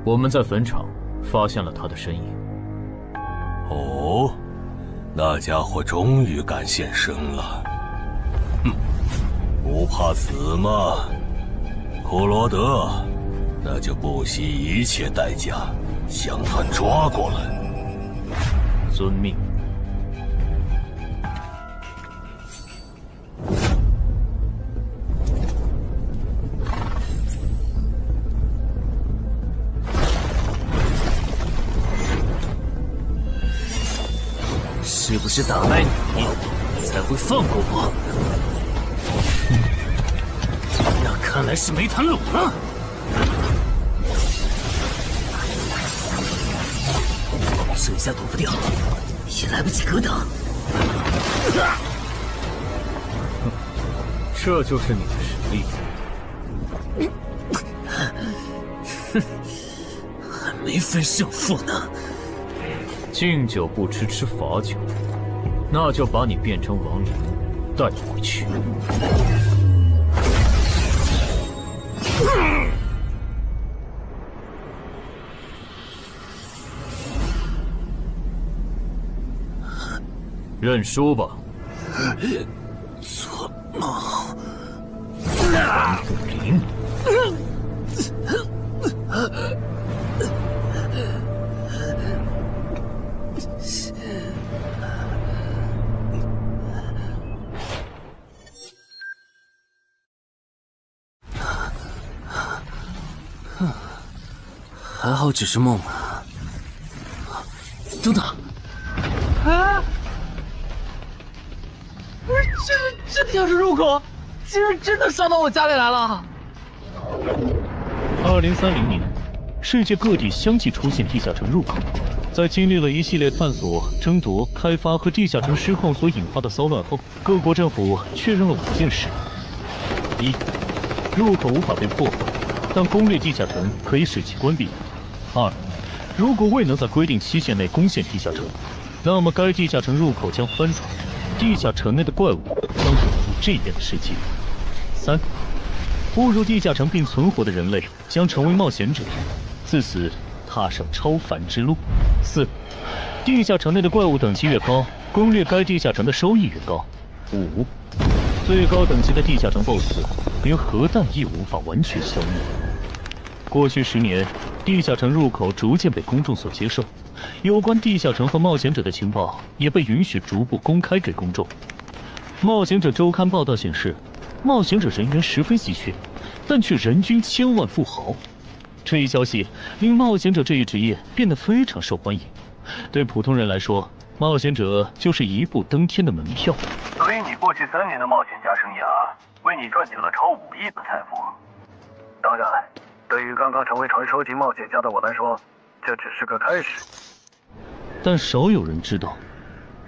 我们在坟场发现了他的身影。哦，那家伙终于敢现身了。哼，不怕死吗？库罗德，那就不惜一切代价将他抓过来。遵命。是不是打败你，才会放过我？那看来是没谈拢了。这下躲不掉，也来不及格挡。这就是你的实力。还没分胜负呢。敬酒不吃吃罚酒，那就把你变成亡灵带回去。认输吧。做梦。王不灵。还好只是梦啊！等等，啊！不是，这地下室入口，竟然真的上到我家里来了！2030年，世界各地相继出现地下城入口。在经历了一系列探索、争夺、开发和地下城失控所引发的骚乱后，各国政府确认了5件事：一、入口无法被破坏，但攻略地下城可以使其关闭。2. 如果未能在规定期限内攻陷地下城，那么该地下城入口将翻转，地下城内的怪物将走入这边的世界。3. 步入地下城并存活的人类将成为冒险者，自此踏上超凡之路。4. 地下城内的怪物等级越高，攻略该地下城的收益越高。5. 最高等级的地下城 BOSS 连核弹亦无法完全消灭。过去10年，地下城入口逐渐被公众所接受，有关地下城和冒险者的情报也被允许逐步公开给公众。冒险者周刊报道显示，冒险者人员十分稀缺，但却人均千万富豪。这一消息令冒险者这一职业变得非常受欢迎。对普通人来说，冒险者就是一步登天的门票。所以你过去3年的冒险家生涯，为你赚取了超5亿的财富。当然，对于刚刚成为传说级冒险家的我来说，这只是个开始。但少有人知道，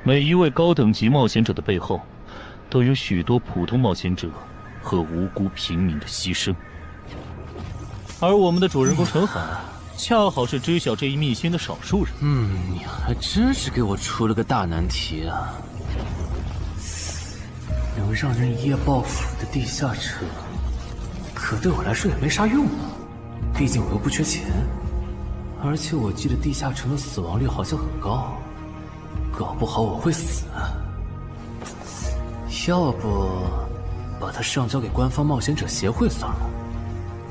每一位高等级冒险者的背后，都有许多普通冒险者和无辜平民的牺牲。而我们的主人公陈海，恰好是知晓这一秘辛的少数人。你还真是给我出了个大难题啊！能让人一夜暴富的地下城，可对我来说也没啥用啊。毕竟我又不缺钱，而且我记得地下城的死亡率好像很高，搞不好我会死。要不把它上交给官方冒险者协会算了，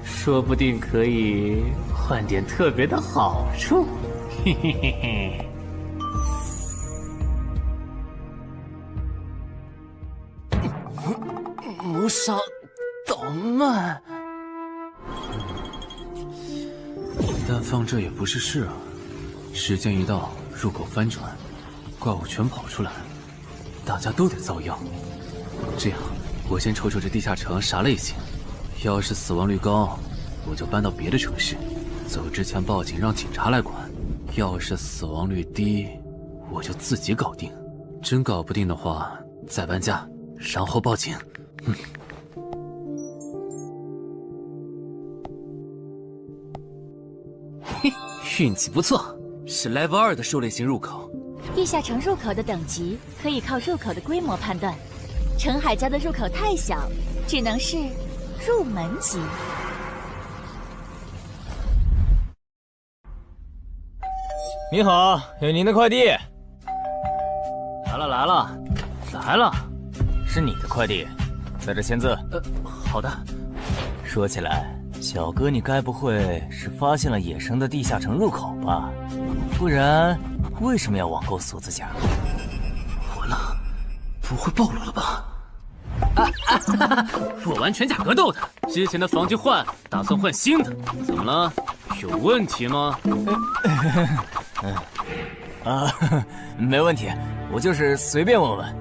说不定可以换点特别的好处。嘿嘿嘿嘿。谋杀岛慢。但放这也不是事啊，时间一到，入口翻转，怪物全跑出来，大家都得遭殃。这样，我先瞅瞅这地下城啥类型，要是死亡率高，我就搬到别的城市，走之前报警让警察来管；要是死亡率低，我就自己搞定。真搞不定的话，再搬家，然后报警。嘿，运气不错，是 Level 2的狩猎型入口。地下城入口的等级可以靠入口的规模判断，陈海家的入口太小，只能是入门级。你好，有您的快递。来了，是你的快递，在这签字。好的。说起来，小哥，你该不会是发现了野生的地下城入口吧？不然，为什么要网购锁子甲？完了，不会暴露了吧？我玩全甲格斗的，之前的防具换，打算换新的。怎么了？有问题吗？没问题，我就是随便问问。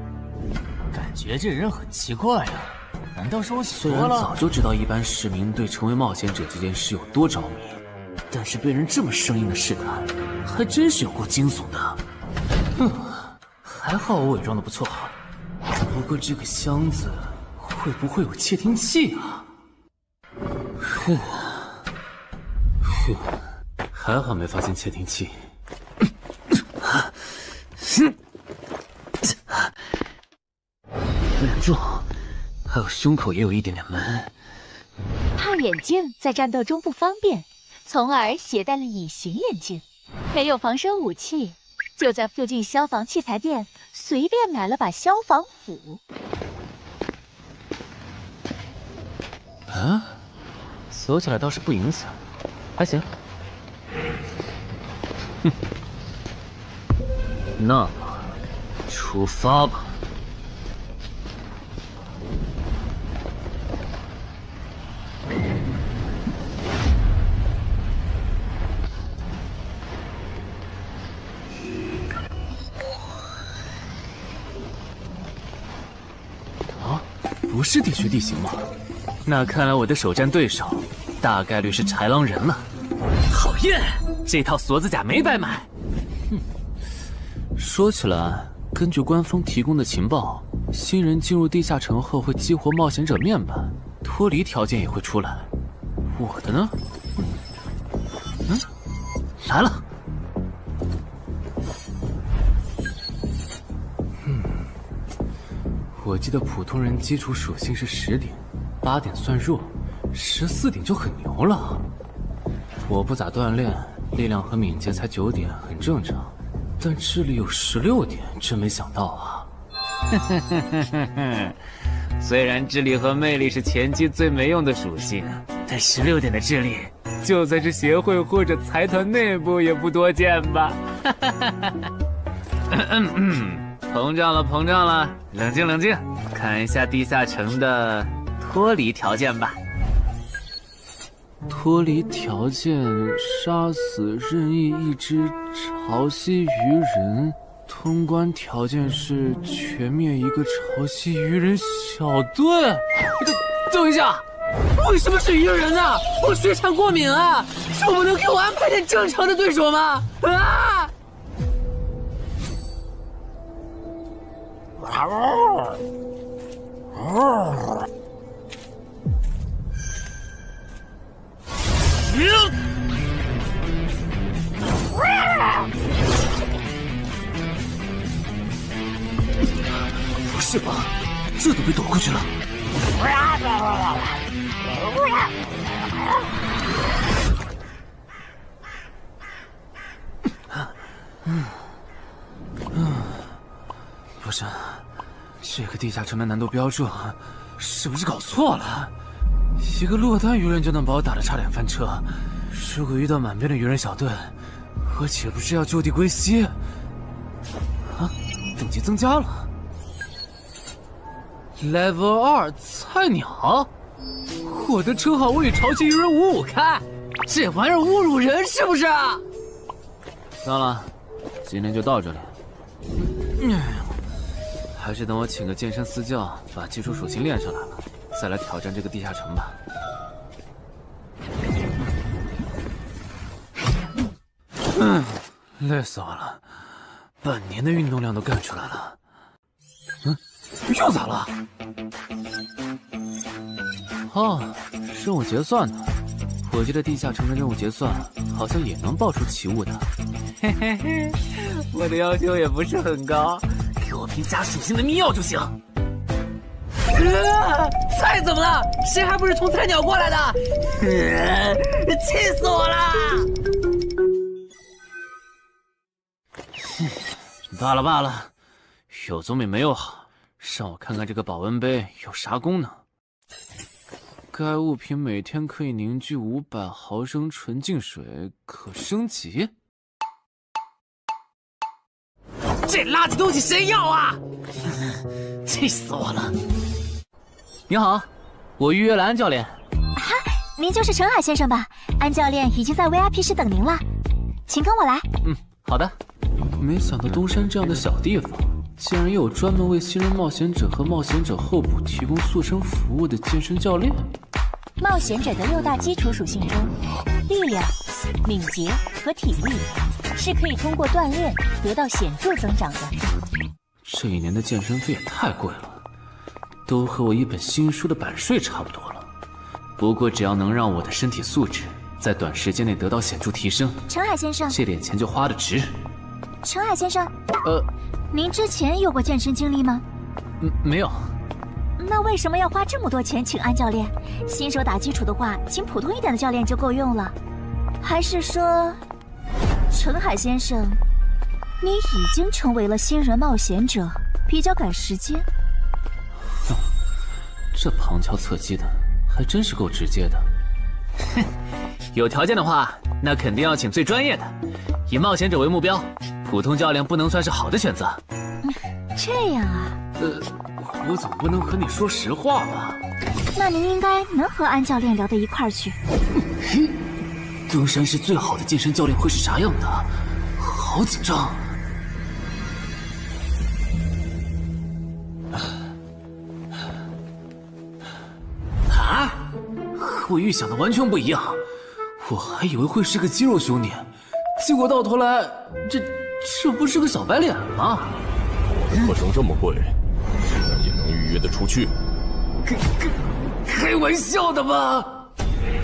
感觉这人很奇怪啊，难道是我想虽然多了？早就知道一般市民对成为冒险者这件事有多着迷，但是被人这么生硬的试探，还真是有过惊悚的。还好我伪装的不错。不过这个箱子会不会有窃听器啊？还好没发现窃听器。忍住，还有胸口也有一点点闷。怕眼镜在战斗中不方便，从而携带了隐形眼镜。没有防身武器，就在附近消防器材店随便买了把消防斧。啊，锁起来倒是不影响，还行。那么，出发吧。不是地穴地形吗？那看来我的首战对手大概率是豺狼人了。讨厌，这套锁子甲没白买。说起来，根据官方提供的情报，新人进入地下城后会激活冒险者面板，脱离条件也会出来。我的呢？来了。我记得普通人基础属性是10点，8点算弱，14点就很牛了。我不咋锻炼，力量和敏捷才9点，很正常。但智力有16点，真没想到啊！虽然智力和魅力是前期最没用的属性，但16点的智力，就算是协会或者财团内部也不多见吧。膨胀了，冷静，看一下地下城的脱离条件吧。脱离条件：杀死任意一只潮汐鱼人。通关条件是全灭一个潮汐鱼人小队。等一下，为什么是鱼人啊？我血场过敏啊！就不能给我安排点正常的对手吗？啊！不是吧？这都被躲过去了。不是，这个地下城的难度标注是不是搞错了？一个落单鱼人就能把我打得差点翻车，如果遇到满编的鱼人小队，我岂不是要就地归西？啊，等级增加了。Level 2菜鸟，我的称号我与潮汐鱼人55开，这玩意儿侮辱人是不是？算了，今天就到这里。还是等我请个健身私教，把基础属性练上来了，再来挑战这个地下城吧。累死我了，半年的运动量都干出来了。又咋了？哦，任务结算呢？我记得地下城的任务结算好像也能爆出奇物的。嘿嘿嘿，我的要求也不是很高，给我瓶加属性的秘药就行。菜怎么了？谁还不是从菜鸟过来的？气死我了！罢了罢了，有总比没有好。让我看看这个保温杯有啥功能。该物品每天可以凝聚500毫升纯净水，可升级。这垃圾东西谁要啊？气死我了！你好，我预约了安教练。哈，您就是陈海先生吧？安教练已经在 VIP 室等您了，请跟我来。好的。没想到东山这样的小地方，竟然也有专门为新人冒险者和冒险者候补提供塑身服务的健身教练。冒险者的6大基础属性中，力量、敏捷和体力是可以通过锻炼得到显著增长的。这一年的健身费也太贵了，都和我一本新书的版税差不多了。不过只要能让我的身体素质在短时间内得到显著提升，陈海先生，这点钱就花得值。陈海先生，您之前有过健身经历吗？没有。那为什么要花这么多钱请安教练？新手打基础的话，请普通一点的教练就够用了。还是说，陈海先生，你已经成为了新人冒险者，比较赶时间？这旁敲侧击的，还真是够直接的。哼，有条件的话，那肯定要请最专业的，以冒险者为目标，普通教练不能算是好的选择。这样啊？我总不能和你说实话吧？那您应该能和安教练聊到一块儿去。东山市最好的健身教练会是啥样的？好紧张。啊！和我预想的完全不一样，我还以为会是个肌肉兄弟，结果到头来，这不是个小白脸吗？课程这么贵，竟然也能预约得出去？开玩笑的吧？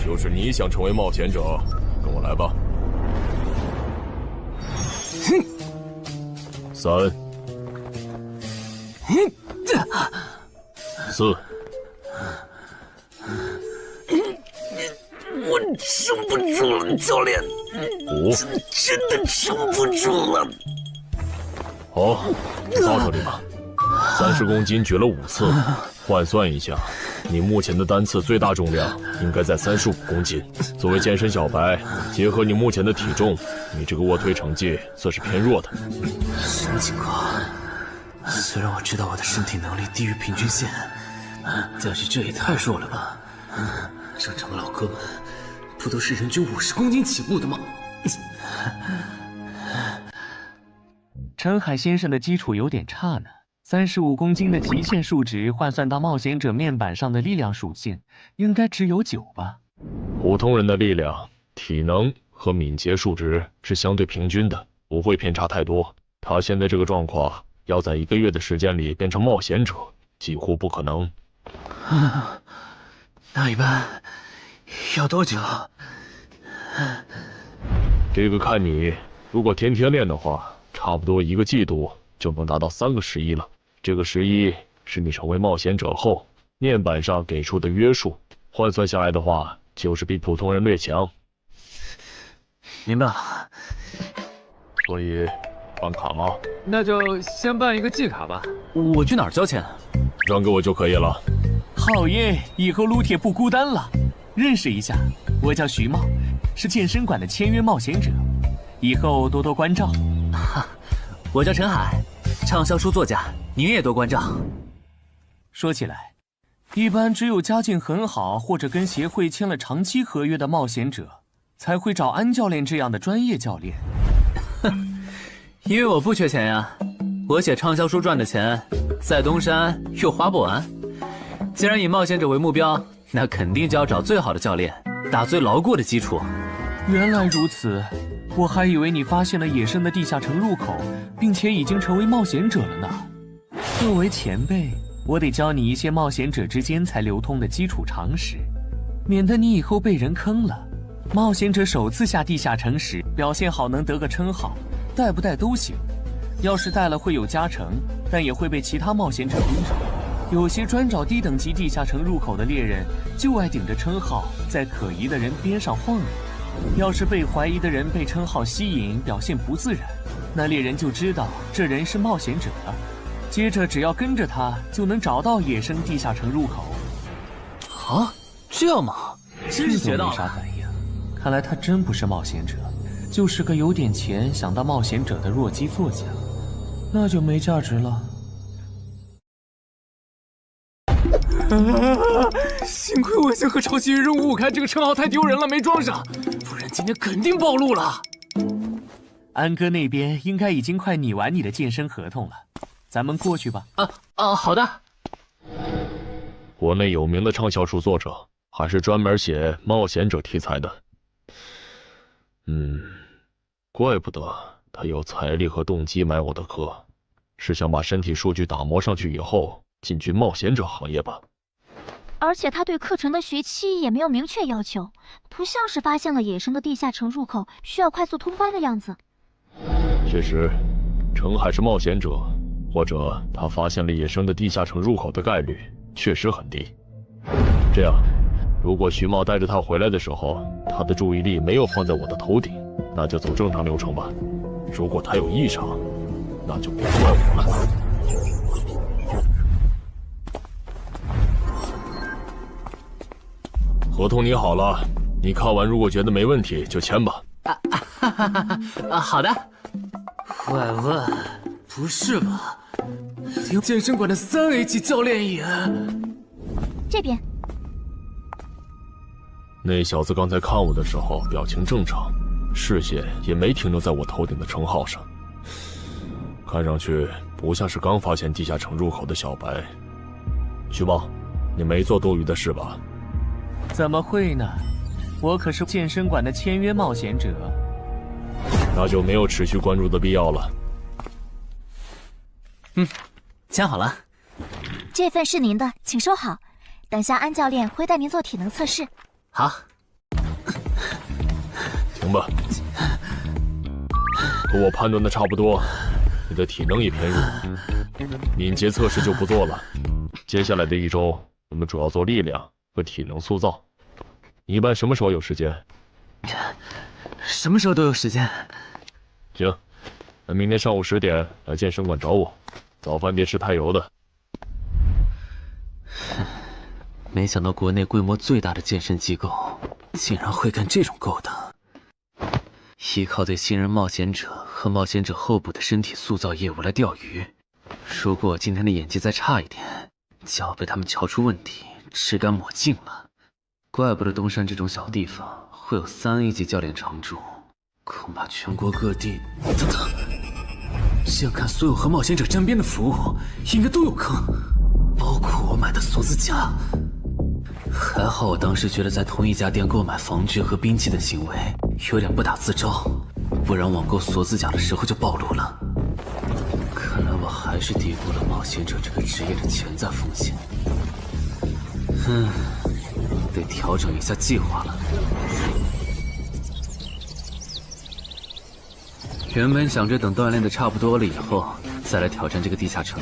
就是你想成为冒险者，跟我来吧。3、4。我撑不住了，教练。 5，真的撑不住了。好，到这里吧。30公斤举了5次，换算一下，你目前的单次最大重量应该在35公斤。作为健身小白，结合你目前的体重，你这个卧推成绩算是偏弱的。什么情况？虽然我知道我的身体能力低于平均线，但是这也太弱了吧？正常的老哥们不都是人均50公斤起步的吗？陈海先生的基础有点差呢，35公斤的极限数值换算到冒险者面板上的力量属性，应该只有9吧？普通人的力量、体能和敏捷数值是相对平均的，不会偏差太多。他现在这个状况，要在1个月的时间里变成冒险者，几乎不可能。那一般要多久？这个看你，如果天天练的话，差不多1个季度就能达到3个11了。这个11是你成为冒险者后面板上给出的约束，换算下来的话，就是比普通人略强。明白了。所以，办卡吗？那就先办一个季卡吧。我去哪儿交钱？转给我就可以了。好耶，以后撸铁不孤单了。认识一下，我叫徐茂，是健身馆的签约冒险者，以后多多关照。我叫陈海，畅销书作家，您也多关照。说起来，一般只有家境很好或者跟协会签了长期合约的冒险者，才会找安教练这样的专业教练。因为我不缺钱呀，我写畅销书赚的钱，在东山又花不完。既然以冒险者为目标，那肯定就要找最好的教练，打最牢固的基础。原来如此，我还以为你发现了野生的地下城入口，并且已经成为冒险者了呢。作为前辈，我得教你一些冒险者之间才流通的基础常识，免得你以后被人坑了。冒险者首次下地下城时，表现好能得个称号，带不带都行。要是带了会有加成，但也会被其他冒险者盯上。有些专找低等级地下城入口的猎人，就爱顶着称号，在可疑的人边上晃悠。要是被怀疑的人被称号吸引，表现不自然，那猎人就知道这人是冒险者了。接着只要跟着他，就能找到野生地下城入口。啊，这样吗？真是学到了。没啥反应，看来他真不是冒险者，就是个有点钱想当冒险者的弱鸡作家，那就没价值了。幸亏我先和超级任务开这个称号太丢人了，没装上，不然今天肯定暴露了。安哥那边应该已经快拟完你的健身合同了，咱们过去吧。好的。国内有名的畅销书作者，还是专门写冒险者题材的。怪不得他有财力和动机买我的课，是想把身体数据打磨上去以后进军冒险者行业吧。而且他对课程的学期也没有明确要求，不像是发现了野生的地下城入口需要快速通关的样子。确实，程海是冒险者，或者他发现了野生的地下城入口的概率确实很低。这样，如果徐茂带着他回来的时候，他的注意力没有放在我的头顶，那就走正常流程吧。如果他有异常，那就别怪我了。合同拟好了，你看完如果觉得没问题就签吧。好的。怪问，不是吧？连健身馆的3A 级教练也……这边。那小子刚才看我的时候表情正常，视线也没停留在我头顶的称号上，看上去不像是刚发现地下城入口的小白。徐茂，你没做多余的事吧？怎么会呢？我可是健身馆的签约冒险者。那就没有持续关注的必要了。签好了。这份是您的，请收好。等下安教练会带您做体能测试。好。行吧。和我判断的差不多，你的体能也偏弱，敏捷测试就不做了。接下来的1周，我们主要做力量和体能塑造。你一般什么时候有时间？什么时候都有时间。行，那明天上午10点来健身馆找我，早饭别吃太油的。没想到国内规模最大的健身机构竟然会干这种勾当，依靠对新人冒险者和冒险者后补的身体塑造业务来钓鱼。如果我今天的演技再差一点，就要被他们瞧出问题，吃干抹净了。怪不得东山这种小地方会有3A 级教练常驻，恐怕全国各地……等等，这样看，所有和冒险者沾边的服务应该都有坑，包括我买的锁子甲。还好我当时觉得在同一家店购买防具和兵器的行为有点不打自招，不然网购锁子甲的时候就暴露了。看来我还是低估了冒险者这个职业的潜在风险。得调整一下计划了。原本想着等锻炼的差不多了以后再来挑战这个地下城，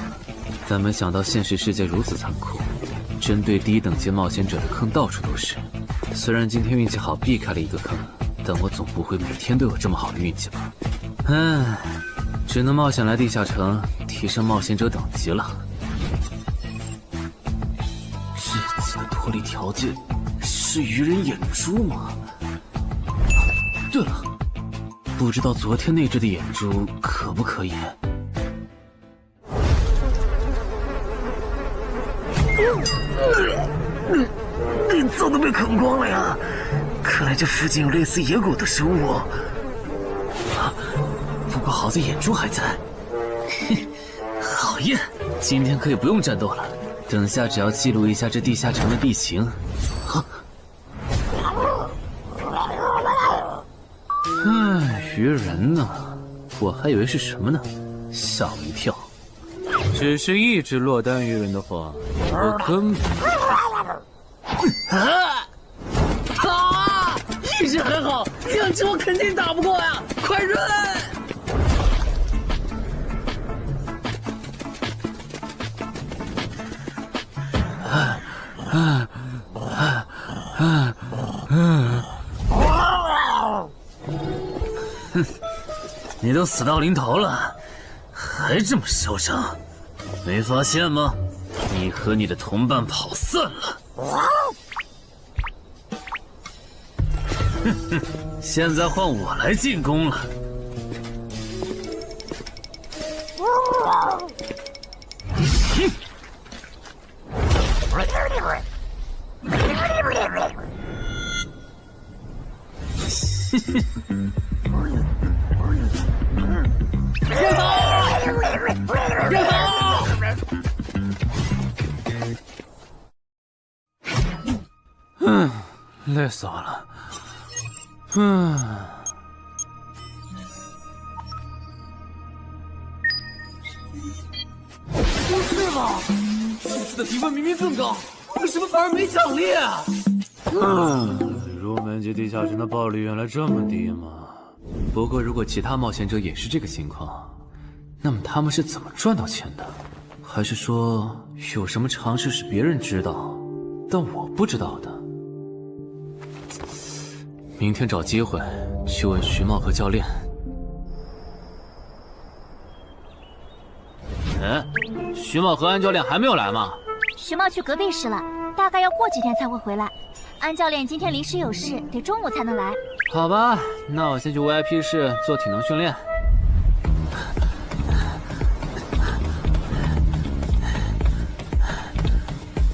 但没想到现实世界如此残酷，针对低等级冒险者的坑到处都是。虽然今天运气好避开了一个坑，但我总不会每天都有这么好的运气吧？只能冒险来地下城提升冒险者等级了。这次的脱离条件是鱼人眼珠吗？对了，不知道昨天那只的眼珠可不可以？早都被啃光了呀！看来这附近有类似野狗的生物。不过好在眼珠还在。好耶！今天可以不用战斗了，等下只要记录一下这地下城的地形。鱼人呢？我还以为是什么呢，吓我一跳。只是一只落单鱼人的话，我根本……一只还好，2只我肯定打不过呀！快润！你都死到临头了，还这么嚣张，没发现吗？你和你的同伴跑散了。哼哼，现在换我来进攻了。累死我了。不是吧？这次的评分明明更高，为什么反而没奖励啊？入门级地下城的暴率原来这么低吗？不过如果其他冒险者也是这个情况，那么他们是怎么赚到钱的？还是说有什么常识是别人知道，但我不知道的？明天找机会去问徐茂和教练。徐茂和安教练还没有来吗？徐茂去隔壁室了，大概要过几天才会回来。安教练今天临时有事，得中午才能来。好吧，那我先去 VIP 室做体能训练。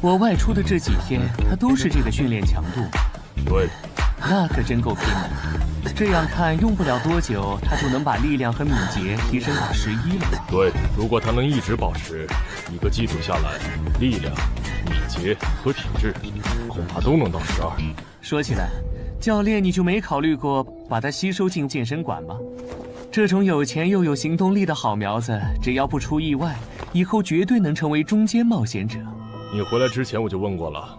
我外出的这几天，他都是这个训练强度。对，那可真够拼的。这样看，用不了多久，他就能把力量和敏捷提升到11了。对，如果他能一直保持1个季度下来，力量、敏捷和体质恐怕都能到12。说起来，教练你就没考虑过把他吸收进健身馆吗？这种有钱又有行动力的好苗子，只要不出意外，以后绝对能成为中间冒险者。你回来之前我就问过了，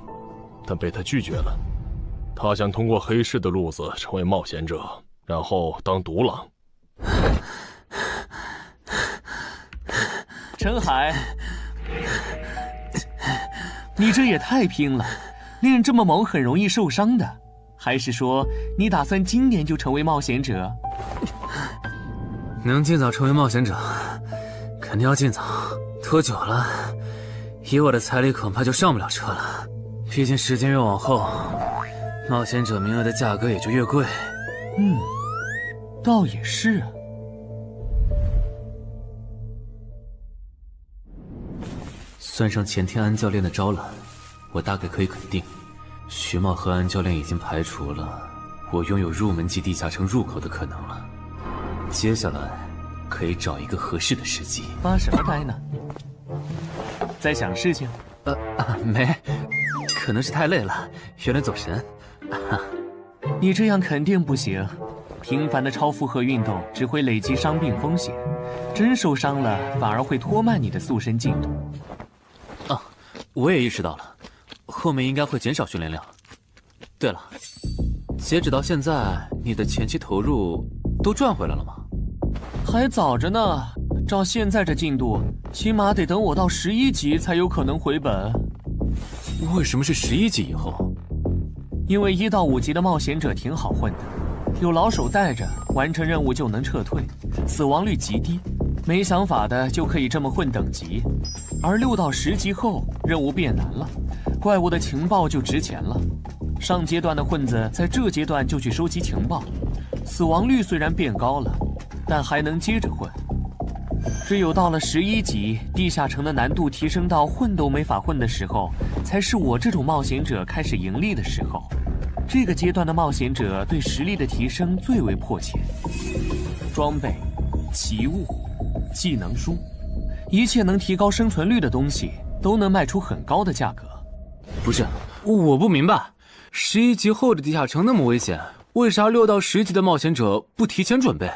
但被他拒绝了。他想通过黑市的路子成为冒险者，然后当独狼。陈海，你这也太拼了，练这么猛很容易受伤的。还是说你打算今年就成为冒险者？能尽早成为冒险者，肯定要尽早。拖久了，以我的财力恐怕就上不了车了。毕竟时间越往后，冒险者名额的价格也就越贵。倒也是啊。算上前天安教练的招揽，我大概可以肯定，徐茂和安教练已经排除了我拥有入门级地下城入口的可能了。接下来可以找一个合适的时机。发什么呆呢？在想事情？没，可能是太累了，有点走神。你这样肯定不行，频繁的超负荷运动只会累积伤病风险，真受伤了反而会拖慢你的塑身进度。我也意识到了，后面应该会减少训练量。对了，截止到现在，你的前期投入都赚回来了吗？还早着呢，照现在这进度，起码得等我到11级才有可能回本。为什么是11级以后？因为1到5级的冒险者挺好混的，有老手带着，完成任务就能撤退，死亡率极低。没想法的就可以这么混等级，而6到10级后，任务变难了，怪物的情报就值钱了。上阶段的混子在这阶段就去收集情报，死亡率虽然变高了，但还能接着混。只有到了11级，地下城的难度提升到混都没法混的时候，才是我这种冒险者开始盈利的时候。这个阶段的冒险者对实力的提升最为迫切，装备、奇物、技能书，一切能提高生存率的东西都能卖出很高的价格。不是，我不明白，11级后的地下城那么危险，为啥6到10级的冒险者不提前准备？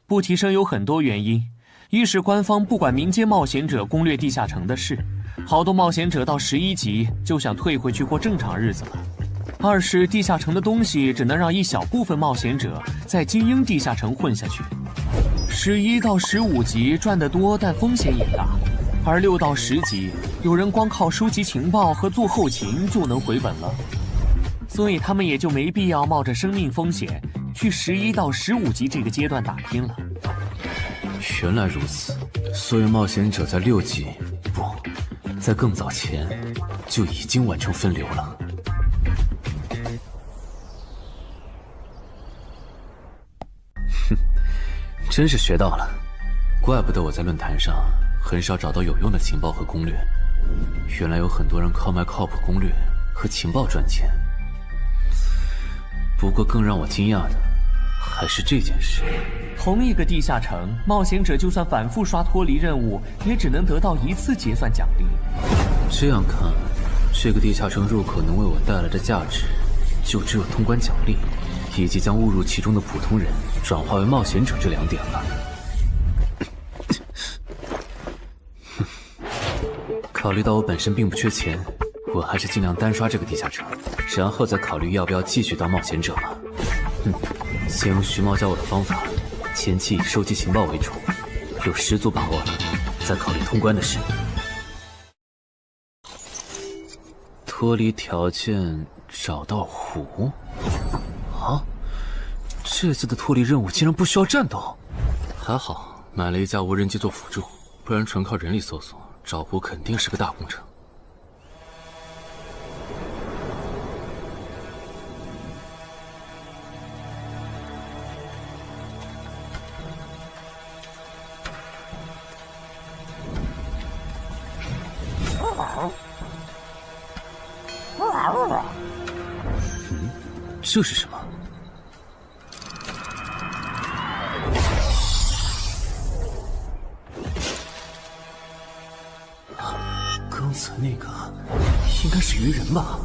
不提升有很多原因，一是官方不管民间冒险者攻略地下城的事，好多冒险者到11级就想退回去过正常日子了；二是地下城的东西只能让一小部分冒险者在精英地下城混下去。11到15级赚得多，但风险也大，而6到10级有人光靠收集情报和做后勤就能回本了，所以他们也就没必要冒着生命风险去11到15级这个阶段打拼了。原来如此，所以冒险者在6级不，在更早前就已经完成分流了。哼，真是学到了，怪不得我在论坛上很少找到有用的情报和攻略，原来有很多人靠卖靠谱攻略和情报赚钱。不过更让我惊讶的还是这件事。同一个地下城，冒险者就算反复刷脱离任务，也只能得到1次结算奖励。这样看，这个地下城入口能为我带来的价值，就只有通关奖励，以及将误入其中的普通人转化为冒险者这2点了。考虑到我本身并不缺钱，我还是尽量单刷这个地下城，然后再考虑要不要继续当冒险者吧。先用徐猫教我的方法，前期以收集情报为主，有10足把握了，再考虑通关的事。脱离条件找到湖？啊，这次的脱离任务竟然不需要战斗，还好买了一架无人机做辅助，不然纯靠人力搜索找湖肯定是个大工程。这是什么？刚才那个应该是鱼人吧？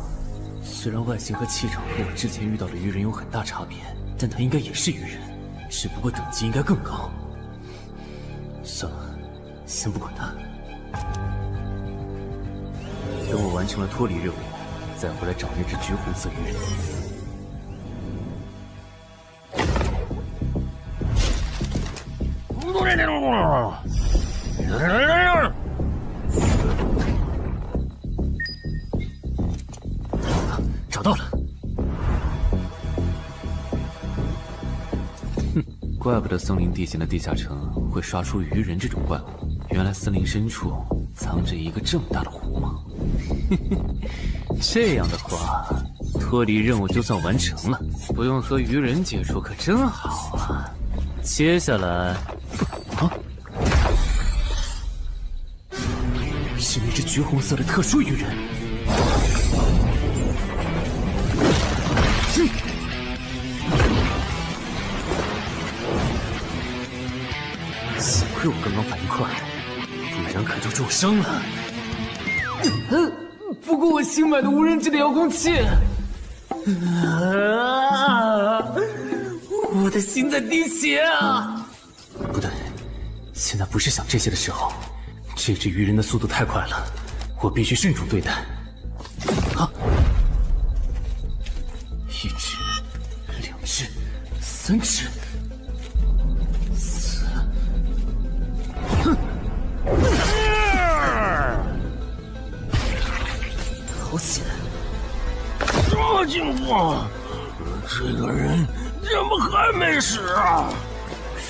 虽然外形和气场和我之前遇到的鱼人有很大差别，但他应该也是鱼人，只不过等级应该更高。算了，先不管他。等我完成了脱离任务，再回来找那只橘红色鱼人。找到了。哼，怪不得森林地形的地下城会刷出鱼人这种怪物，原来森林深处藏着一个这么大的湖吗？这样的话，脱离任务就算完成了，不用和鱼人接触可真好啊。接下来，是那只橘红色的特殊鱼人。幸亏我刚刚反应快，不然可就重伤了。不过我新买的无人机的遥控器，我的心在滴血啊！不对，现在不是想这些的时候。这只鱼人的速度太快了，我必须慎重对待。啊！1只、2只、3只、4……哼！好险！这情况，这个人怎么还没死啊？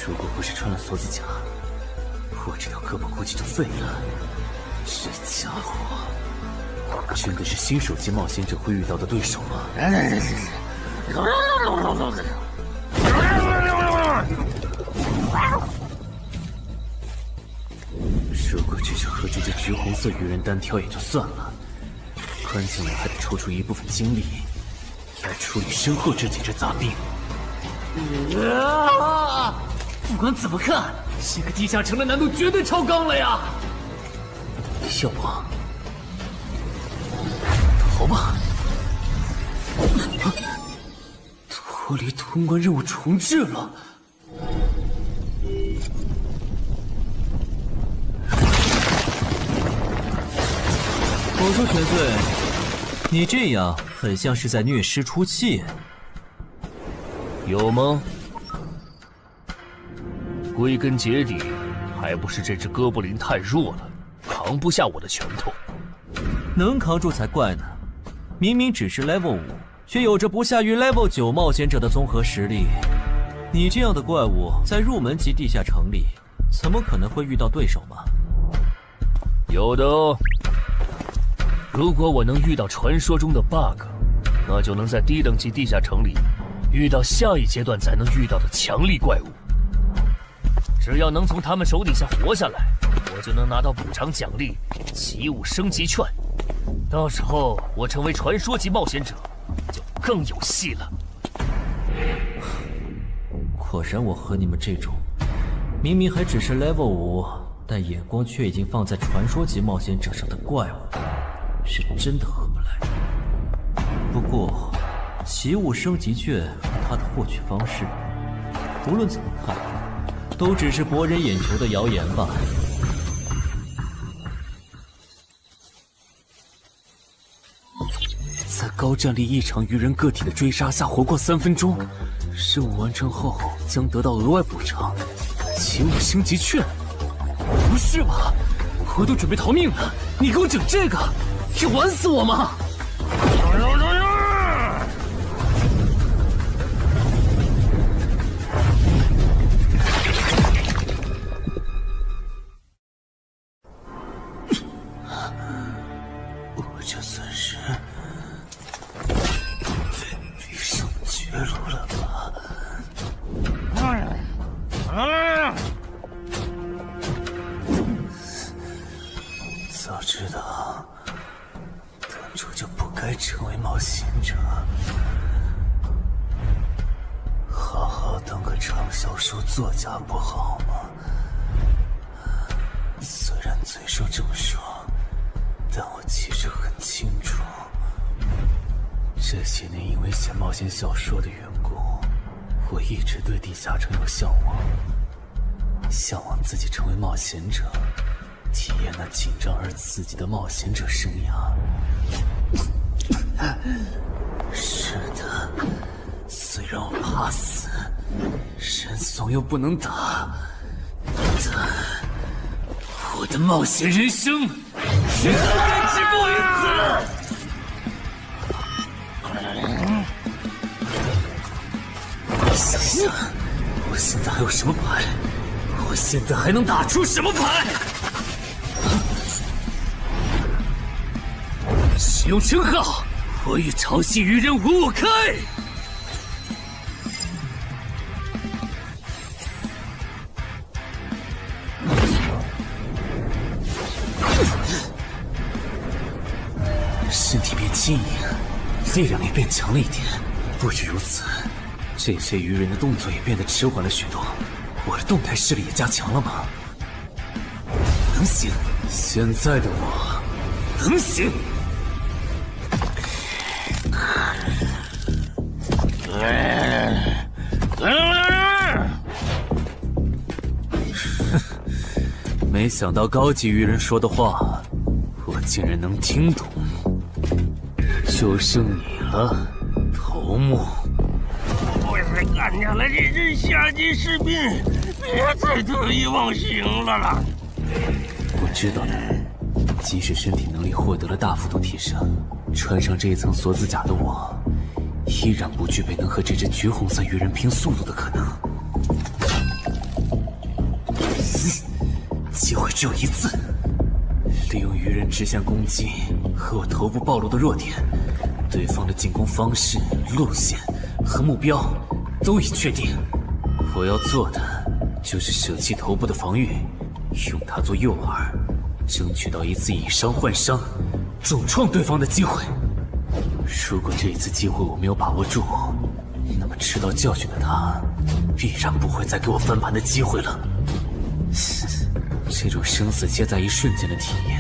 如果不是穿了锁子甲，我这条胳膊估计就废了。这家伙真的是新手级冒险者会遇到的对手吗？如果只是和这只橘红色鱼人单挑也就算了，关键我还得抽出一部分精力来处理身后这几只杂兵。不管怎么看，这个地下城的难度绝对超纲了呀！要不逃吧？脱离通关任务重置了。我说全岁，你这样很像是在虐尸出气，有吗？归根结底，还不是这只哥布林太弱了，扛不下我的拳头。能扛住才怪呢！明明只是 Level 5，却有着不下于 Level 9冒险者的综合实力。你这样的怪物，在入门级地下城里，怎么可能会遇到对手嘛？有的哦。如果我能遇到传说中的 bug， 那就能在低等级地下城里遇到下一阶段才能遇到的强力怪物。只要能从他们手底下活下来，我就能拿到补偿奖励奇物升级券。到时候我成为传说级冒险者，就更有戏了。果然，我和你们这种明明还只是 level 5，但眼光却已经放在传说级冒险者上的怪物，是真的合不来。不过，奇物升级券和它的获取方式，无论怎么看，都只是博人眼球的谣言吧。在高战力异常鱼人个体的追杀下活过3分钟，任务完成后将得到额外补偿，奇物升级券。不是吧？我都准备逃命了，你给我整这个，要玩死我吗？我这算是逼上绝路了吧？早知道当初就不该成为冒险者，好好当个畅销书作家不好吗？虽然嘴上这么说，但我其实很清楚，这些年因为写冒险小说的缘故，我一直对地下城有向往，向往自己成为冒险者，体验那紧张而刺激的冒险者生涯。是的，虽然我怕死，人怂又不能打，但我的冒险人生绝对只过于此。想想，我现在还有什么牌？我现在还能打出什么牌？使用称号，我与潮汐鱼人5开。身体变轻盈，力量也变强了一点。不止如此，这些鱼人的动作也变得迟缓了许多。我的动态视力也加强了吗？能行，现在的我能行。没想到高级鱼人说的话，我竟然能听懂。就剩你了，头目。我是干掉了这只下级士兵，别再得意忘形了啦！我知道的，即使身体能力获得了大幅度提升，穿上这一层锁子甲的我，依然不具备能和这只橘红色鱼人拼速度的可能。机会只有一次，利用鱼人直线攻击和我头部暴露的弱点，对方的进攻方式、路线和目标都已确定。我要做的就是舍弃头部的防御，用它做诱饵，争取到一次以伤换伤、重创对方的机会。如果这一次机会我没有把握住，那么吃到教训的他，必然不会再给我翻盘的机会了。这种生死皆在一瞬间的体验，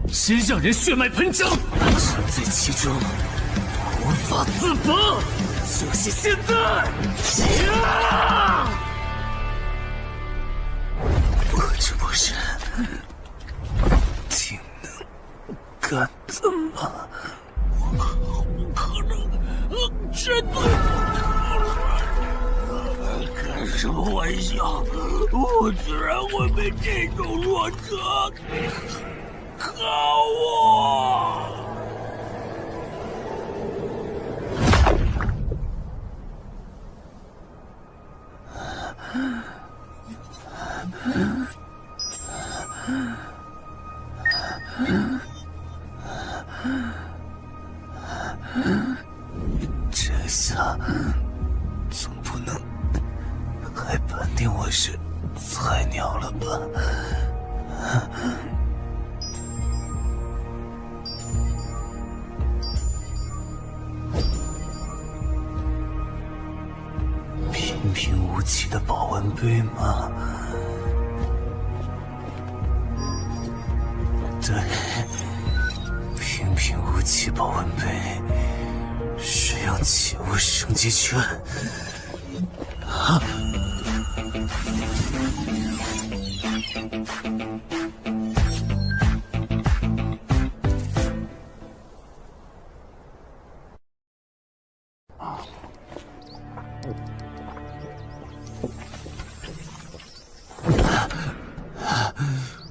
真让人血脉喷张，沉醉其中，无法自拔。就是现在！我这不是挺能干的吗？不可能，绝对不可能！开什么玩笑？我居然会被这种弱者可恶！这下总不能还判定我是菜鸟了吧？平平无奇的保温杯吗？对，平平无奇保温杯。使用起物升级券。啊！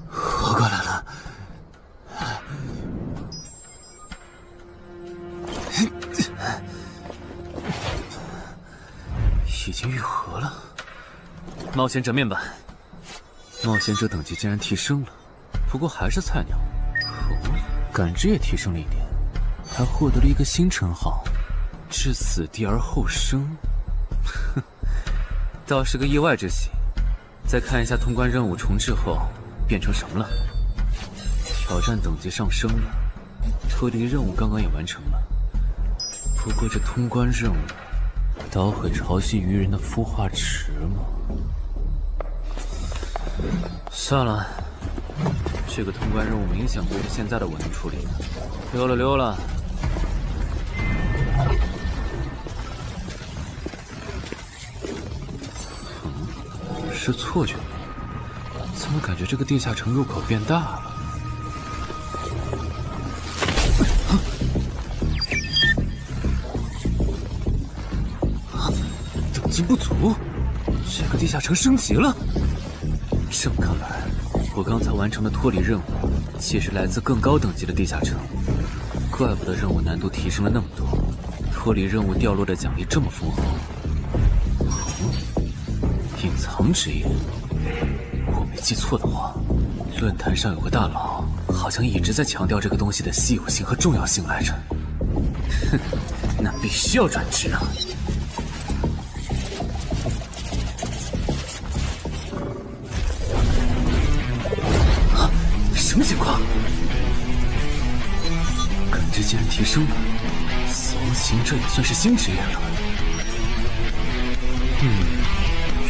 活过来了。已经愈合了。冒险者面板，冒险者等级竟然提升了，不过还是菜鸟。哦，感知也提升了一点，还获得了一个新称号——至死地而后生。哼，倒是个意外之喜。再看一下通关任务重置后变成什么了。挑战等级上升了，脱离任务刚刚也完成了。不过这通关任务捣毁潮汐鱼人的孵化池吗？算了，这个通关任务明显不是现在的我能处理的。溜了溜了。是错觉吗？怎么感觉这个地下城入口变大了？等级不足，这个地下城升级了。这么看来，我刚才完成的脱离任务，其实来自更高等级的地下城。怪不得任务难度提升了那么多，脱离任务掉落的奖励这么丰厚。隐藏职业，我没记错的话，论坛上有个大佬，好像一直在强调这个东西的稀有性和重要性来着。哼，那必须要转职啊！啊，什么情况？感知竟然提升了，死亡行者也算是新职业了。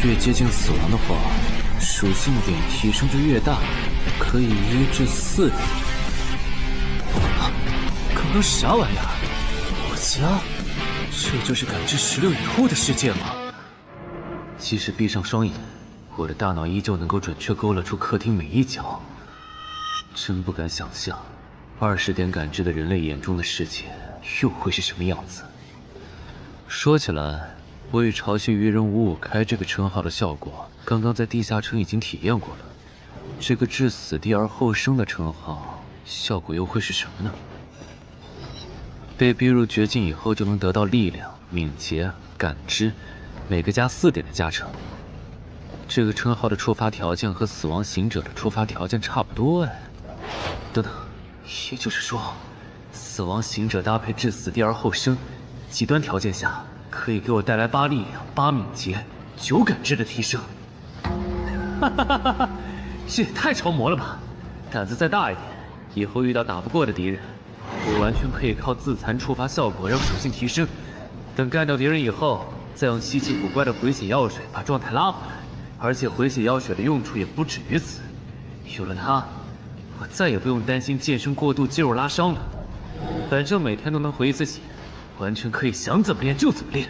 越接近死亡的话，属性点提升就越大，可以1至4点。啊，刚刚啥玩意儿？我家？这就是感知16以后的世界吗？即使闭上双眼，我的大脑依旧能够准确勾勒出客厅每一角。真不敢想象，20点感知的人类眼中的世界又会是什么样子。说起来，我与潮汐鱼人555开这个称号的效果，刚刚在地下城已经体验过了。这个至死地而后生的称号，效果又会是什么呢？被逼入绝境以后，就能得到力量、敏捷、感知，每个加4点的加成。这个称号的触发条件和死亡行者的触发条件差不多哎。等等，也就是说，死亡行者搭配至死地而后生，极端条件下可以给我带来8力量、8敏捷、9感知的提升。哈哈哈哈哈！这也太超模了吧！胆子再大一点，以后遇到打不过的敌人，我完全可以靠自残触发效果让属性提升。等干掉敌人以后，再用稀奇古怪的回血药水把状态拉回来。而且回血药水的用处也不止于此，有了它，我再也不用担心健身过度肌肉拉伤了。反正每天都能回一次血，完全可以想怎么练就怎么练。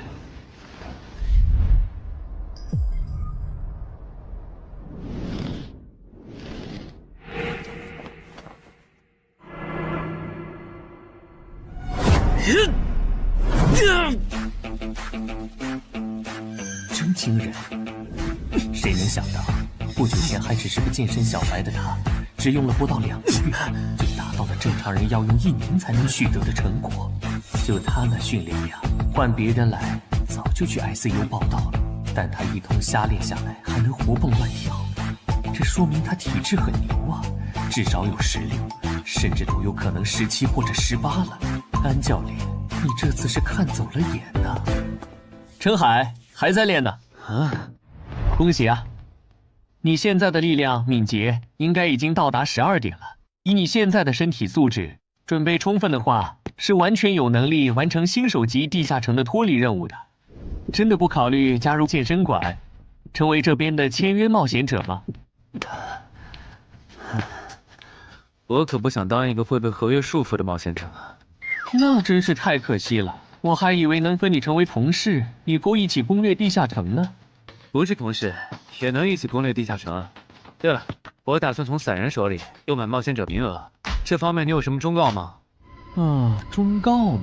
真惊人！谁能想到，不久前还只是个健身小白的他，只用了不到2个月，就达到了正常人要用1年才能取得的成果。就他那训练量，换别人来早就去 ICU 报道了。但他一通瞎练下来，还能活蹦乱跳，这说明他体质很牛啊，至少有16，甚至都有可能17或者18了。安教练，你这次是看走了眼呐。陈海还在练呢。啊，恭喜啊！你现在的力量、敏捷应该已经到达12点了。以你现在的身体素质，准备充分的话，是完全有能力完成新手级地下城的脱离任务的。真的不考虑加入健身馆，成为这边的签约冒险者吗？我可不想当一个会被合约束缚的冒险者啊！那真是太可惜了，我还以为能和你成为同事，以后一起攻略地下城呢。不是同事，也能一起攻略地下城啊。对了，我打算从散人手里购买冒险者名额，这方面你有什么忠告吗？忠告吗？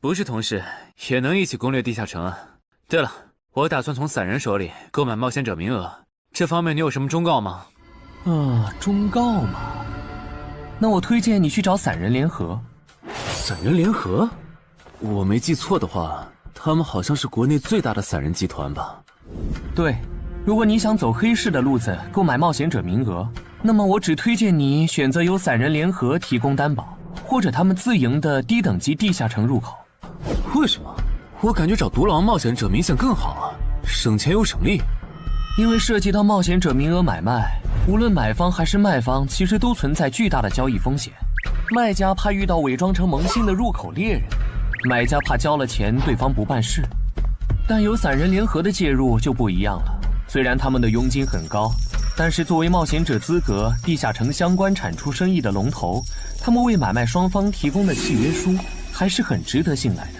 不是同事，也能一起攻略地下城啊。对了，我打算从散人手里购买冒险者名额，这方面你有什么忠告吗？忠告嘛，那我推荐你去找散人联合。散人联合？我没记错的话，他们好像是国内最大的散人集团吧？对，如果你想走黑市的路子购买冒险者名额，那么我只推荐你选择由散人联合提供担保，或者他们自营的低等级地下城入口。为什么？我感觉找独狼冒险者明显更好啊，省钱又省力。因为涉及到冒险者名额买卖，无论买方还是卖方，其实都存在巨大的交易风险。卖家怕遇到伪装成萌新的入口猎人，买家怕交了钱对方不办事。但有散人联合的介入就不一样了，虽然他们的佣金很高，但是作为冒险者资格地下城相关产出生意的龙头，他们为买卖双方提供的契约书还是很值得信赖的。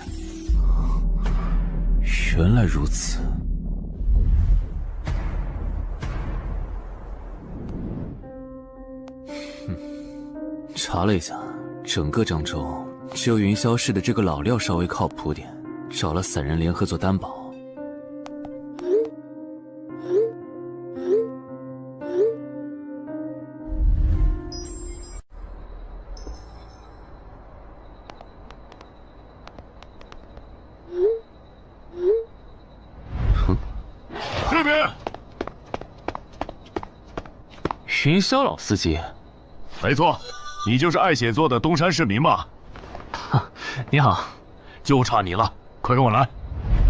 原来如此。查了一下，整个漳州只有云霄市的这个老廖稍微靠谱点，找了散人联合做担保。这边，云霄老司机。没错，你就是爱写作的东山市民吧？你好，就差你了，快跟我来。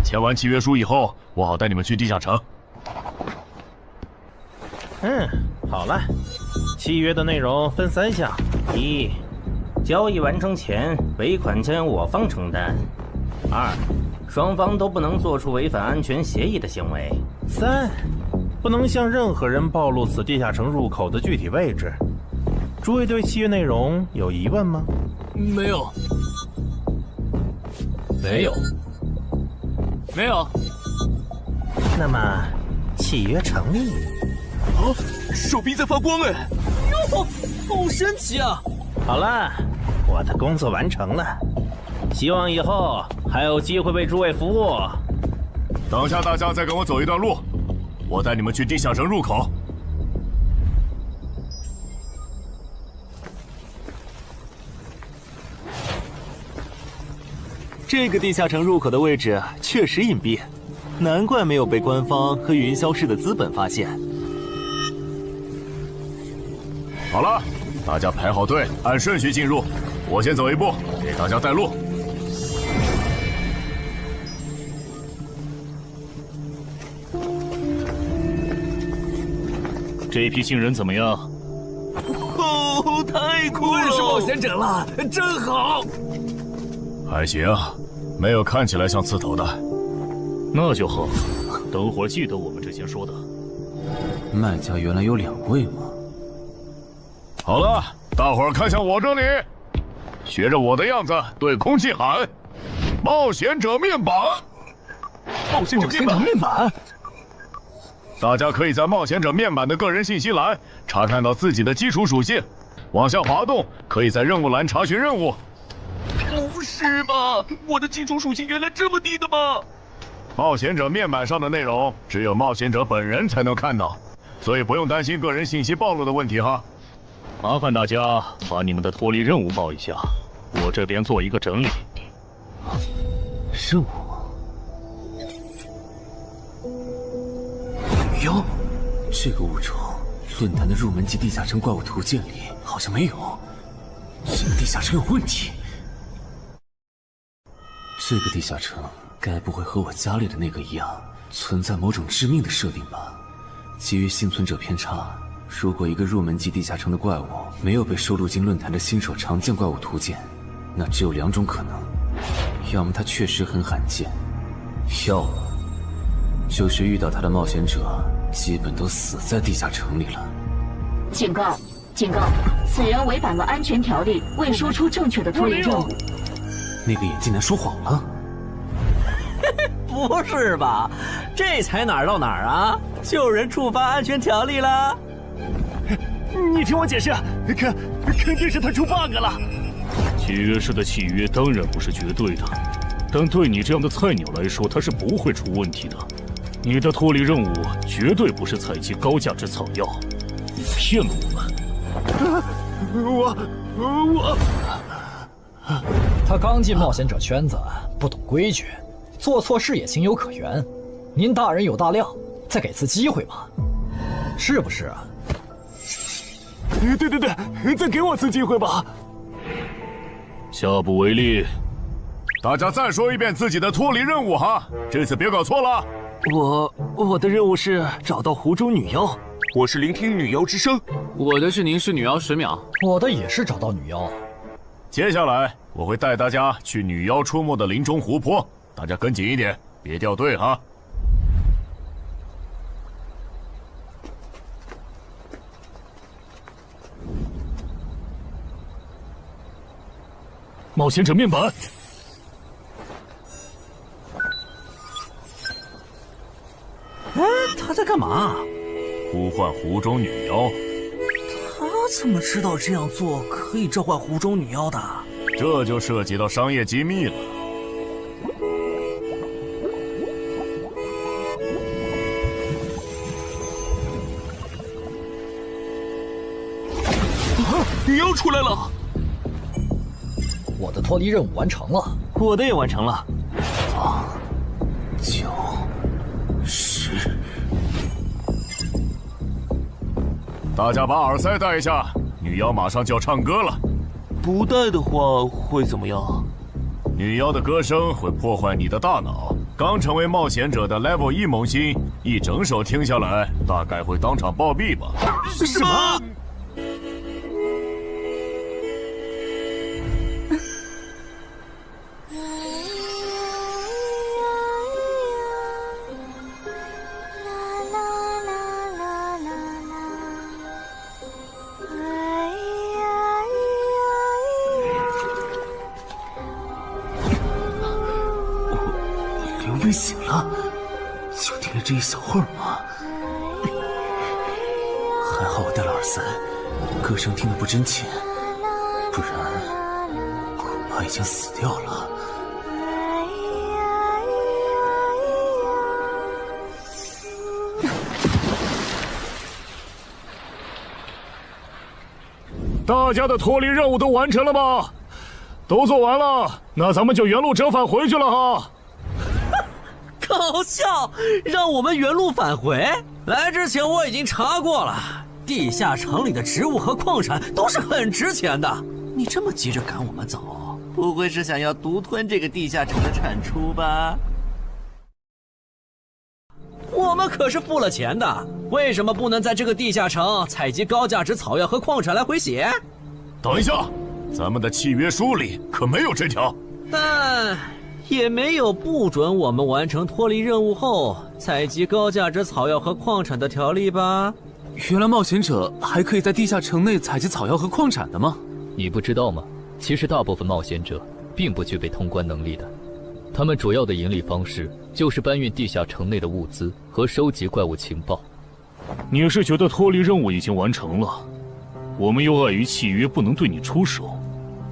签完契约书以后，我好带你们去地下城。好了，契约的内容分3项：一，交易完成前尾款将由我方承担；二，双方都不能做出违反安全协议的行为；三，不能向任何人暴露此地下城入口的具体位置。诸位对契约内容有疑问吗？没有。那么，契约成立。手臂在发光哎！哟，好神奇啊！好了，我的工作完成了，希望以后还有机会为诸位服务。等下大家再跟我走一段路，我带你们去地下城入口。这个地下城入口的位置确实隐蔽，难怪没有被官方和云霄市的资本发现。好了，大家排好队，按顺序进入。我先走一步，给大家带路。这批新人怎么样？太酷了！我也是冒险者了，真好。还行，没有看起来像刺头的。那就好，等会儿记得我们之前说的。卖家原来有2位吗？好了，大伙儿看向我这里，学着我的样子对空气喊：“冒险者面板！”冒险者面板！大家可以在冒险者面板的个人信息栏查看到自己的基础属性，往下滑动，可以在任务栏查询任务。不是吧？我的基础属性原来这么低的吗？冒险者面板上的内容只有冒险者本人才能看到，所以不用担心个人信息暴露的问题哈。麻烦大家把你们的脱离任务报一下，我这边做一个整理。任务？妖，这个物种论坛的入门级地下城怪物图鉴里好像没有，这个地下城有问题。这个地下城该不会和我家里的那个一样，存在某种致命的设定吧？基于幸存者偏差，如果一个入门级地下城的怪物没有被收录进论坛的新手常见怪物图鉴，那只有2种可能：要么它确实很罕见，要么就是遇到它的冒险者基本都死在地下城里了。警告！警告！此人违反了安全条例，未说出正确的脱离任务。那个眼镜男说谎了？不是吧？这才哪儿到哪儿啊？就有人触犯安全条例了？你听我解释，肯定是他出 bug 了。契约式的契约当然不是绝对的，但对你这样的菜鸟来说，它是不会出问题的。你的脱离任务绝对不是采集高价值草药，你骗了我们。他刚进冒险者圈子，不懂规矩，做错事也情有可原。您大人有大量，再给次机会吧，是不是啊？对，再给我次机会吧。下不为例。大家再说一遍自己的脱离任务哈，这次别搞错了。我的任务是找到湖中女妖。我是聆听女妖之声。我的是凝视女妖10秒。我的也是找到女妖。接下来我会带大家去女妖出没的林中湖泊，大家跟紧一点，别掉队哈。冒险者面板。哎，他在干嘛？呼唤湖中女妖。他怎么知道这样做可以召唤湖中女妖的？这就涉及到商业机密了。女妖出来了！我的脱离任务完成了，我的也完成了。8、9、10。大家把耳塞戴一下，女妖马上就要唱歌了。不戴的话会怎么样？女妖的歌声会破坏你的大脑。刚成为冒险者的 Level 1萌新，一整首听下来，大概会当场暴毙吧。什么？被醒了，就听了这一小会儿嘛。还好我戴了耳塞，歌声听得不真切，不然恐怕已经死掉了。大家的脱离任务都完成了吗？都做完了，那咱们就原路折返回去了哈。搞笑，让我们原路返回？来之前我已经查过了，地下城里的植物和矿产都是很值钱的。你这么急着赶我们走，不会是想要独吞这个地下城的产出吧？我们可是付了钱的，为什么不能在这个地下城采集高价值草药和矿产来回血？等一下，咱们的契约书里可没有这条。但也没有不准我们完成脱离任务后采集高价值草药和矿产的条例吧？原来冒险者还可以在地下城内采集草药和矿产的吗？你不知道吗？其实大部分冒险者并不具备通关能力的，他们主要的盈利方式就是搬运地下城内的物资和收集怪物情报。你是觉得脱离任务已经完成了，我们又碍于契约不能对你出手，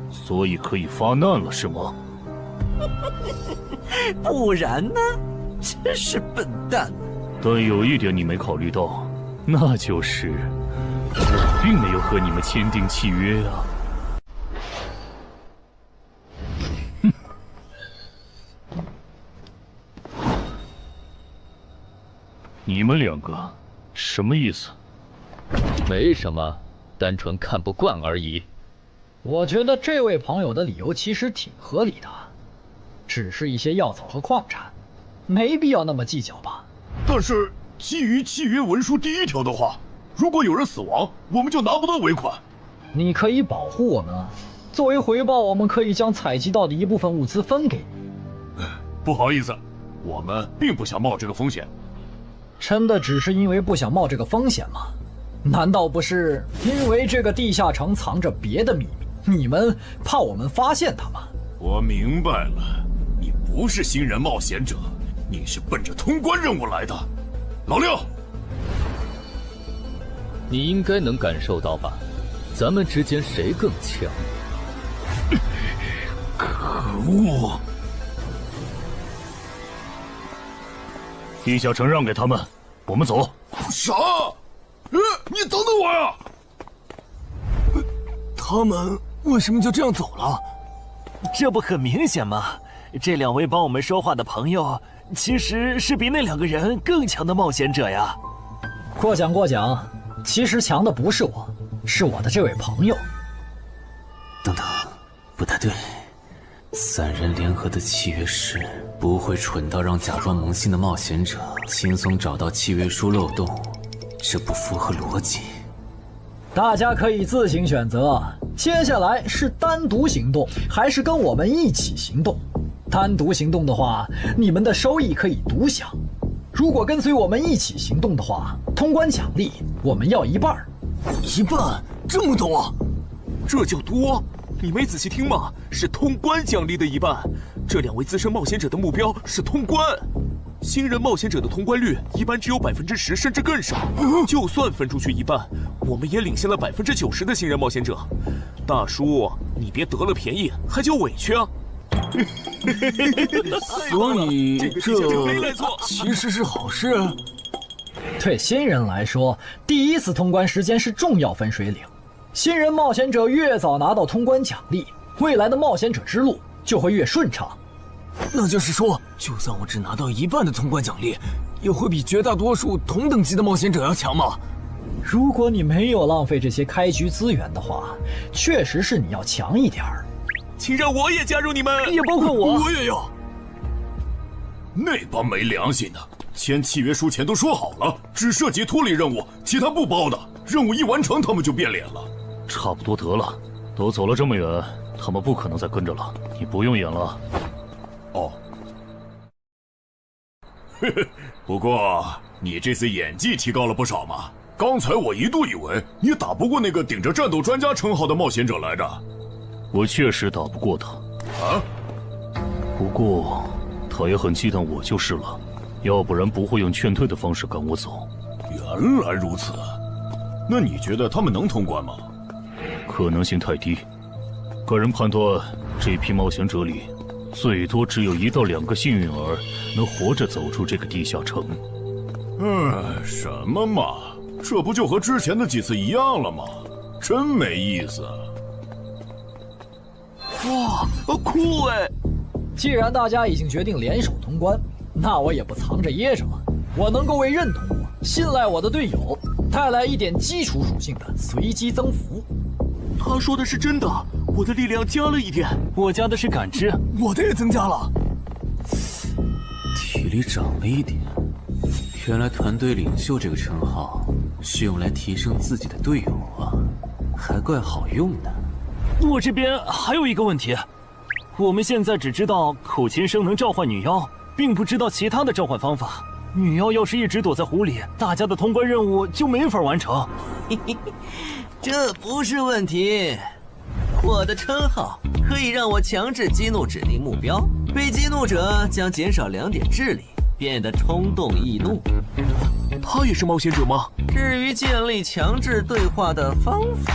所以可以发难了是吗？不然呢？真是笨蛋！但有一点你没考虑到，那就是我并没有和你们签订契约啊。你们2个什么意思？没什么，单纯看不惯而已。我觉得这位朋友的理由其实挺合理的，只是一些药草和矿产，没必要那么计较吧。但是基于契约文书第1条的话，如果有人死亡，我们就拿不到尾款。你可以保护我们啊，作为回报，我们可以将采集到的一部分物资分给你。不好意思，我们并不想冒这个风险。真的只是因为不想冒这个风险吗？难道不是因为这个地下城藏着别的秘密，你们怕我们发现它吗？我明白了，你不是新人冒险者，你是奔着通关任务来的。老六，你应该能感受到吧？咱们之间谁更强？可恶！地下城让给他们，我们走。啥？你等等我呀！他们为什么就这样走了？这不很明显吗？这2位帮我们说话的朋友，其实是比那2个人更强的冒险者呀。过奖，其实强的不是我，是我的这位朋友。等等，不太对。3人联合的契约师不会蠢到让假装萌新的冒险者轻松找到契约书漏洞，这不符合逻辑。大家可以自行选择，接下来是单独行动，还是跟我们一起行动？单独行动的话，你们的收益可以独享；如果跟随我们一起行动的话，通关奖励我们要1半。1半？这么多？这就多？你没仔细听吗？是通关奖励的1半。这2位资深冒险者的目标是通关。新人冒险者的通关率一般只有10%，甚至更少。就算分出去1半，我们也领先了90%的新人冒险者。大叔，你别得了便宜还叫委屈啊！所以这其实是好事。对新人来说，第1次通关时间是重要分水岭。新人冒险者越早拿到通关奖励，未来的冒险者之路就会越顺畅。那就是说，就算我只拿到1半的通关奖励，也会比绝大多数同等级的冒险者要强吗？如果你没有浪费这些开局资源的话，确实是你要强一点儿。请让我也加入你们，也包括我。我也要。那帮没良心的，签契约书前都说好了，只涉及脱离任务，其他不包的。任务一完成，他们就变脸了。差不多得了，都走了这么远，他们不可能再跟着了。你不用演了。哦。嘿嘿，不过你这次演技提高了不少嘛。刚才我一度以为你打不过那个顶着战斗专家称号的冒险者来着。我确实打不过他。啊？不过他也很忌惮我就是了，要不然不会用劝退的方式赶我走。原来如此。那你觉得他们能通关吗？可能性太低。个人判断，这批冒险者里，最多只有1到2个幸运儿能活着走出这个地下城。什么嘛，这不就和之前的几次一样了吗？真没意思。哇，酷哎！既然大家已经决定联手通关，那我也不藏着掖着了。我能够为认同我、信赖我的队友带来一点基础属性的随机增幅。他说的是真的，我的力量加了1点，我加的是感知，我的也增加了。体力涨了1点。原来团队领袖这个称号是用来提升自己的队友啊，还怪好用的。我这边还有一个问题，我们现在只知道口琴声能召唤女妖，并不知道其他的召唤方法。女妖要是一直躲在湖里，大家的通关任务就没法完成。这不是问题，我的称号可以让我强制激怒指定目标，被激怒者将减少2点智力，变得冲动易怒。他也是冒险者吗？至于建立强制对话的方法，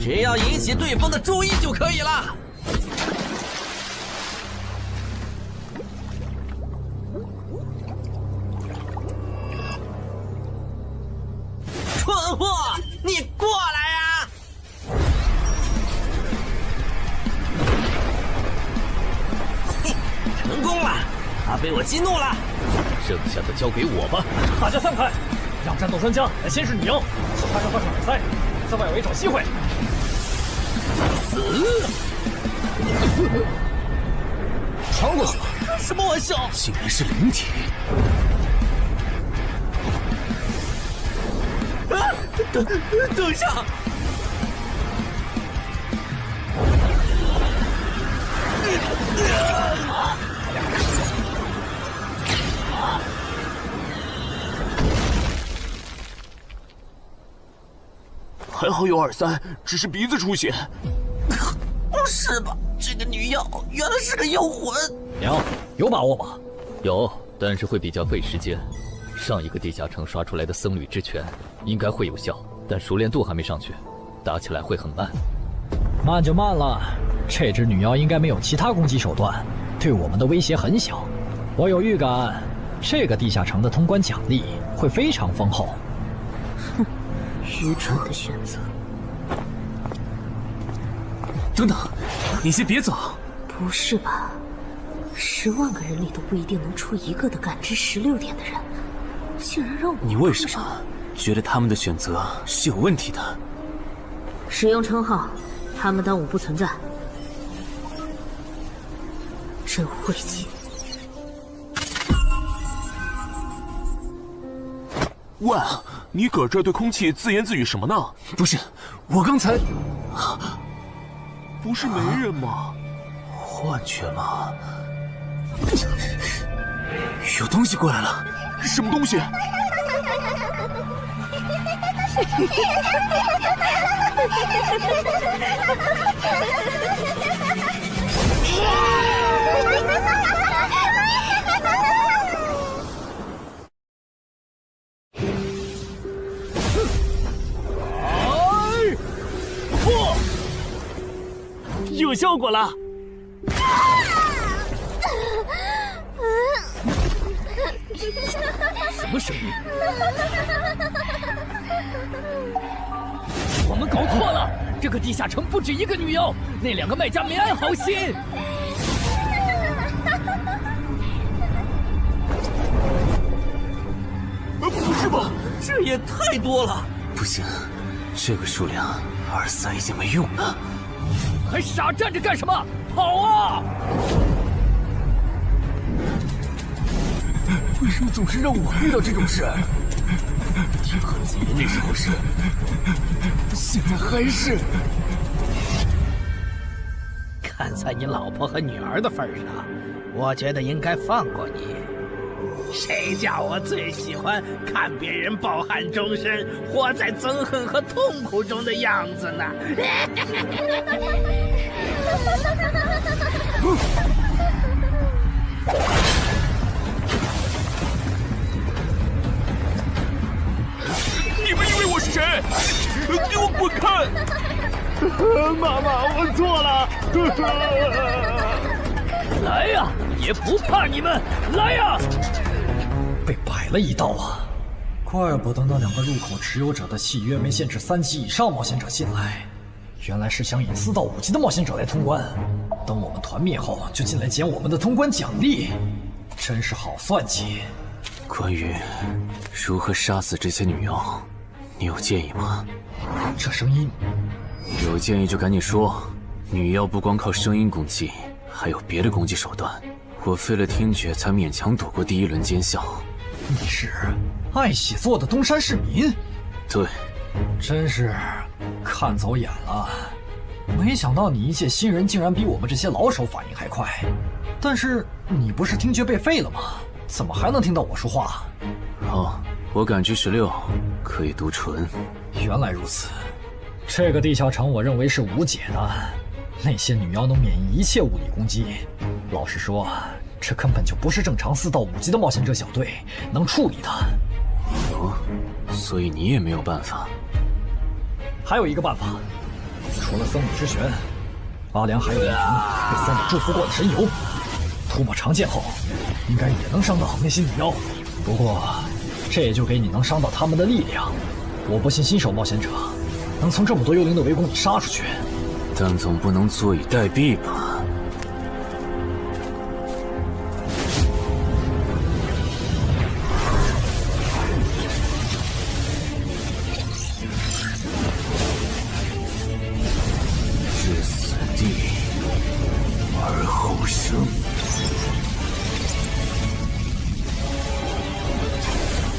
只要引起对方的注意就可以了。蠢货，你过来呀！嘿，成功了，他被我激怒了。剩下的交给我吧。大家散开，让战斗专家来监视女妖，其他人换上耳塞，在外围找机会。死！穿过去了？开什么玩笑？竟然是灵体！等一下！还好有耳塞，只是鼻子出血。不是吧？这个女妖原来是个妖魂。娘，有把握吗？有，但是会比较费时间。上一个地下城刷出来的僧侣之拳应该会有效，但熟练度还没上去，打起来会很慢。慢就慢了，这只女妖应该没有其他攻击手段，对我们的威胁很小。我有预感，这个地下城的通关奖励会非常丰厚。哼，愚蠢的选择。等等，你先别走。不是吧？10万个人里都不一定能出一个的感知16点的人，竟然让我……你为什么觉得他们的选择是有问题的？使用称号，他们当我不存在。真晦气！喂，你搁这对空气自言自语什么呢？不是，我刚才……不是没人吗？幻觉吗？有东西过来了！什么东西？有效果了！什么声音？我们搞错了，这个地下城不止一个女妖，那2个卖家没安好心。不是吧？这也太多了！不行，这个数量耳塞已经没用了。还傻站着干什么？跑啊！为什么总是让我遇到这种事？天和子爷那时候是，现在还是。看在你老婆和女儿的份上，我觉得应该放过你。谁叫我最喜欢看别人抱憾终身，活在憎恨和痛苦中的样子呢？你们以为我是谁？给我滚开！妈妈，我错了。来呀，也不怕你们！来呀！被摆了一道啊！怪不得那2个入口持有者的契约没限制3级以上冒险者进来，原来是想引4到5级的冒险者来通关。等我们团灭后，就进来捡我们的通关奖励，真是好算计。关于如何杀死这些女妖，你有建议吗？这声音，有建议就赶紧说。女妖不光靠声音攻击，还有别的攻击手段。我费了听觉才勉强躲过第1轮奸笑。你是爱喜做的东山市民？对，真是看走眼了。没想到你一介新人竟然比我们这些老手反应还快。但是你不是听觉被废了吗？怎么还能听到我说话？哦，我感知16，可以读唇。原来如此，这个地下城我认为是无解的。那些女妖能免疫一切物理攻击，老实说，这根本就不是正常4到5级的冒险者小队能处理的。哦，所以你也没有办法。还有一个办法，除了僧侣之拳，阿良还有一瓶被僧侣祝福过的神油，涂抹长剑后，应该也能伤到那些女妖。不过，这也就给你能伤到他们的力量。我不信新手冒险者能从这么多幽灵的围攻里杀出去。但总不能坐以待毙吧？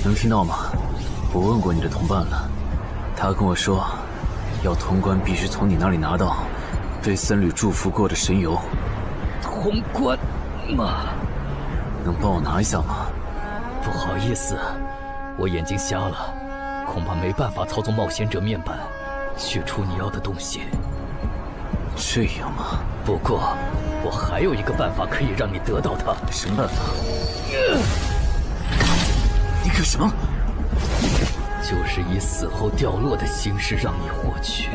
能听到吗？我问过你的同伴了，他跟我说，要通关必须从你那里拿到被僧侣祝福过的神油。通关吗？能帮我拿一下吗？不好意思，我眼睛瞎了，恐怕没办法操纵冒险者面板取出你要的东西。这样吗？不过，我还有一个办法可以让你得到它。什么办法？你干什么？就是以死后掉落的形式让你获取。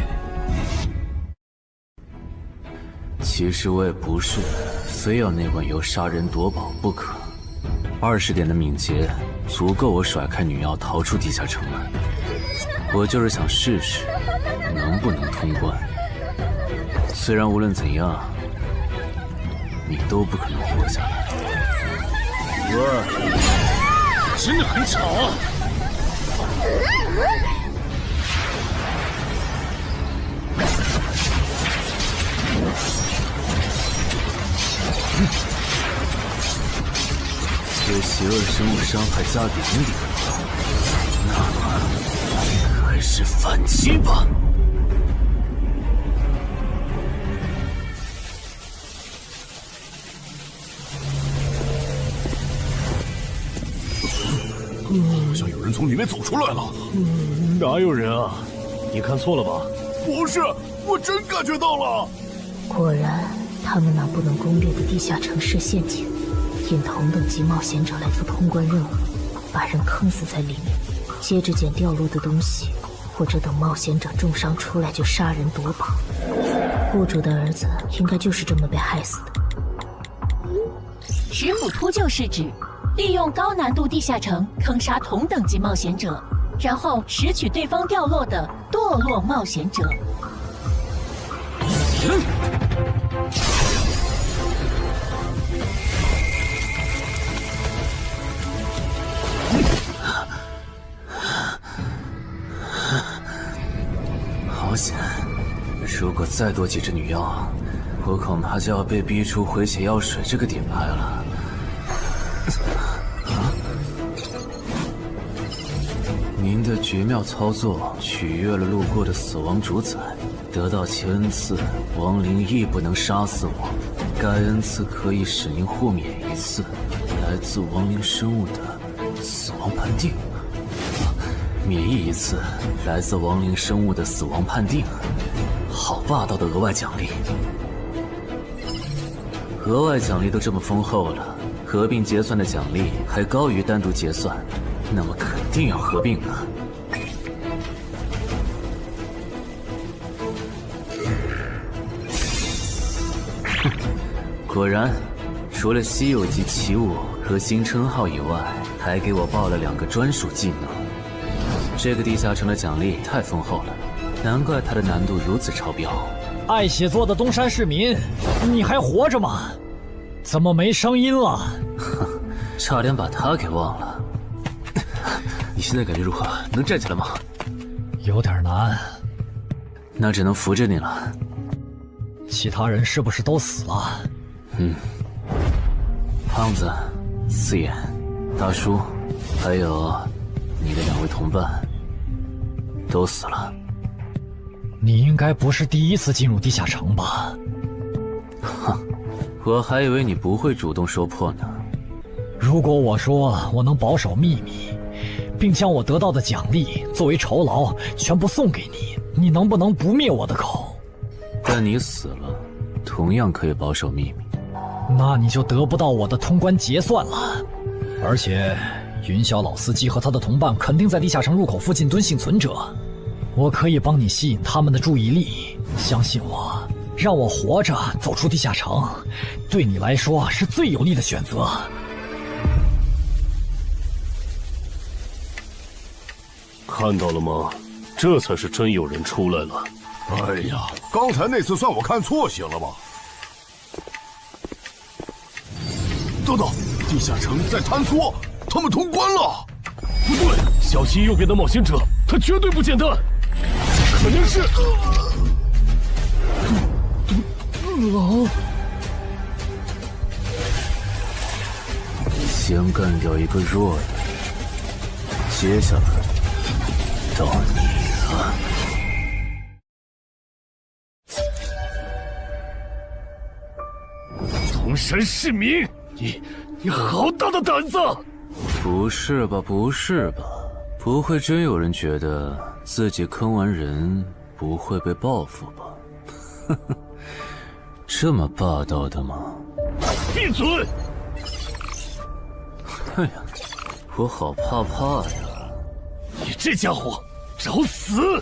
其实我也不是非要那碗油杀人夺宝不可。20点的敏捷足够我甩开女妖逃出地下城了。我就是想试试能不能通关。虽然无论怎样，你都不可能活下来。喂，真的很吵啊！对邪恶生物伤害加0点，那么开始反击吧！好像有人从里面走出来了。哪有人啊？你看错了吧？不是，我真感觉到了。果然，他们那不能攻略的地下城设陷阱，引同等级冒险者来做通关任务，把人坑死在里面，接着捡掉落的东西，或者等冒险者重伤出来就杀人夺宝。雇主的儿子应该就是这么被害死的。石斧秃鹫是指利用高难度地下城坑杀同等级冒险者，然后拾取对方掉落的堕落冒险者。好险！如果再多几只女妖，我恐怕就要被逼出回血药水这个点牌了。您的绝妙操作取悦了路过的死亡主宰，得到其恩赐，亡灵亦不能杀死我。该恩赐可以使您豁免一次来自亡灵生物的死亡判定，免疫一次来自亡灵生物的死亡判定。好霸道的额外奖励！额外奖励都这么丰厚了，合并结算的奖励还高于单独结算，那么肯定要合并啊！哼，果然，除了稀有级奇物和新称号以外，还给我报了2个专属技能。这个地下城的奖励太丰厚了，难怪它的难度如此超标。爱写作的东山市民，你还活着吗？怎么没声音了？哼，差点把他给忘了。你现在感觉如何？能站起来吗？有点难，那只能扶着你了。其他人是不是都死了？胖子、四眼、大叔，还有你的2位同伴，都死了。你应该不是第一次进入地下城吧？哼，我还以为你不会主动说破呢。如果我说我能保守秘密，并将我得到的奖励作为酬劳全部送给你，你能不能不灭我的口？但你死了，同样可以保守秘密。那你就得不到我的通关结算了。而且，云霄老司机和他的同伴肯定在地下城入口附近蹲幸存者。我可以帮你吸引他们的注意力，相信我，让我活着走出地下城，对你来说是最有利的选择。看到了吗？这才是真有人出来了。哎呀，刚才那次算我看错行了吧？等等，地下城在坍缩，他们通关了。不对，小心右边的冒险者，他绝对不简单，肯定是狼。先干掉一个弱的，接下来到你了。东山市民，你好大的胆子！不是吧，不是吧？不会真有人觉得自己坑完人不会被报复吧？呵呵，这么霸道的吗？闭嘴！哎呀，我好怕呀！你这家伙，找死！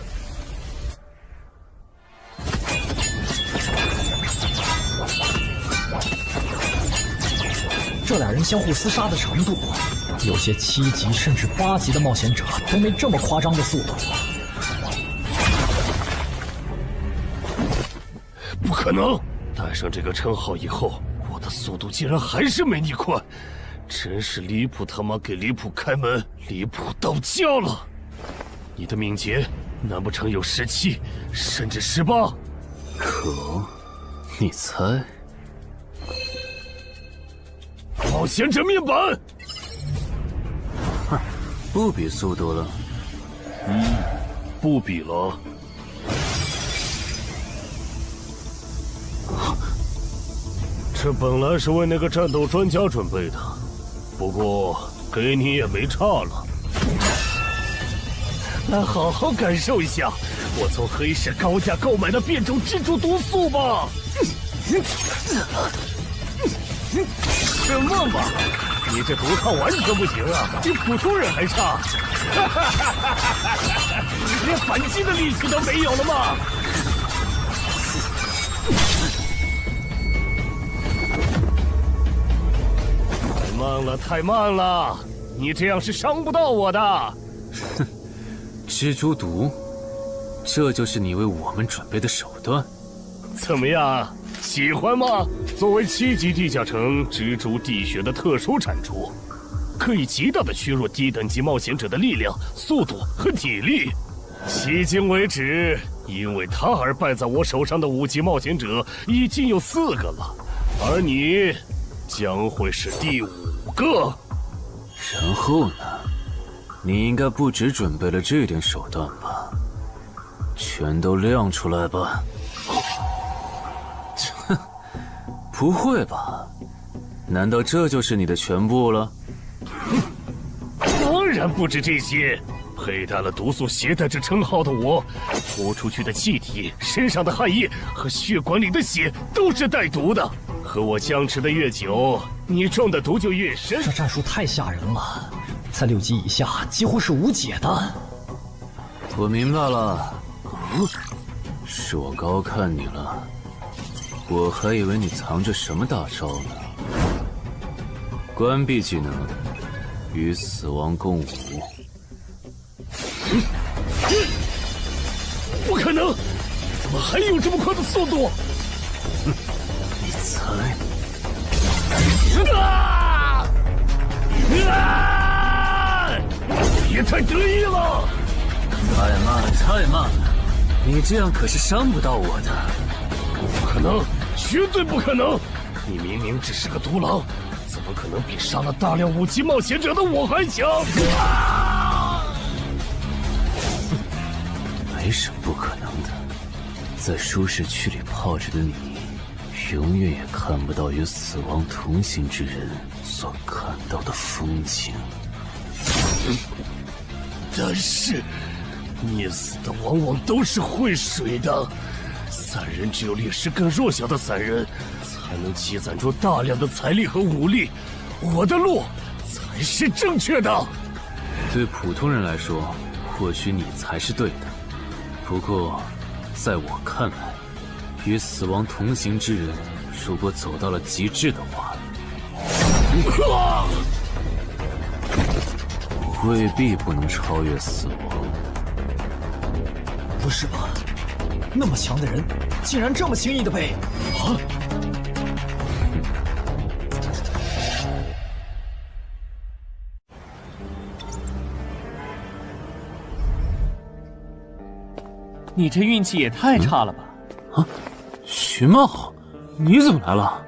这俩人相互厮杀的程度，有些7级甚至8级的冒险者都没这么夸张的速度。不可能！带上这个称号以后，我的速度竟然还是没你快，真是离谱他妈给离谱开门，离谱到家了！你的敏捷难不成有17，甚至18？可，你猜？冒险者面板，哼，不比速度了。不比了。这本来是为那个战斗专家准备的，不过给你也没差了。来好好感受一下我从黑市高价购买的变种蜘蛛毒素吧。什么嘛！你这毒套完全不行啊，比普通人还差，连反击的力气都没有了吗？太慢了，太慢了！你这样是伤不到我的。哼，蜘蛛毒，这就是你为我们准备的手段？怎么样？喜欢吗？作为7级地下城蜘蛛地穴的特殊产出，可以极大的削弱低等级冒险者的力量、速度和体力。迄今为止，因为他而败在我手上的5级冒险者已经有4个了，而你将会是第5个。然后呢？你应该不只准备了这点手段吧？全都亮出来吧！哼，不会吧？难道这就是你的全部了？当然不止这些。佩戴了毒素携带者称号的我，呼出去的气体、身上的汗液和血管里的血都是带毒的。和我僵持的越久，你中的毒就越深。这战术太吓人了，在6级以下几乎是无解的。我明白了，是我高看你了。我还以为你藏着什么大招呢。关闭技能，与死亡共舞。不可能！怎么还有这么快的速度？你猜？别太得意了！太慢了，太慢了！你这样可是伤不到我的。不可能，绝对不可能！你明明只是个独狼，怎么可能比杀了大量5级冒险者的我还强？没什么不可能的，在舒适区里泡着的你，永远也看不到与死亡同行之人所看到的风景。但是，溺死的往往都是会水的，散人只有劣势更弱小的散人，才能积攒出大量的财力和武力。我的路才是正确的。对普通人来说，或许你才是对的。不过，在我看来，与死亡同行之人，如果走到了极致的话，未必不能超越死亡。不是吧？那么强的人，竟然这么轻易的被……啊！你这运气也太差了吧！啊，徐茂，你怎么来了？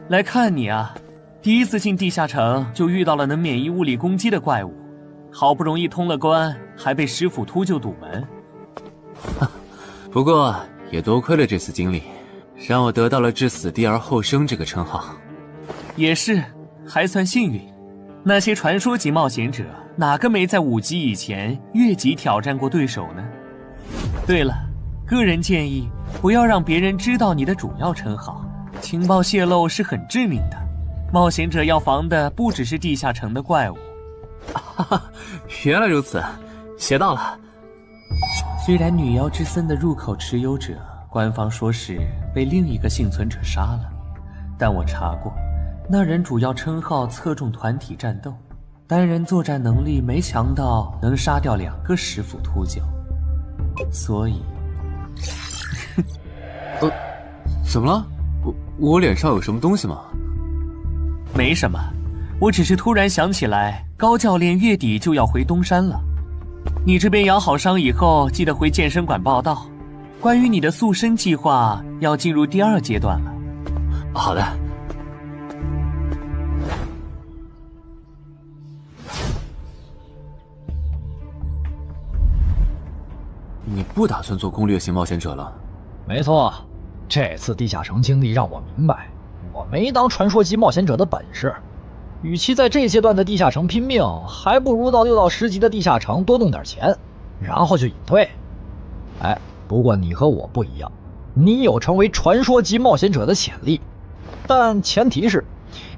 来看你啊！第一次进地下城就遇到了能免疫物理攻击的怪物，好不容易通了关，还被师傅秃鹫堵门。不过也多亏了这次经历，让我得到了置死地而后生这个称号。也是，还算幸运。那些传说级冒险者，哪个没在5级以前越级挑战过对手呢？对了，个人建议不要让别人知道你的主要称号，情报泄露是很致命的。冒险者要防的不只是地下城的怪物。原来如此，学到了。虽然女妖之森的入口持有者，官方说是被另一个幸存者杀了，但我查过，那人主要称号侧重团体战斗，单人作战能力没强到能杀掉2个石斧秃鹫，所以怎么了？我脸上有什么东西吗？没什么，我只是突然想起来，高教练月底就要回东山了。你这边养好伤以后，记得回健身馆报道。关于你的塑身计划，要进入第2阶段了。好的。你不打算做攻略型冒险者了？没错，这次地下城经历让我明白，我没当传说级冒险者的本事。与其在这阶段的地下城拼命，还不如到6到10级的地下城多弄点钱，然后就隐退。哎，不过你和我不一样，你有成为传说级冒险者的潜力，但前提是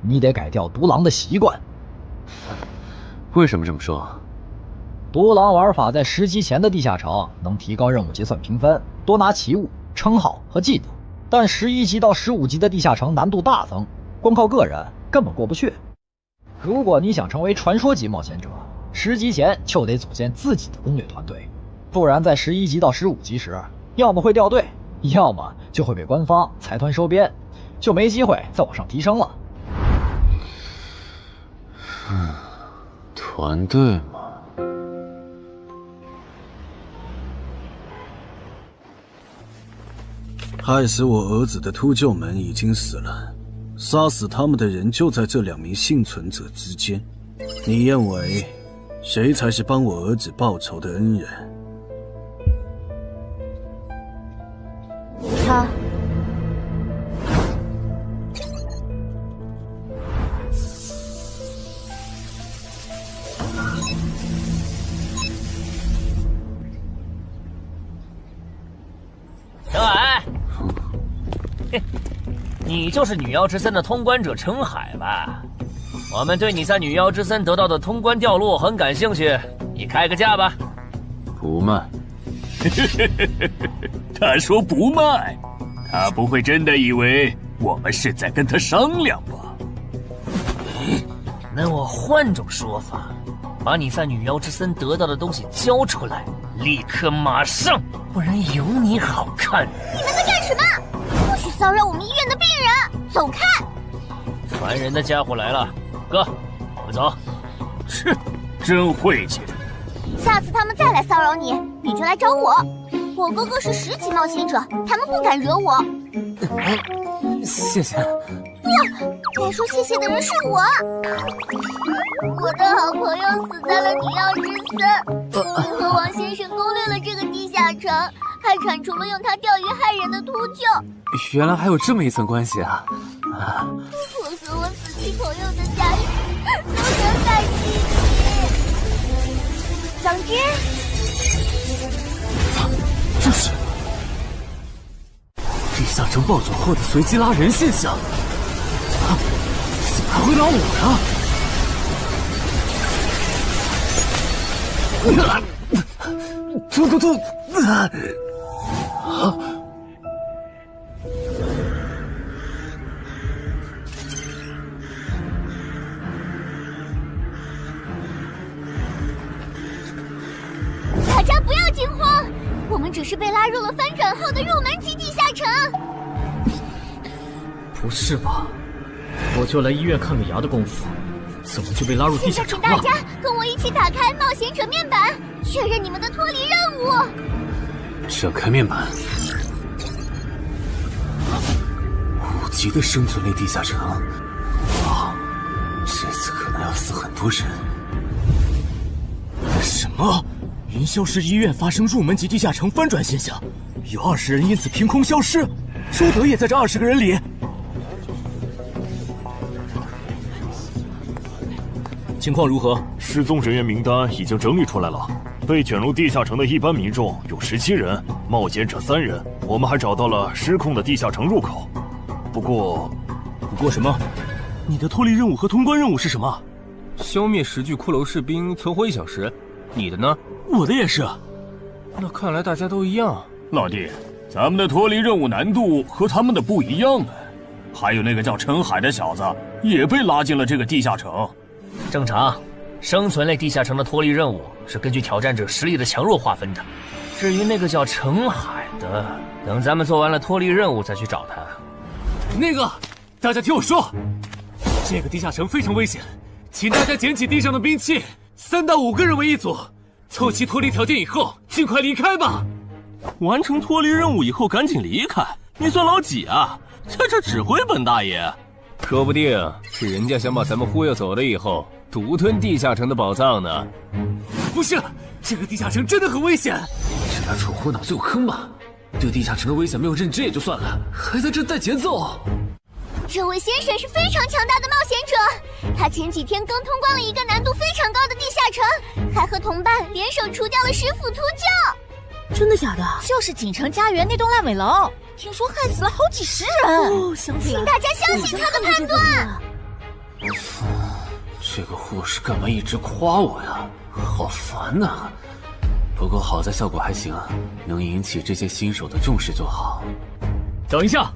你得改掉独狼的习惯。为什么这么说？独狼玩法在10级前的地下城能提高任务结算评分，多拿奇物、称号和技能，但11级到15级的地下城难度大增，光靠个人根本过不去。如果你想成为传说级冒险者，10级前就得组建自己的攻略团队，不然在11级到15级时，要么会掉队，要么就会被官方财团收编，就没机会再往上提升了。团队嘛。害死我儿子的秃鹫们已经死了，杀死他们的人就在这2名幸存者之间。你认为谁才是帮我儿子报仇的恩人？他。小矮，你就是女妖之森的通关者程海吧？我们对你在女妖之森得到的通关掉落很感兴趣，你开个价吧。不卖。他说不卖，他不会真的以为我们是在跟他商量吧？那我换种说法，把你在女妖之森得到的东西交出来，立刻马上，不然有你好看。你们在干什么？不许骚扰我们医院的病人，走开！烦人的家伙来了，哥，我们走。哼，真晦气。下次他们再来骚扰你，你就来找我。我哥哥是10级冒险者，他们不敢惹我。谢谢。不，该说谢谢的人是我。我的好朋友死在了女妖之森，你和王先生攻略了这个地下城，还铲除了用它钓鱼害人的秃鹫。原来还有这么一层关系啊！我和我死去朋友的家人都想感激你。总之，这是地下城暴走后的随机拉人现象。怎么还会拉我呀？突！大家不要惊慌，我们只是被拉入了翻转后的入门级地下城。不是吧？我就来医院看个牙的功夫，怎么就被拉入地下城了？现在请大家跟我一起打开冒险者面板，确认你们的脱离任务。展开面板。5级的生存类地下城，哇，这次可能要死很多人。云霄市医院发生入门级地下城翻转现象，有20人因此凭空消失，周德也在这20个人里。情况如何？失踪人员名单已经整理出来了，被卷入地下城的一般民众有17人，冒险者3人。我们还找到了失控的地下城入口。不过什么？你的脱离任务和通关任务是什么？消灭10具骷髅士兵，存活1小时。你的呢？我的也是。那看来大家都一样。老弟，咱们的脱离任务难度和他们的不一样啊。还有那个叫陈海的小子也被拉进了这个地下城。正常，生存类地下城的脱离任务是根据挑战者实力的强弱划分的。至于那个叫陈海的，等咱们做完了脱离任务再去找他。那个，大家听我说，这个地下城非常危险，请大家捡起地上的兵器，3到5个人为一组，凑齐脱离条件以后，尽快离开吧。完成脱离任务以后赶紧离开？你算老几啊？在这指挥本大爷？说不定是人家想把咱们忽悠走了以后，独吞地下城的宝藏呢。不是，这个地下城真的很危险。是他蠢货脑子有坑吧？对地下城的危险没有认知也就算了，还在这带节奏。这位先生是非常强大的冒险者，他前几天刚通关了一个难度非常高的地下城，还和同伴联手除掉了10府秃鹫。真的假的？就是锦城家园那栋烂尾楼，听说害死了好几10人。哦，想起来，请大家相信他的判断。这个护士干嘛一直夸我呀？好烦呐！不过好在效果还行，能引起这些新手的重视就好。等一下，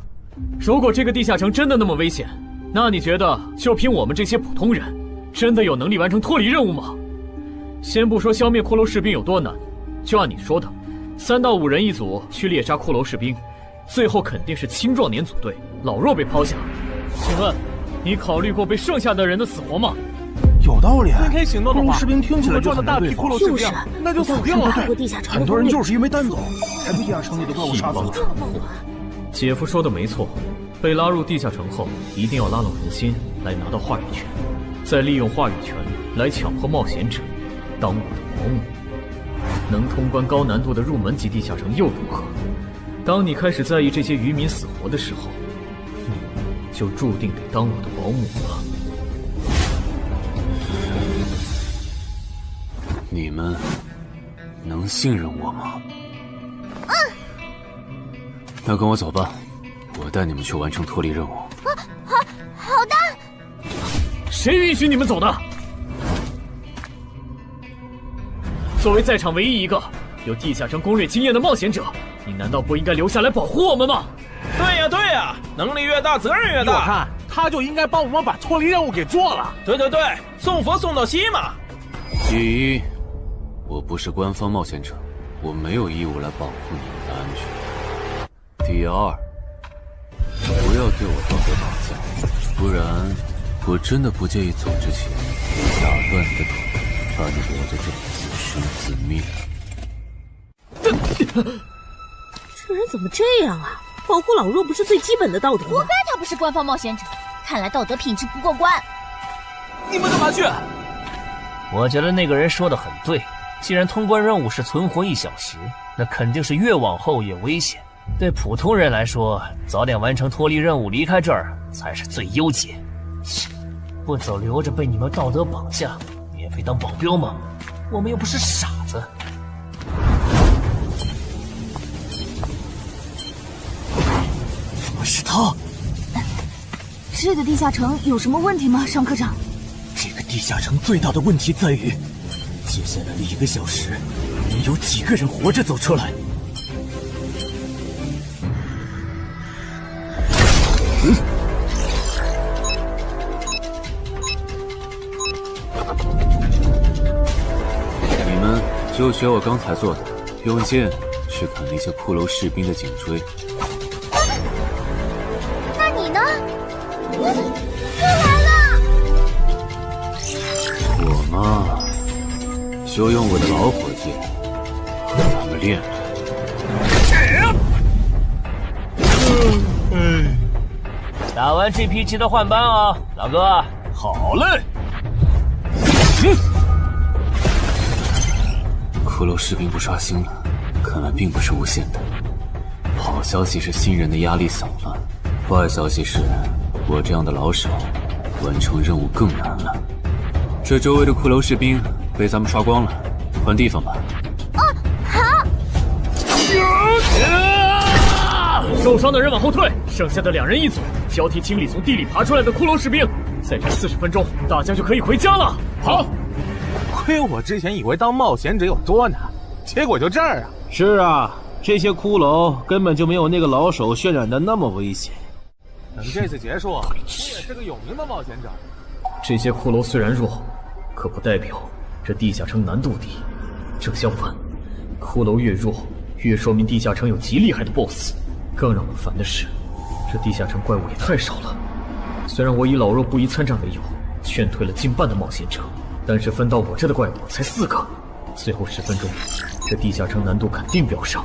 如果这个地下城真的那么危险，那你觉得就凭我们这些普通人，真的有能力完成脱离任务吗？先不说消灭骷髅士兵有多难，就按你说的，3到5人一组去猎杀骷髅士兵，最后肯定是青壮年组队，老弱被抛下。请问，你考虑过被剩下的人的死活吗？有道理。分开行动的话，士兵听起来就很大批骷髅士兵，那就死定了。很多人就是因为单走，才被地下城里的怪物杀死了。姐夫说的没错，被拉入地下城后，一定要拉拢人心，来拿到话语权，再利用话语权来强迫冒险者当我的保姆。能通关高难度的入门级地下城又如何？当你开始在意这些渔民死活的时候，你就注定得当我的保姆了。你们能信任我吗？那跟我走吧，我带你们去完成脱离任务。好的。谁允许你们走的？作为在场唯一一个有地下城攻略经验的冒险者，你难道不应该留下来保护我们吗？对呀，能力越大，责任越大。我看他就应该帮我们把脱离任务给做了。对，送佛送到西嘛。第一，我不是官方冒险者，我没有义务来保护你们的安全。第二，不要对我道德绑架，不然我真的不介意走之前打断你的腿，把你留在这里自生自灭。这人怎么这样啊？保护老弱不是最基本的道德吗？活该他不是官方冒险者，看来道德品质不过关。你们干嘛去？我觉得那个人说的很对，既然通关任务是存活1小时，那肯定是越往后越危险。对普通人来说，早点完成脱离任务离开这儿才是最优解。不走留着被你们道德绑架，免费当保镖吗？我们又不是傻子。怎么是他？这个地下城有什么问题吗，尚科长？这个地下城最大的问题在于，接下来的1个小时，能有几个人活着走出来？你们就学我刚才做的，用剑去砍那些骷髅士兵的颈椎。那你呢？又来了！我嘛，就用我的老伙计和他们练练。打完这批记得换班啊，老哥。好嘞。骷髅士兵不刷新了，看来并不是无限的。好消息是新人的压力小了，坏消息是我这样的老手完成任务更难了。这周围的骷髅士兵被咱们刷光了，换地方吧。受伤的人往后退，剩下的2人一组，交替清理从地里爬出来的骷髅士兵。再战40分钟，大家就可以回家了。好，亏我之前以为当冒险者有多难，结果就这儿啊！是啊，这些骷髅根本就没有那个老手渲染的那么危险。等这次结束，你也是个有名的冒险者。这些骷髅虽然弱，可不代表这地下城难度低。正相反，骷髅越弱，越说明地下城有极厉害的 BOSS。更让我烦的是，这地下城怪物也太少了。虽然我以老弱不宜参战为由，劝退了近半的冒险者，但是分到我这的怪物才4个。最后10分钟，这地下城难度肯定飙上。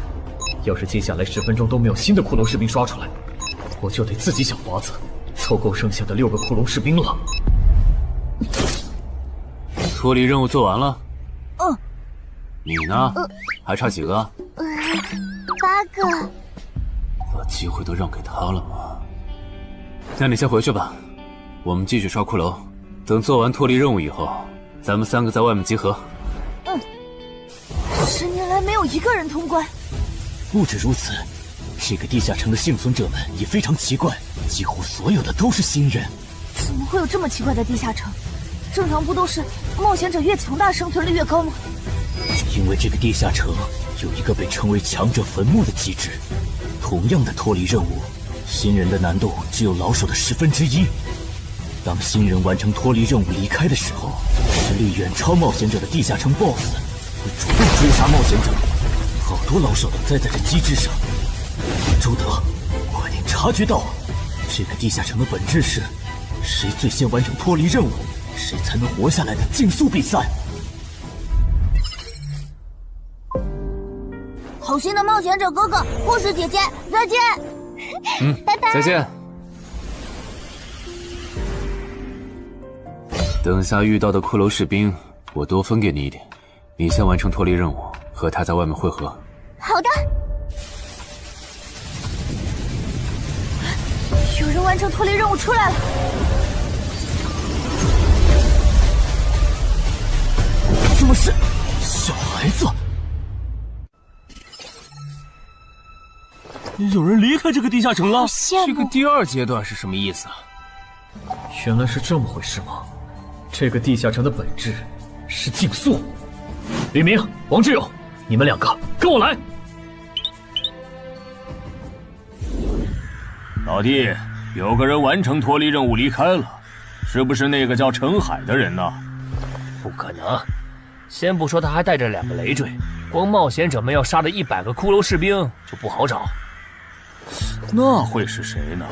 要是接下来10分钟都没有新的骷髅士兵刷出来，我就得自己想法子凑够剩下的6个骷髅士兵了。脱离任务做完了？嗯。你呢？还差几个？8个。把机会都让给他了吗？那你先回去吧，我们继续刷骷髅。等做完脱离任务以后，咱们3个在外面集合。10年来没有一个人通关。不止如此，这个地下城的幸存者们也非常奇怪，几乎所有的都是新人。怎么会有这么奇怪的地下城？正常不都是冒险者越强大生存率越高吗？因为这个地下城有一个被称为强者坟墓的机制。同样的脱离任务，新人的难度只有老手的1/10。当新人完成脱离任务离开的时候，实力远超冒险者的地下城 BOSS 会主动追杀冒险者。好多老手都栽在这机制上。周德，快点察觉到，这个地下城的本质是谁最先完成脱离任务，谁才能活下来的竞速比赛。好心的冒险者哥哥，护士姐姐，再见。拜拜。再见。等下遇到的骷髅士兵，我多分给你一点。你先完成脱离任务，和他在外面会合。好的。有人完成脱离任务出来了。怎么是小孩子？有人离开这个地下城了。这个第2阶段是什么意思啊？原来是这么回事吗？这个地下城的本质是竞速。李明、王志勇，你们2个跟我来。老弟，有个人完成脱离任务离开了，是不是那个叫陈海的人呢？不可能，先不说他还带着2个累赘，光冒险者们要杀的100个骷髅士兵就不好找。那会是谁呢？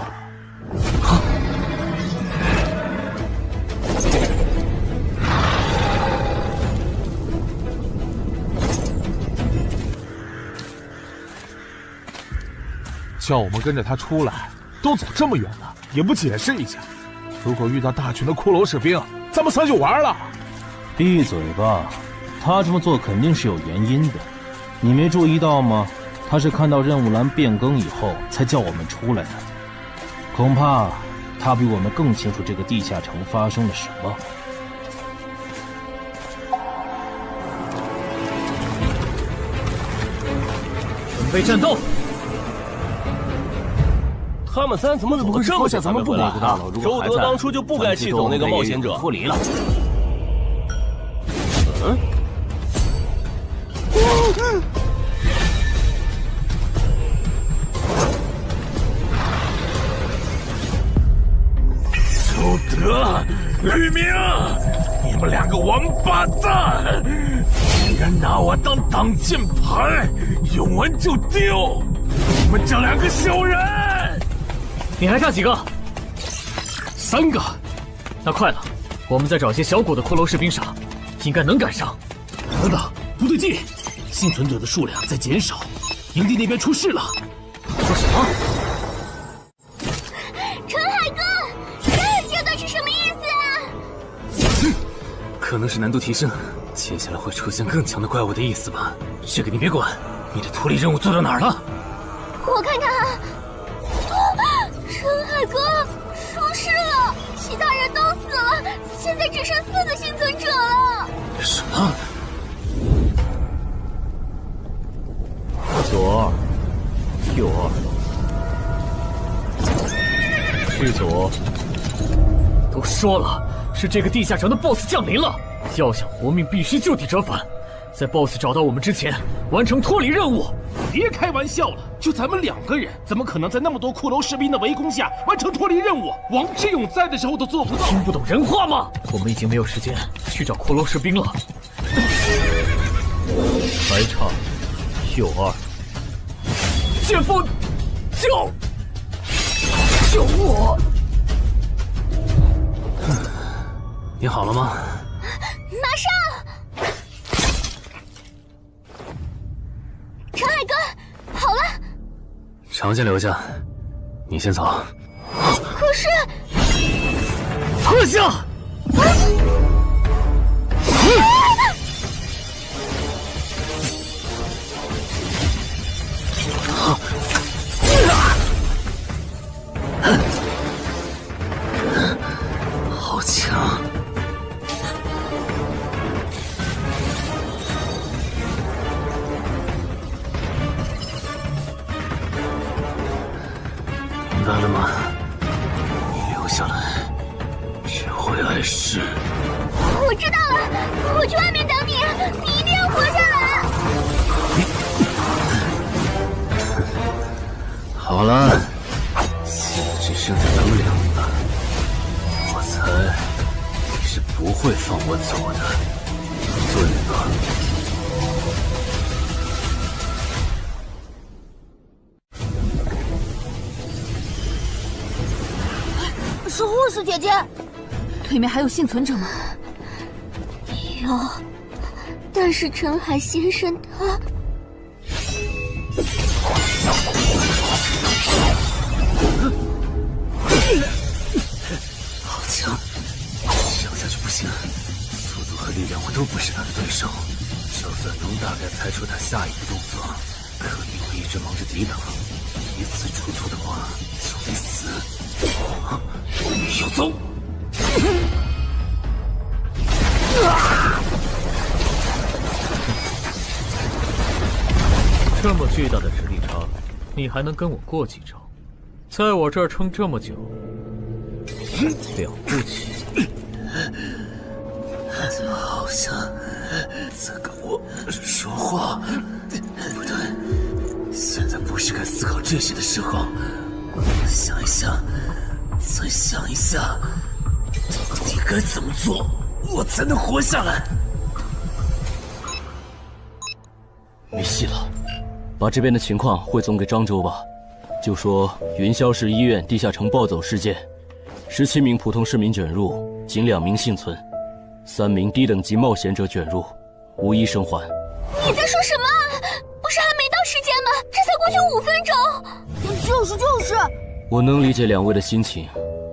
叫我们跟着他出来，都走这么远了，也不解释一下。如果遇到大群的骷髅士兵，咱们3就完了。闭嘴吧，他这么做肯定是有原因的，你没注意到吗？他是看到任务栏变更以后才叫我们出来的，恐怕他比我们更清楚这个地下城发生了什么。准备战斗！他们3怎么走得这么像咱们不管啊？周德当初就不该气走那个冒险者。脱离了。周德、吕明，你们2个王八蛋，竟然拿我当挡箭牌，用完就丢！你们这2个小人！你还差几个？3个。那快了，我们再找些小股的骷髅士兵杀，应该能赶上。等等，不对劲，幸存者的数量在减少，营地那边出事了。说什么？陈海哥，这个阶段是什么意思啊？可能是难度提升，接下来会出现更强的怪物的意思吧？这个你别管。你的脱离任务做到哪儿了？我看看啊，陈海哥出事了，其他人都死了，现在只剩4个幸存者了。什么？左2，右2，去左。都说了，是这个地下城的 BOSS 降临了，要想活命，必须就地折返。在 BOSS 找到我们之前，完成脱离任务。别开玩笑了，就咱们2个人，怎么可能在那么多骷髅士兵的围攻下完成脱离任务？王志勇在的时候都做不到。听不懂人话吗？我们已经没有时间去找骷髅士兵了。还差右2。剑锋，救我！你好了吗？马上！陈海哥，好了。常先留下，你先走。可是，撤下！好强！明白了吗？你留下来，只会碍事。我知道了，我去外面等你，你一定要活下来。好了，现在只剩下咱们2个，我猜你是不会放我走的，对吧？是护士姐姐，对面还有幸存者吗？有，但是陈海先生他……好强，想下去不行，速度和力量我都不是他的对手，就算能大概猜出他下一个动作，可因为一直忙着抵挡，一次出错的话就得死。要走！这么巨大的实力差，你还能跟我过几招？在我这儿撑这么久，了不起。好像在跟我说话。不对，现在不是该思考这些的时候。想一想，再想一下，到底该怎么做，我才能活下来？没戏了，把这边的情况汇总给漳州吧。就说云霄市医院地下城暴走事件，17名普通市民卷入，仅2名幸存，3名低等级冒险者卷入，无一生还。你在说什么？不是还没到时间吗？这才过去5分钟。就是。我能理解2位的心情，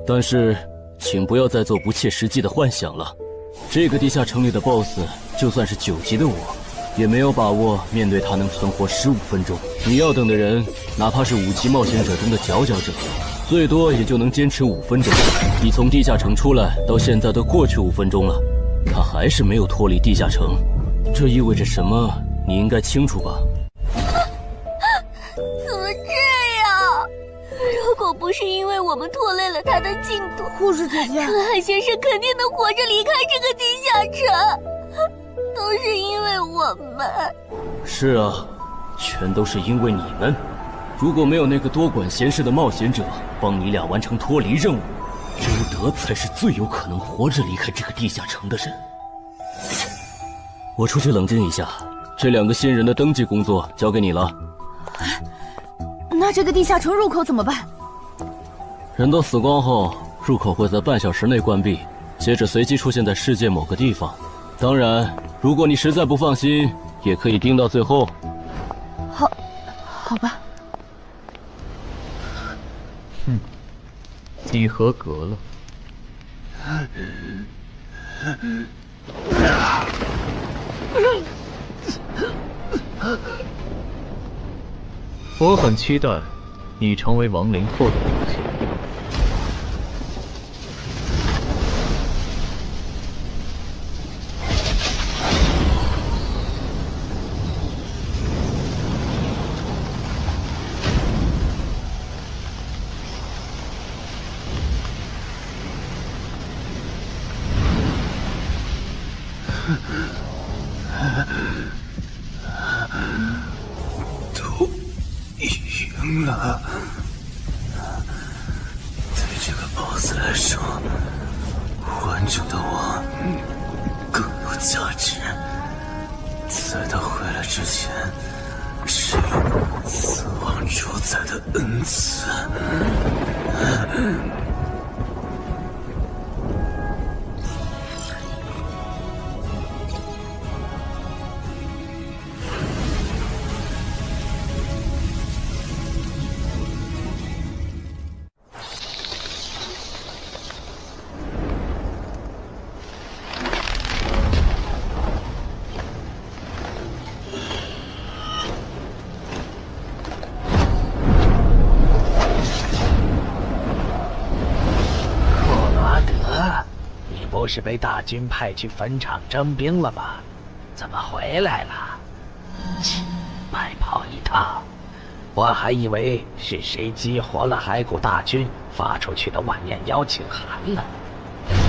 但是请不要再做不切实际的幻想了。这个地下城里的 BOSS， 就算是9级的我，也没有把握面对他能存活15分钟。你要等的人，哪怕是5级冒险者中的佼佼者，最多也就能坚持5分钟。你从地下城出来到现在都过去5分钟了，他还是没有脱离地下城，这意味着什么？你应该清楚吧？怎么这样？如果不是因为我们拖累了他的进度，护士姐姐，陈海先生肯定能活着离开这个地下城。都是因为我们。是啊，全都是因为你们。如果没有那个多管闲事的冒险者帮你俩完成脱离任务，周德才是最有可能活着离开这个地下城的人。我出去冷静一下，这2个新人的登记工作交给你了。那这个地下城入口怎么办？人都死光后，入口会在半小时内关闭，接着随机出现在世界某个地方。当然，如果你实在不放心，也可以盯到最后。好吧。你合格了。我很期待你成为亡灵后的表现。都赢了。对这个 BOSS 来说，完整的我更有价值。在他回来之前，只有死亡主宰的恩赐。不是被大军派去坟场征兵了吗？怎么回来了？切，白跑一趟！我还以为是谁激活了骸骨大军发出去的万念邀请函呢。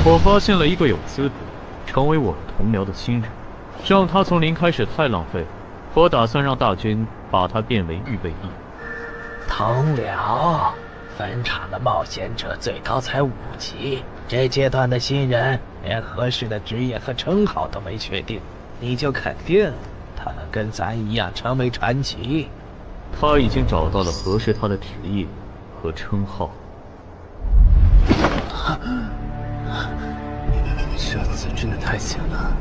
我发现了一个有资格成为我同僚的新人，让他从零开始太浪费了。我打算让大军把他变为预备役。同僚，坟场的冒险者最高才5级。这阶段的新人连合适的职业和称号都没确定，你就肯定他能跟咱一样成为传奇？他已经找到了合适他的职业和称号。这次真的太险了，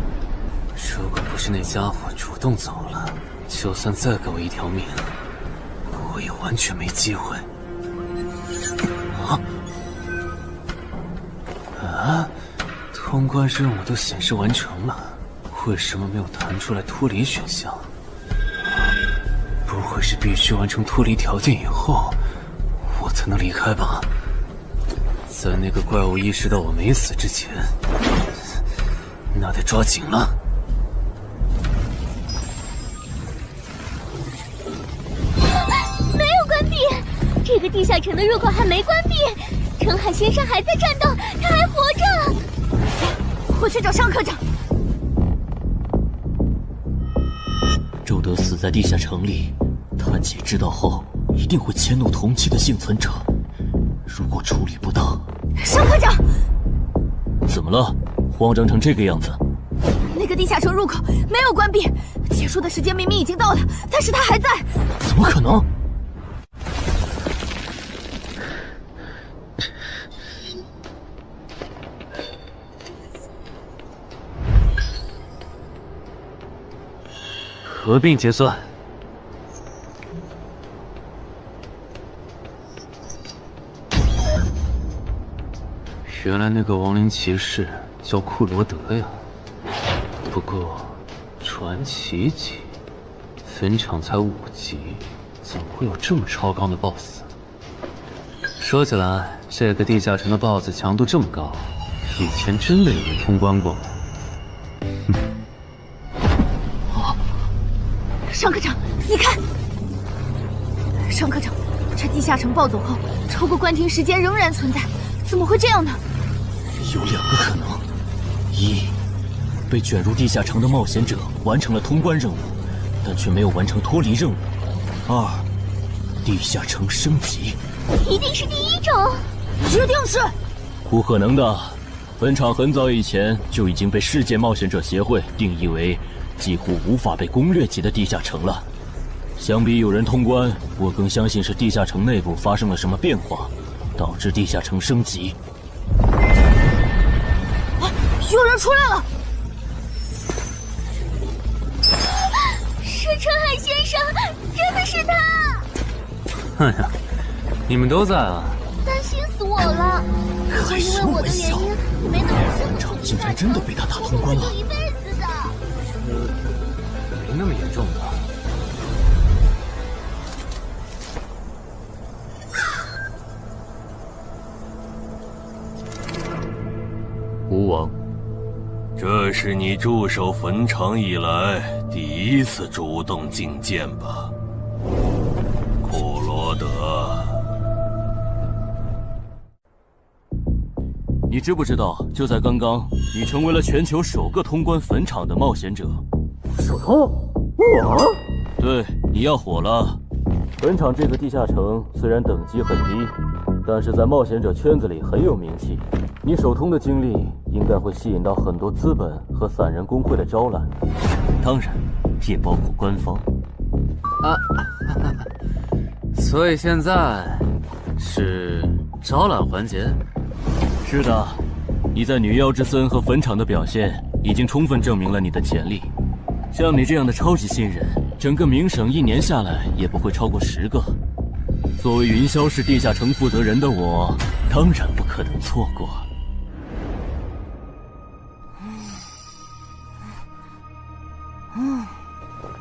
如果不是那家伙主动走了，就算再给我一条命，我也完全没机会。通关任务都显示完成了，为什么没有弹出来脱离选项？不会是必须完成脱离条件以后，我才能离开吧？在那个怪物意识到我没死之前，那得抓紧了。没有关闭，这个地下城的入口还没关闭。澄海先生还在战斗，他还活着。我去找上科长。周德死在地下城里，他姐知道后一定会迁怒同期的幸存者。如果处理不当，上科长，怎么了？慌张成这个样子？那个地下城入口没有关闭，结束的时间明明已经到了，但是他还在。怎么可能？合并结算。原来那个亡灵骑士叫库罗德呀。不过，传奇级，坟场才5级，怎么会有这么超纲的 BOSS？ 说起来，这个地下城的 BOSS 强度这么高，以前真的有人通关过吗？上科长，你看，上科长，这地下城暴走后，超过关停时间仍然存在，怎么会这样呢？有2个可能：一，被卷入地下城的冒险者完成了通关任务，但却没有完成脱离任务；二，地下城升级。一定是第一种，一定是。不可能的，坟场很早以前就已经被世界冒险者协会定义为几乎无法被攻略级的地下城了。相比有人通关，我更相信是地下城内部发生了什么变化，导致地下城升级。有人出来了！是澄海先生，真的是他！哎呀，你们都在啊！担心死我了！如果因为我的原因没能坟场竟然真的被他打通关了！一辈子的。那么严重呢？吴王，这是你驻守坟场以来第一次主动觐见吧，库罗德？你知不知道，就在刚刚，你成为了全球首个通关坟场的冒险者。首通？我？对，你要火了。坟场这个地下城虽然等级很低，但是在冒险者圈子里很有名气。你首通的经历应该会吸引到很多资本和散人工会的招揽，当然也包括官方。啊，所以现在是招揽环节。是的，你在女妖之森和坟场的表现已经充分证明了你的潜力。像你这样的超级新人，整个冥省1年下来也不会超过10个。作为云霄市地下城负责人的我，当然不可能错过。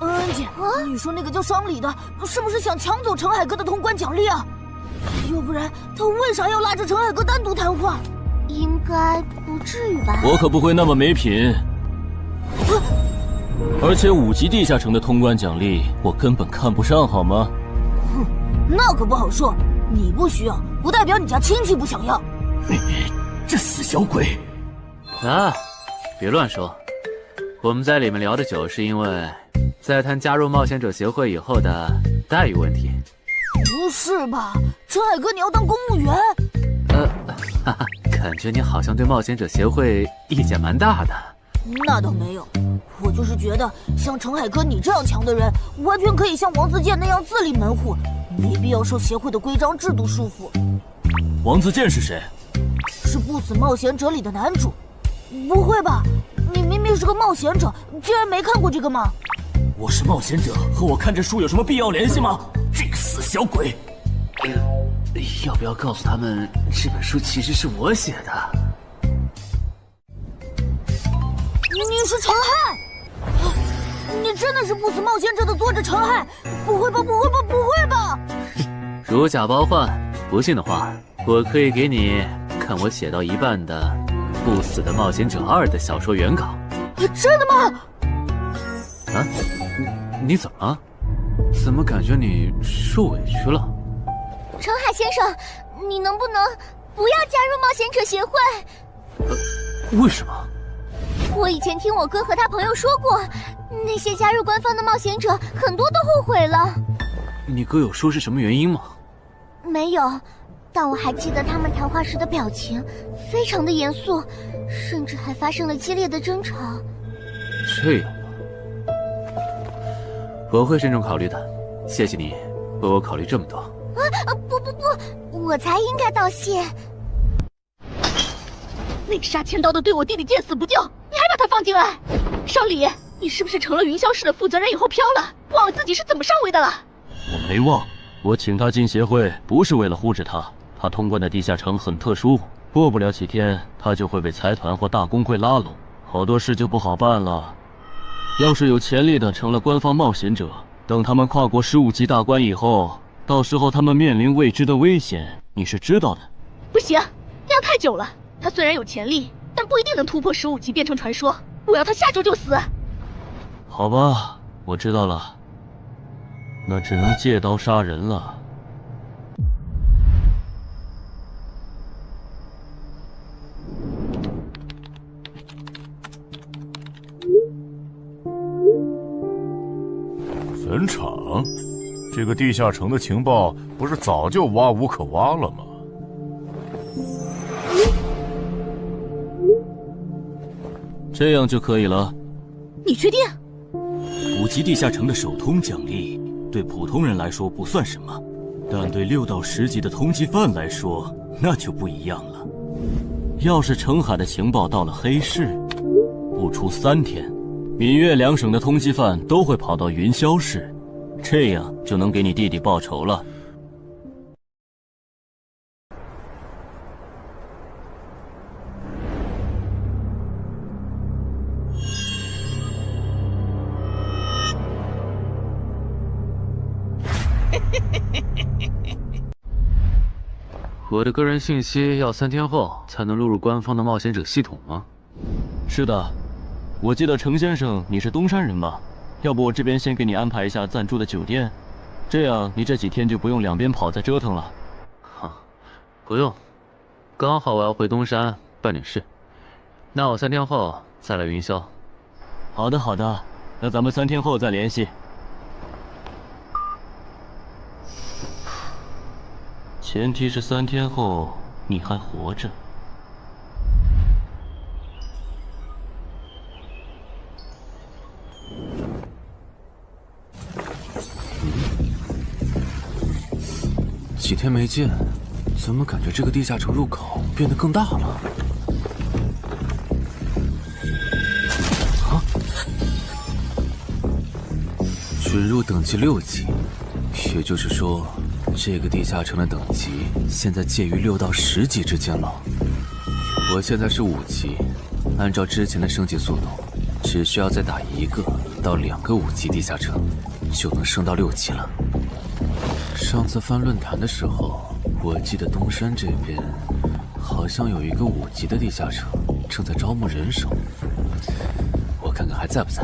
恩姐，你说那个叫双李的，是不是想抢走陈海哥的通关奖励啊？要不然他为啥要拉着陈海哥单独谈话？应该不至于吧？我可不会那么没品。而且5级地下城的通关奖励，我根本看不上，好吗？哼，那可不好说。你不需要，不代表你家亲戚不想要。这死小鬼！啊，别乱说。我们在里面聊的久，是因为在谈加入冒险者协会以后的待遇问题。不是吧，陈海哥，你要当公务员？哈哈，感觉你好像对冒险者协会意见蛮大的。那倒没有，我就是觉得像陈海哥你这样强的人，完全可以像王自健那样自立门户，没必要受协会的规章制度束缚。王自健是谁？是不死冒险者里的男主。不会吧？你明明是个冒险者，居然没看过这个吗？我是冒险者，和我看这书有什么必要联系吗？这个死小鬼！要不要告诉他们，这本书其实是我写的？你是陈亥？你真的是不死冒险者的作者陈亥？不会吧，不会吧，不会吧！如假包换，不信的话，我可以给你看我写到一半的《不死的冒险者2》的小说原稿。真的吗？啊，你怎么了？怎么感觉你受委屈了？陈海先生，你能不能不要加入冒险者协会？为什么？我以前听我哥和他朋友说过，那些加入官方的冒险者很多都后悔了。你哥有说是什么原因吗？没有，但我还记得他们谈话时的表情，非常的严肃，甚至还发生了激烈的争吵。这样吗？我会慎重考虑的，谢谢你为我考虑这么多。不，我才应该道谢。那个杀千刀的对我弟弟见死不救，你还把他放进来？双李，你是不是成了云霄市的负责人以后飘了，忘了自己是怎么上位的了？我没忘，我请他进协会不是为了护着他，他通关的地下城很特殊，过不了几天他就会被财团或大工会拉拢，好多事就不好办了。要是有潜力的成了官方冒险者，等他们跨过15级大关以后，到时候他们面临未知的危险，你是知道的。不行，那样太久了。他虽然有潜力，但不一定能突破15级变成传说。我要他下周就死。好吧，我知道了，那只能借刀杀人了。坟场？这个地下城的情报不是早就挖无可挖了吗？这样就可以了。你确定？5级地下城的首通奖励对普通人来说不算什么，但对6到10级的通缉犯来说那就不一样了。要是澄海的情报到了黑市，不出3天，闽粤2省的通缉犯都会跑到云霄市，这样就能给你弟弟报仇了。我的个人信息要3天后才能录入官方的冒险者系统吗？是的，我记得程先生你是东山人吧？要不我这边先给你安排一下暂住的酒店，这样你这几天就不用两边跑再折腾了。不用，刚好我要回东山办点事，那我3天后再来云霄。好的，好的，那咱们3天后再联系。前提是3天后你还活着。几天没见，怎么感觉这个地下城入口变得更大了？准入等级6级，也就是说，这个地下城的等级现在介于6到10级之间了。我现在是5级，按照之前的升级速度，只需要再打1个到2个5级地下城，就能升到6级了。上次翻论坛的时候，我记得东山这边好像有一个5级的地下城正在招募人手，我看看还在不在。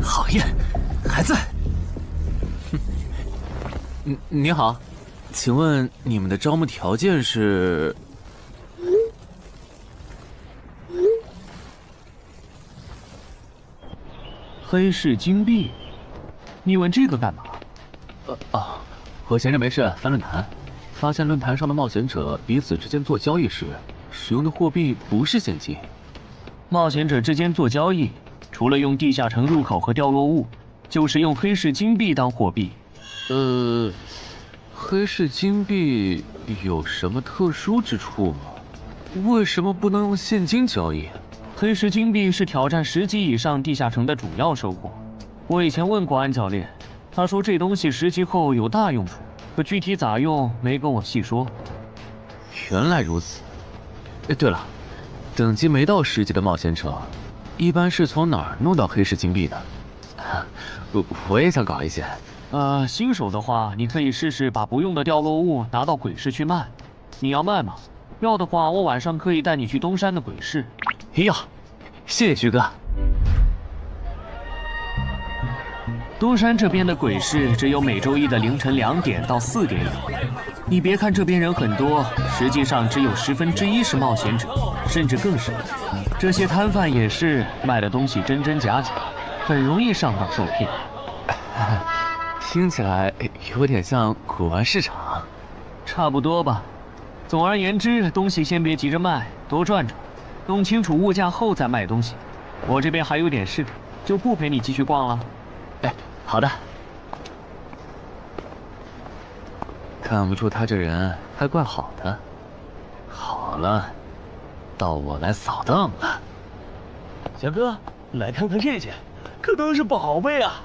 好耶，还在。你好，请问你们的招募条件是？黑市金币？你问这个干嘛？我闲着没事翻论坛，发现论坛上的冒险者彼此之间做交易时，使用的货币不是现金。冒险者之间做交易，除了用地下城入口和掉落物，就是用黑市金币当货币。黑市金币有什么特殊之处吗？为什么不能用现金交易？黑市金币是挑战10级以上地下城的主要收获。我以前问过安教练，他说这东西10级后有大用处，可具体咋用没跟我细说。原来如此。对了，等级没到10级的冒险者，一般是从哪儿弄到黑市金币的？我也想搞一些。新手的话，你可以试试把不用的掉落物拿到鬼市去卖。你要卖吗？要的话，我晚上可以带你去东山的鬼市。要，谢谢徐哥。东山这边的鬼市只有每周一的凌晨2点到4点有。你别看这边人很多，实际上只有1/10是冒险者，甚至更少。这些摊贩也是卖的东西真真假假，很容易上当受骗。听起来有点像古玩市场。差不多吧。总而言之，东西先别急着卖，多转转，弄清楚物价后再卖东西。我这边还有点事，就不陪你继续逛了。好的。看不出他这人还怪好的。好了，到我来扫荡了。小哥，来看看这件，可都是宝贝啊！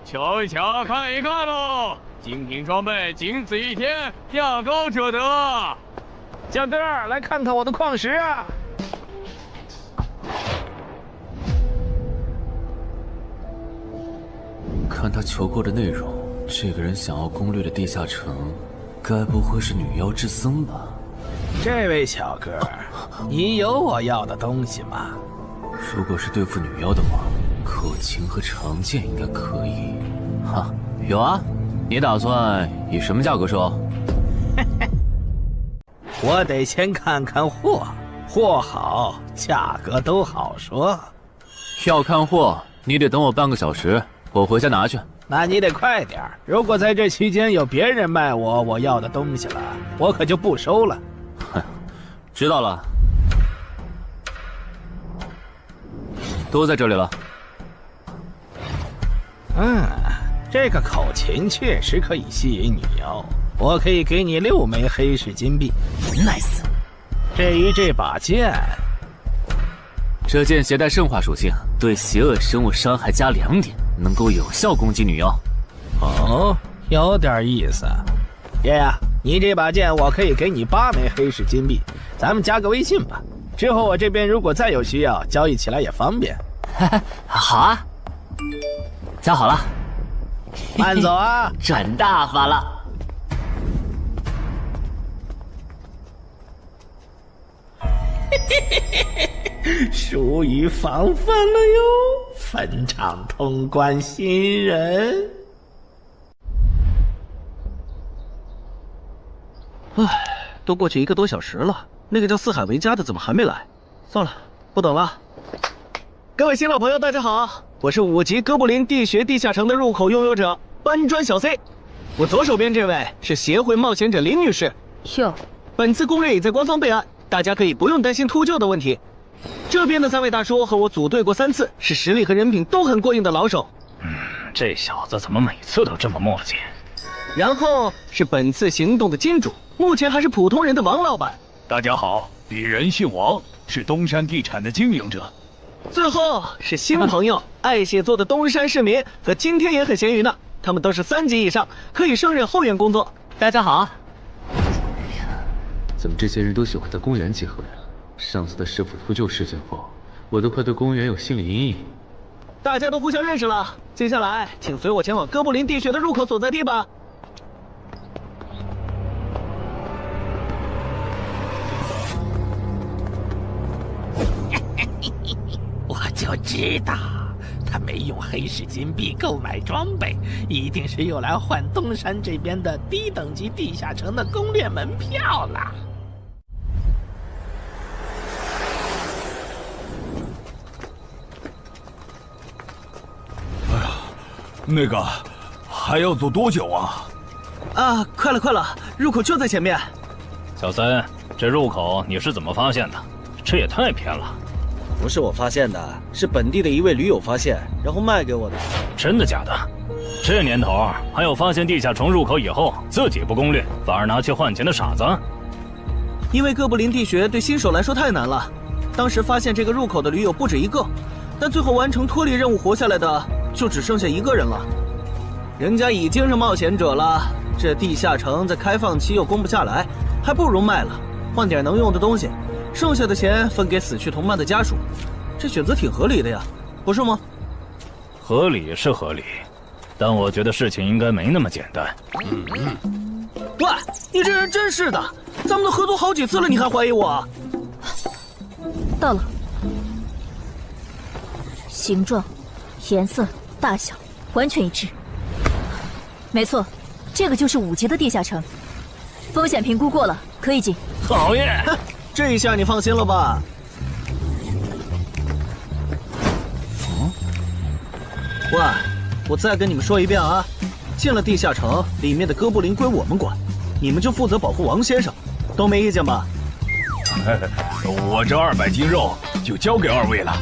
瞧一瞧，看一看喽！精品装备，仅此一天，价高者得。小哥，来看看我的矿石啊！看他求购的内容，这个人想要攻略的地下城，该不会是女妖之僧吧？这位小哥，你有我要的东西吗？如果是对付女妖的话，口琴和长剑应该可以。哈，有啊。你打算以什么价格收？我得先看看货，货好，价格都好说。要看货，你得等我半个小时，我回家拿去。那你得快点，如果在这期间有别人卖我要的东西了，我可就不收了。哼，知道了，都在这里了。这个口琴确实可以吸引女妖，我可以给你6枚黑市金币。Nice。至于这把剑，这剑携带圣化属性，对邪恶生物伤害加2点，能够有效攻击女妖。哦，有点意思。爷爷，你这把剑我可以给你8枚黑市金币，咱们加个微信吧。之后我这边如果再有需要，交易起来也方便。好啊，加好了。慢走啊！赚大发了！疏于防范了哟，坟场通关新人。唉，都过去1个多小时了，那个叫四海为家的怎么还没来？算了，不等了。各位新老朋友，大家好，我是5级哥布林地穴地下城的入口拥有者搬砖小 C。我左手边这位是协会冒险者林女士。哟，本次攻略已在官方备案，大家可以不用担心秃鹫的问题。这边的3位大叔和我组队过3次，是实力和人品都很过硬的老手。这小子怎么每次都这么磨叽？然后是本次行动的金主，目前还是普通人的王老板。大家好，鄙人姓王，是东山地产的经营者。最后是新朋友，爱写作的东山市民，和今天也很闲鱼呢。他们都是3级以上，可以胜任后援工作。大家好。怎么这些人都喜欢在公园集合呀？上次的师傅秃鹫事件后，我都快对公园有心理阴影。大家都互相认识了，接下来请随我前往哥布林地穴的入口所在地吧。我就知道，他没用黑市金币购买装备，一定是用来换东山这边的低等级地下城的攻略门票了。那个还要走多久啊？啊，快了，入口就在前面。小三，这入口你是怎么发现的？这也太偏了。不是我发现的，是本地的一位驴友发现，然后卖给我的。真的假的？这年头还有发现地下城入口以后自己不攻略，反而拿去换钱的傻子？因为哥布林地穴对新手来说太难了，当时发现这个入口的驴友不止1个，但最后完成脱离任务活下来的就只剩下1个人了。人家已经是冒险者了，这地下城在开放期又攻不下来，还不如卖了，换点能用的东西，剩下的钱分给死去同伴的家属。这选择挺合理的呀，不是吗？合理是合理，但我觉得事情应该没那么简单。喂，你这人真是的，咱们都合作好几次了，你还怀疑我？到了，形状、颜色、大小完全一致。没错，这个就是5级的地下城，风险评估过了，可以进。讨厌，这一下你放心了吧？喂，我再跟你们说一遍啊，进了地下城，里面的哥布林归我们管，你们就负责保护王先生，都没意见吧？我这200斤肉就交给2位了。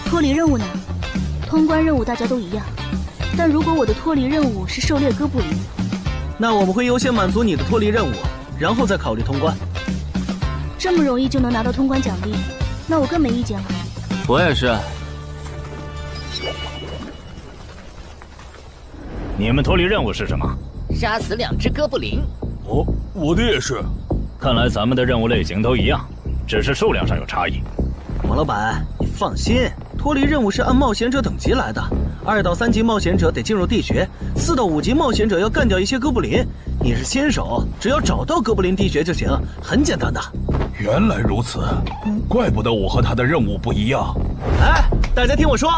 脱离任务呢？通关任务大家都一样，但如果我的脱离任务是狩猎哥布林，那我们会优先满足你的脱离任务，然后再考虑通关。这么容易就能拿到通关奖励，那我更没意见了。我也是。你们脱离任务是什么？杀死2只哥布林。哦，我的也是。看来咱们的任务类型都一样，只是数量上有差异。王老板，你放心，脱离任务是按冒险者等级来的，2到3级冒险者得进入地穴，4到5级冒险者要干掉一些哥布林。你是新手，只要找到哥布林地穴就行，很简单的。原来如此，怪不得我和他的任务不一样。哎，大家听我说，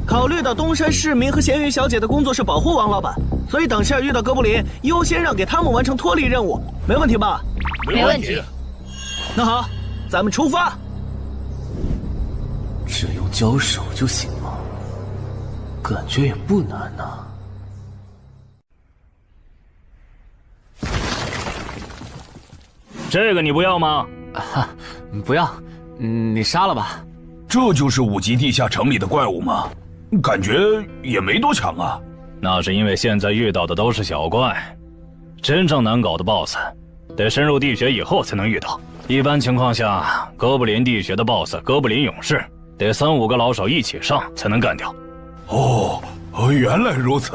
考虑到东山市民和咸鱼小姐的工作是保护王老板，所以等下遇到哥布林，优先让给他们完成脱离任务，没问题吧？没问题。那好，咱们出发。只用交手就行了，感觉也不难呐。这个你不要吗？不要，你杀了吧。这就是5级地下城里的怪物吗？感觉也没多强啊。那是因为现在遇到的都是小怪，真正难搞的 BOSS， 得深入地穴以后才能遇到。一般情况下，哥布林地穴的 BOSS 哥布林勇士，得3、5个老手一起上才能干掉。哦，原来如此。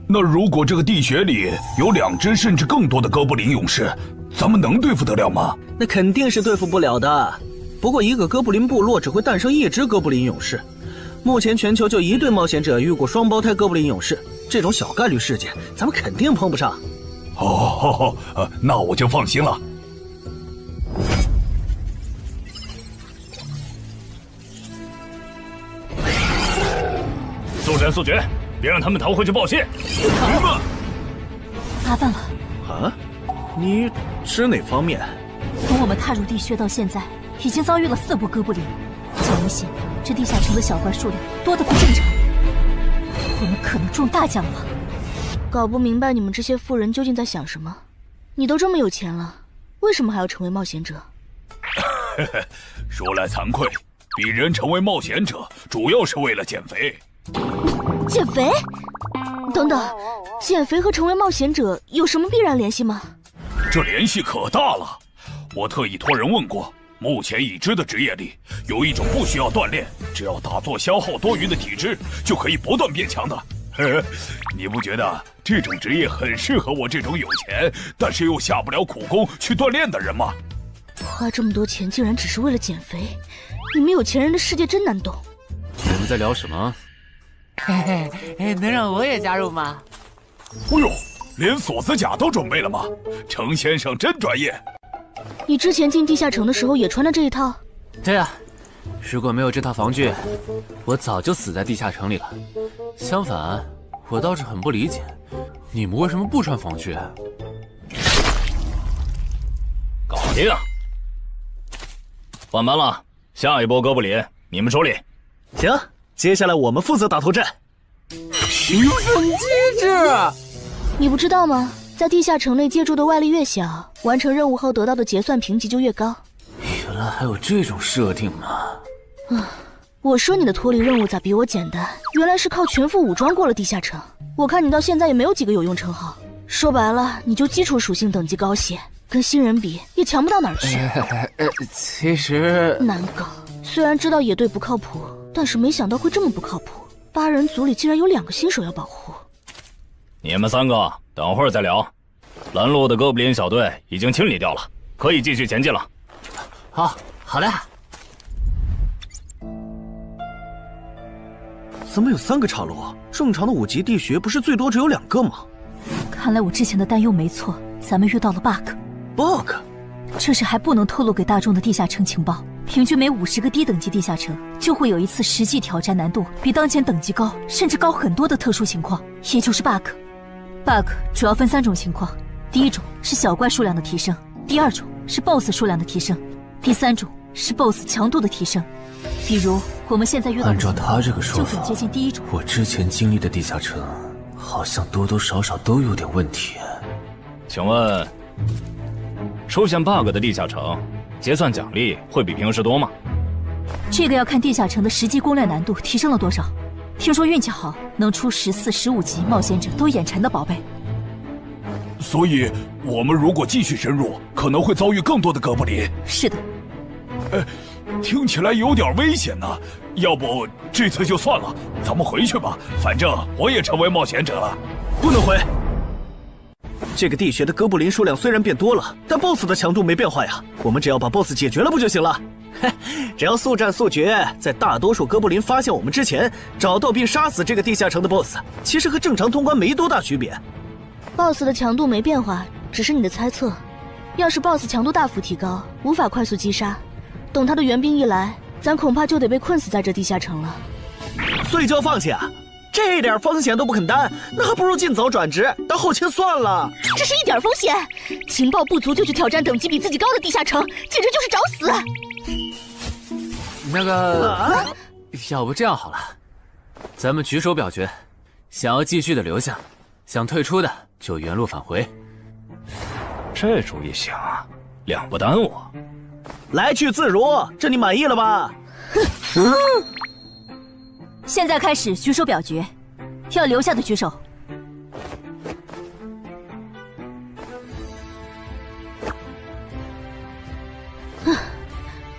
那如果这个地穴里有2只甚至更多的哥布林勇士，咱们能对付得了吗？那肯定是对付不了的。不过一个哥布林部落只会诞生1只哥布林勇士，目前全球就1对冒险者遇过双胞胎哥布林勇士，这种小概率事件，咱们肯定碰不上。哦，那我就放心了。速战速决，别让他们逃回去报信。麻烦了。啊？你指哪方面？从我们踏入地穴到现在，已经遭遇了4波哥布林，较明显，这地下城的小怪数量多得不正常。我们可能中大奖了。搞不明白你们这些富人究竟在想什么。你都这么有钱了，为什么还要成为冒险者？说来惭愧，鄙人成为冒险者主要是为了减肥。减肥？等等，减肥和成为冒险者有什么必然联系吗？这联系可大了。我特意托人问过，目前已知的职业里，有一种不需要锻炼，只要打坐消耗多余的体质，就可以不断变强的。你不觉得这种职业很适合我这种有钱，但是又下不了苦功去锻炼的人吗？花这么多钱竟然只是为了减肥，你们有钱人的世界真难懂。你们在聊什么？嘿嘿，能让我也加入吗？哎呦，连锁子甲都准备了吗？程先生真专业。你之前进地下城的时候也穿了这一套？对啊，如果没有这套防具，我早就死在地下城里了。相反，我倒是很不理解，你们为什么不穿防具？搞定！换班了，下一波哥布林你们处理。行，接下来我们负责打头阵。评分机制，你不知道吗？在地下城内借助的外力越小，完成任务后得到的结算评级就越高。原来还有这种设定吗？我说你的脱离任务咋比我简单？原来是靠全副武装过了地下城。我看你到现在也没有几个有用称号，说白了，你就基础属性等级高些，跟新人比也强不到哪儿去。其实难搞。虽然知道野队不靠谱，但是没想到会这么不靠谱。8人组里竟然有2个新手要保护。你们3个等会儿再聊。拦路的哥布林小队已经清理掉了，可以继续前进了。好的。怎么有3个岔路？正常的5级地穴不是最多只有2个吗？看来我之前的担忧没错，咱们遇到了 bug。这是还不能透露给大众的地下城情报。平均每50个低等级地下城就会有一次实际挑战难度比当前等级高，甚至高很多的特殊情况，也就是 bug。bug 主要分3种情况，第一种是小怪数量的提升，第2种是 BOSS 数量的提升，第3种是 BOSS 强度的提升。比如我们现在遇到的按照他这个说法，就很接近第1种。我之前经历的地下城好像多多少少都有点问题。请问，出现 bug 的地下城，结算奖励会比平时多吗？这个要看地下城的实际攻略难度提升了多少。听说运气好，能出14、15级冒险者都眼馋的宝贝。所以，我们如果继续深入，可能会遭遇更多的哥布林。是的。听起来有点危险呢。要不这次就算了，咱们回去吧。反正我也成为冒险者了。不能回。这个地穴的哥布林数量虽然变多了，但 BOSS 的强度没变化呀。我们只要把 BOSS 解决了不就行了？只要速战速决，在大多数哥布林发现我们之前，找到并杀死这个地下城的 BOSS， 其实和正常通关没多大区别。BOSS 的强度没变化，只是你的猜测。要是 BOSS 强度大幅提高，无法快速击杀，等他的援兵一来，咱恐怕就得被困死在这地下城了。所以就要放弃啊？这点风险都不肯担，那还不如尽早转职当后勤算了。这是一点风险，情报不足就去挑战等级比自己高的地下城，简直就是找死。那个，要不这样好了，咱们举手表决，想要继续的留下，想退出的就原路返回。这主意行啊，2不耽误。来去自如，这你满意了吧？现在开始举手表决，要留下的举手。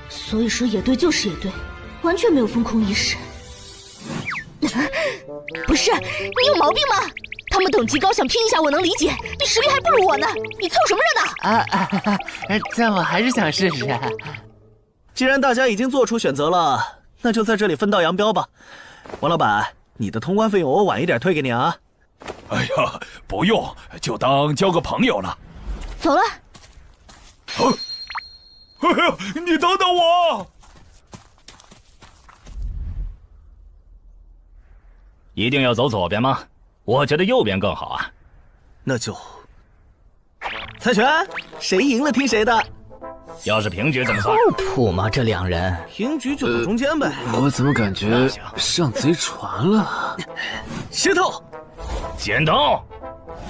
所以说野队就是野队，完全没有风控意识。不是，你有毛病吗？他们等级高，想拼一下我能理解，你实力还不如我呢，你凑什么热闹？但我还是想试试。既然大家已经做出选择了，那就在这里分道扬镳吧。王老板，你的通关费用我晚一点退给你啊。哎呀，不用，就当交个朋友了。走了。哎呀，你等等我！一定要走左边吗？我觉得右边更好啊。那就猜拳，谁赢了听谁的。要是平局怎么算？靠谱吗？这两人平局就走中间呗。我怎么感觉上贼船了？石头，剪刀，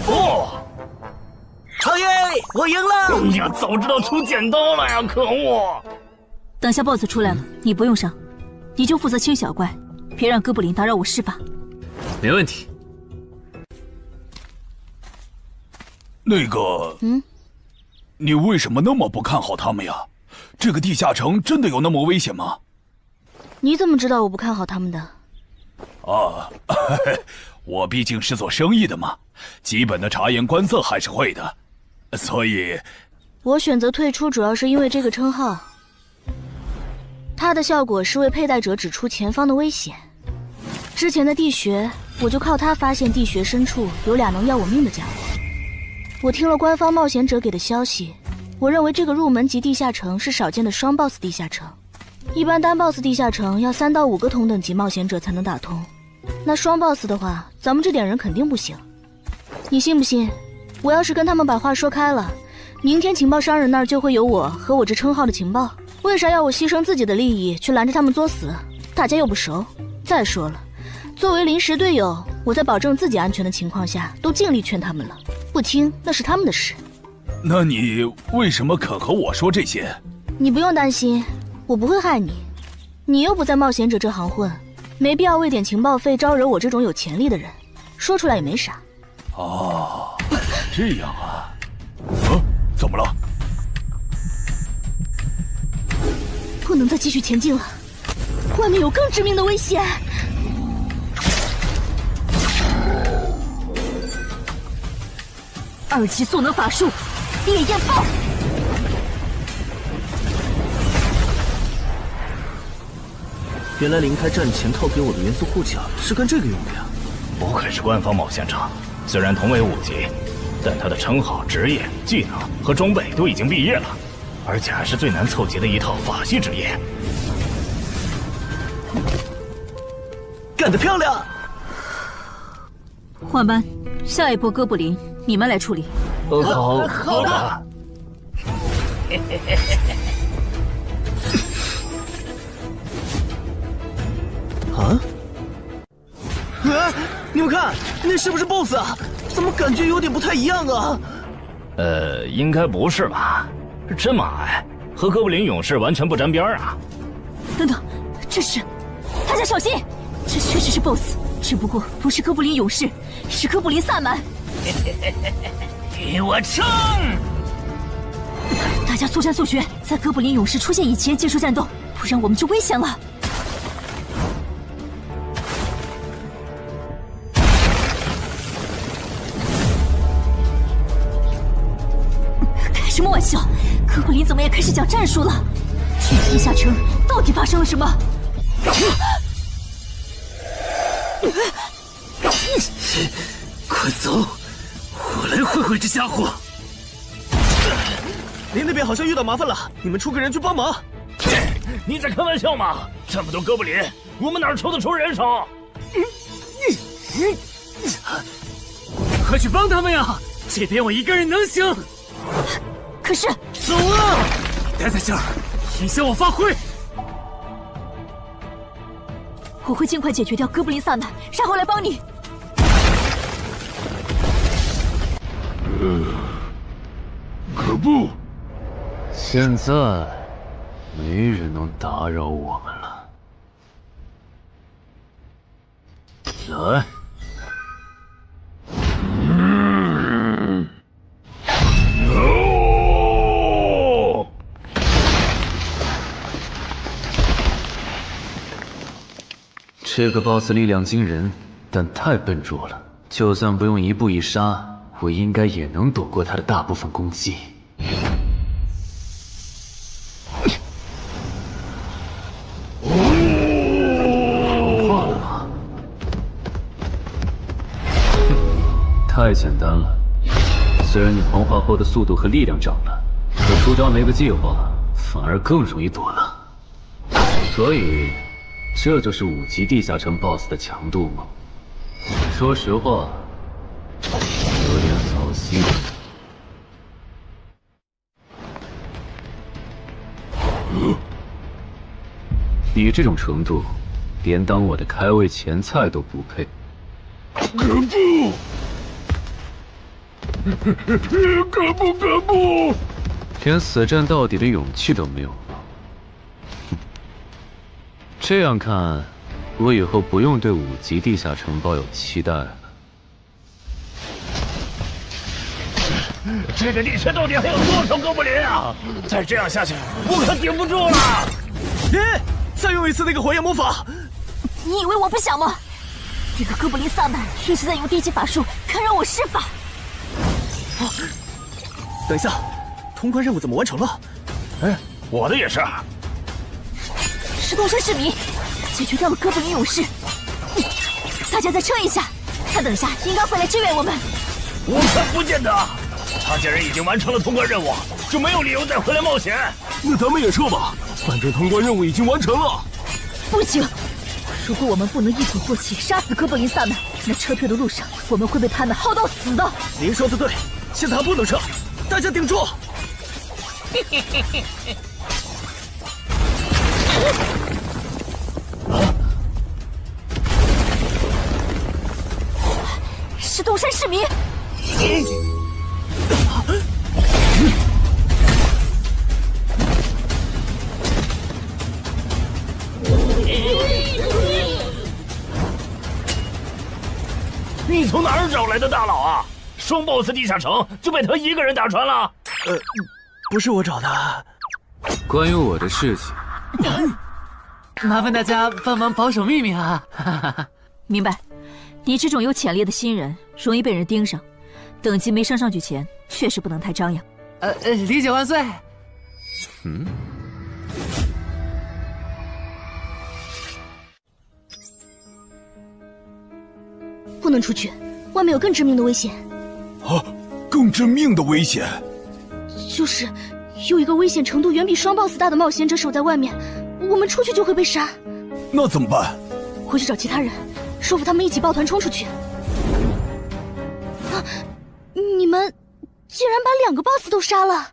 不，超耶，我赢了！哎呀，早知道出剪刀了呀！可恶！等下 BOSS 出来了，你不用上，你就负责清小怪，别让哥布林打扰我施法。没问题。那个，你为什么那么不看好他们呀？这个地下城真的有那么危险吗？你怎么知道我不看好他们的？啊，我毕竟是做生意的嘛，基本的察言观色还是会的，所以，我选择退出主要是因为这个称号，它的效果是为佩戴者指出前方的危险。之前的地穴，我就靠它发现地穴深处有俩能要我命的家伙。我听了官方冒险者给的消息，我认为这个入门级地下城是少见的双 BOSS 地下城。一般单 BOSS 地下城要3到5个同等级冒险者才能打通，那双 BOSS 的话，咱们这点人肯定不行。你信不信？我要是跟他们把话说开了，明天情报商人那儿就会有我和我这称号的情报。为啥要我牺牲自己的利益去拦着他们作死？大家又不熟。再说了，作为临时队友，我在保证自己安全的情况下，都尽力劝他们了，不听那是他们的事。那你为什么肯和我说这些？你不用担心，我不会害你。你又不在冒险者这行混，没必要为点情报费招惹我这种有潜力的人，说出来也没啥。哦，这样啊。怎么了？不能再继续前进了，外面有更致命的危险。2级速能法术，烈焰爆！原来林开战前套给我的元素护甲是干这个用的呀！不愧是官方冒险者，虽然同为5级，但他的称号、职业、技能和装备都已经毕业了，而且还是最难凑齐的一套法系职业。干得漂亮！换班，下一波哥布林你们来处理。好的。啊！你们看，那是不是 BOSS 啊？怎么感觉有点不太一样啊？应该不是吧？这么矮，和哥布林勇士完全不沾边啊！等等，这是……大家小心，这确实是 BOSS， 只不过不是哥布林勇士，是哥布林萨满。给我冲！大家速战速决，在哥布林勇士出现以前结束战斗，不然我们就危险了。开什么玩笑？哥布林怎么也开始讲战术了？这地下城到底发生了什么？快走！我来会会这家伙。林那边好像遇到麻烦了，你们出个人去帮忙。你在开玩笑吗？这么多哥布林，我们哪抽得出人手？快去帮他们呀！这边我一个人能行。可是，走啊！待在这儿，影响我发挥。我会尽快解决掉哥布林萨满，然后来帮你。可不，现在没人能打扰我们了。来。这个 BOSS 力量惊人，但太笨拙了。就算不用一步一杀，我应该也能躲过他的大部分攻击。怕了吗？太简单了。虽然你同化后的速度和力量涨了，可出招没个计划，反而更容易躲了。所以，这就是5级地下城 BOSS 的强度吗？说实话，有点扫兴。你这种程度，连当我的开胃前菜都不配。可不！连死战到底的勇气都没有吗？这样看，我以后不用对5级地下城抱有期待了。这个地区到底还有多少哥布林啊？再这样下去，我可顶不住了！再用一次那个火焰魔法！你以为我不想吗？这个哥布林萨满一直在用低级法术看让我施法。等一下，通关任务怎么完成了？我的也是。石头山市民解决掉了哥布林勇士，大家再撑一下，他等下应该会来支援我们。我看不见得，他既然已经完成了通关任务，就没有理由再回来冒险。那咱们也撤吧，反正通关任务已经完成了。不行，如果我们不能一鼓作气杀死哥布林萨满，那撤退的路上我们会被他们耗到死的。您说的对，现在还不能撤，大家顶住！石头山市民，你从哪儿找来的大佬啊？双 BOSS 地下城就被他一个人打穿了？不是我找的。关于我的事情，麻烦大家帮忙保守秘密啊！明白。你这种有潜力的新人，容易被人盯上，等级没升上去前，确实不能太张扬。理解万岁。不能出去，外面有更致命的危险。啊，更致命的危险？就是有一个危险程度远比双 BOSS 大的冒险者守在外面，我们出去就会被杀。那怎么办？回去找其他人，说服他们一起抱团冲出去。啊！你们竟然把2个 BOSS 都杀了！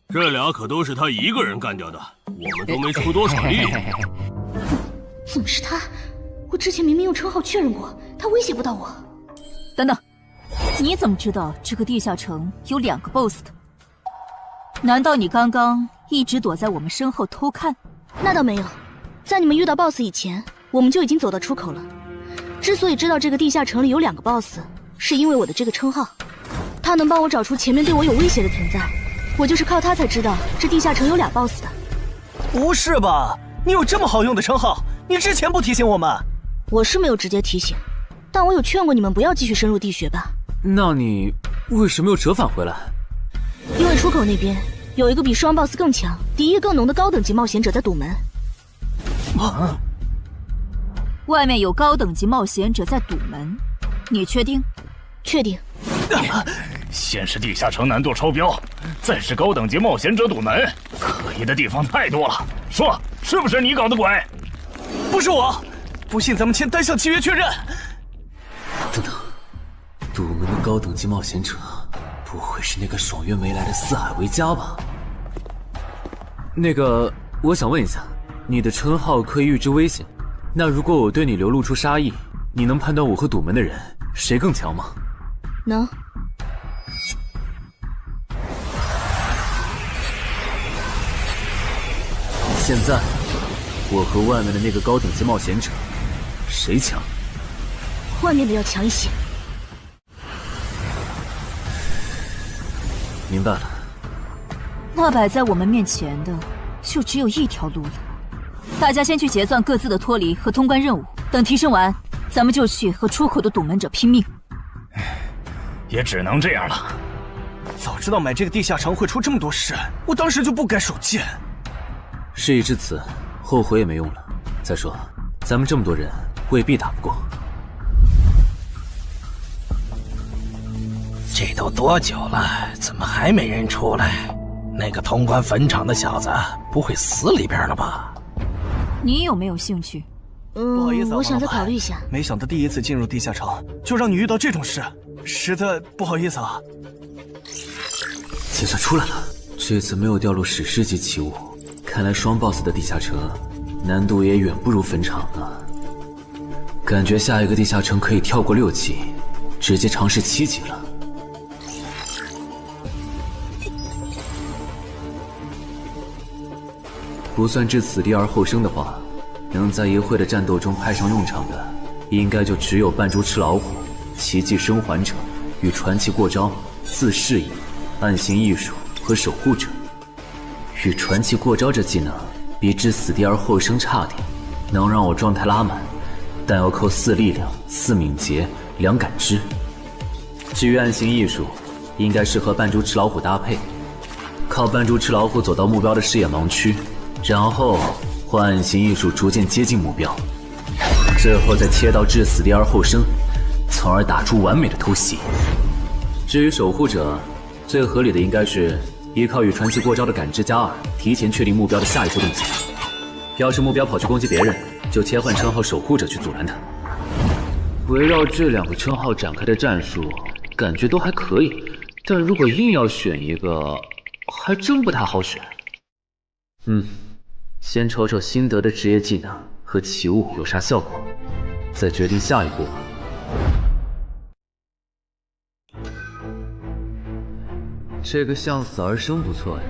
这俩可都是他一个人干掉的，我们都没出多少力。怎么是他？我之前明明用称号确认过，他威胁不到我。等等，你怎么知道这个地下城有2个 BOSS 的？难道你刚刚一直躲在我们身后偷看？那倒没有，在你们遇到 BOSS 以前，我们就已经走到出口了。之所以知道这个地下城里有2个 BOSS， 是因为我的这个称号，他能帮我找出前面对我有威胁的存在。我就是靠他才知道这地下城有2 BOSS 的。不是吧？你有这么好用的称号，你之前不提醒我们？我是没有直接提醒，但我有劝过你们不要继续深入地穴吧。那你为什么又折返回来？因为出口那边有一个比双 BOSS 更强、敌意更浓的高等级冒险者在堵门。外面有高等级冒险者在堵门，你确定？确定。先是地下城难度超标，再是高等级冒险者堵门，可疑的地方太多了。说，是不是你搞的鬼？不是我，不信咱们签单项契约确认。等等，堵门的高等级冒险者，不会是那个爽约没来的四海为家吧？那个，我想问一下，你的称号可以预知危险，那如果我对你流露出杀意，你能判断我和堵门的人谁更强吗？能。现在，我和外面的那个高等级冒险者，谁强？外面的要强一些。明白了。那摆在我们面前的，就只有一条路了。大家先去结算各自的脱离和通关任务，等提升完，咱们就去和出口的堵门者拼命。也只能这样了。早知道买这个地下城会出这么多事，我当时就不该手贱。事已至此，后悔也没用了。再说，咱们这么多人，未必打不过。这都多久了，怎么还没人出来？那个通关坟场的小子不会死里边了吧？你有没有兴趣？不好意思啊，我想再考虑一下。没想到第一次进入地下城，就让你遇到这种事，实在不好意思啊。结算出来了，这次没有掉入史诗级奇物，看来双 BOSS 的地下城难度也远不如坟场啊。感觉下一个地下城可以跳过6级，直接尝试7级了。不算置死地而后生的话，能在一会的战斗中派上用场的，应该就只有扮猪吃老虎、奇迹生还者与传奇过招、自适应、暗行艺术和守护者。与传奇过招这技能比置死地而后生差点，能让我状态拉满，但要扣4力量、4敏捷、2感知。至于暗行艺术，应该适合扮猪吃老虎搭配，靠扮猪吃老虎走到目标的视野盲区，然后换暗行艺术逐渐接近目标，最后再切到置死地而后生，从而打出完美的偷袭。至于守护者，最合理的应该是依靠与传奇过招的感知加2，提前确定目标的下一步动作。要是目标跑去攻击别人，就切换称号守护者去阻拦他。围绕这2个称号展开的战术，感觉都还可以，但如果硬要选一个，还真不太好选。先瞅瞅新得的职业技能和奇物有啥效果，再决定下一步。这个向死而生不错呀，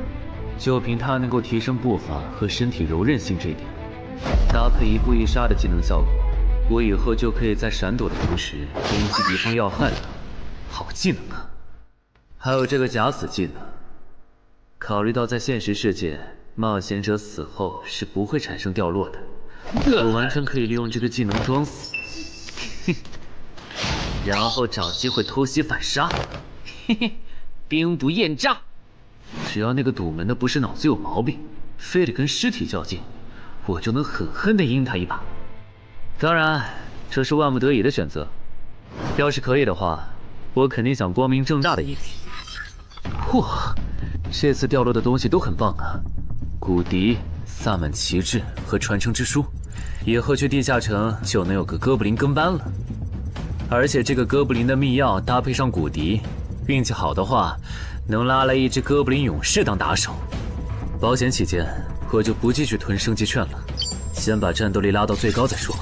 就凭它能够提升步伐和身体柔韧性这一点，搭配一步一杀的技能效果，我以后就可以在闪躲的同时攻击敌方要害了。好技能啊！还有这个假死技能，考虑到在现实世界，冒险者死后是不会产生掉落的，我完全可以利用这个技能装死，然后找机会偷袭反杀，兵不厌诈。只要那个堵门的不是脑子有毛病，非得跟尸体较劲，我就能狠狠地阴他一把。当然，这是万不得已的选择。要是可以的话，我肯定想光明正大的一比。哇，这次掉落的东西都很棒啊！骨笛、萨满旗帜和传承之书，以后去地下城就能有个哥布林跟班了。而且这个哥布林的秘药搭配上骨笛，运气好的话，能拉来一只哥布林勇士当打手。保险起见，我就不继续囤升级券了，先把战斗力拉到最高再说。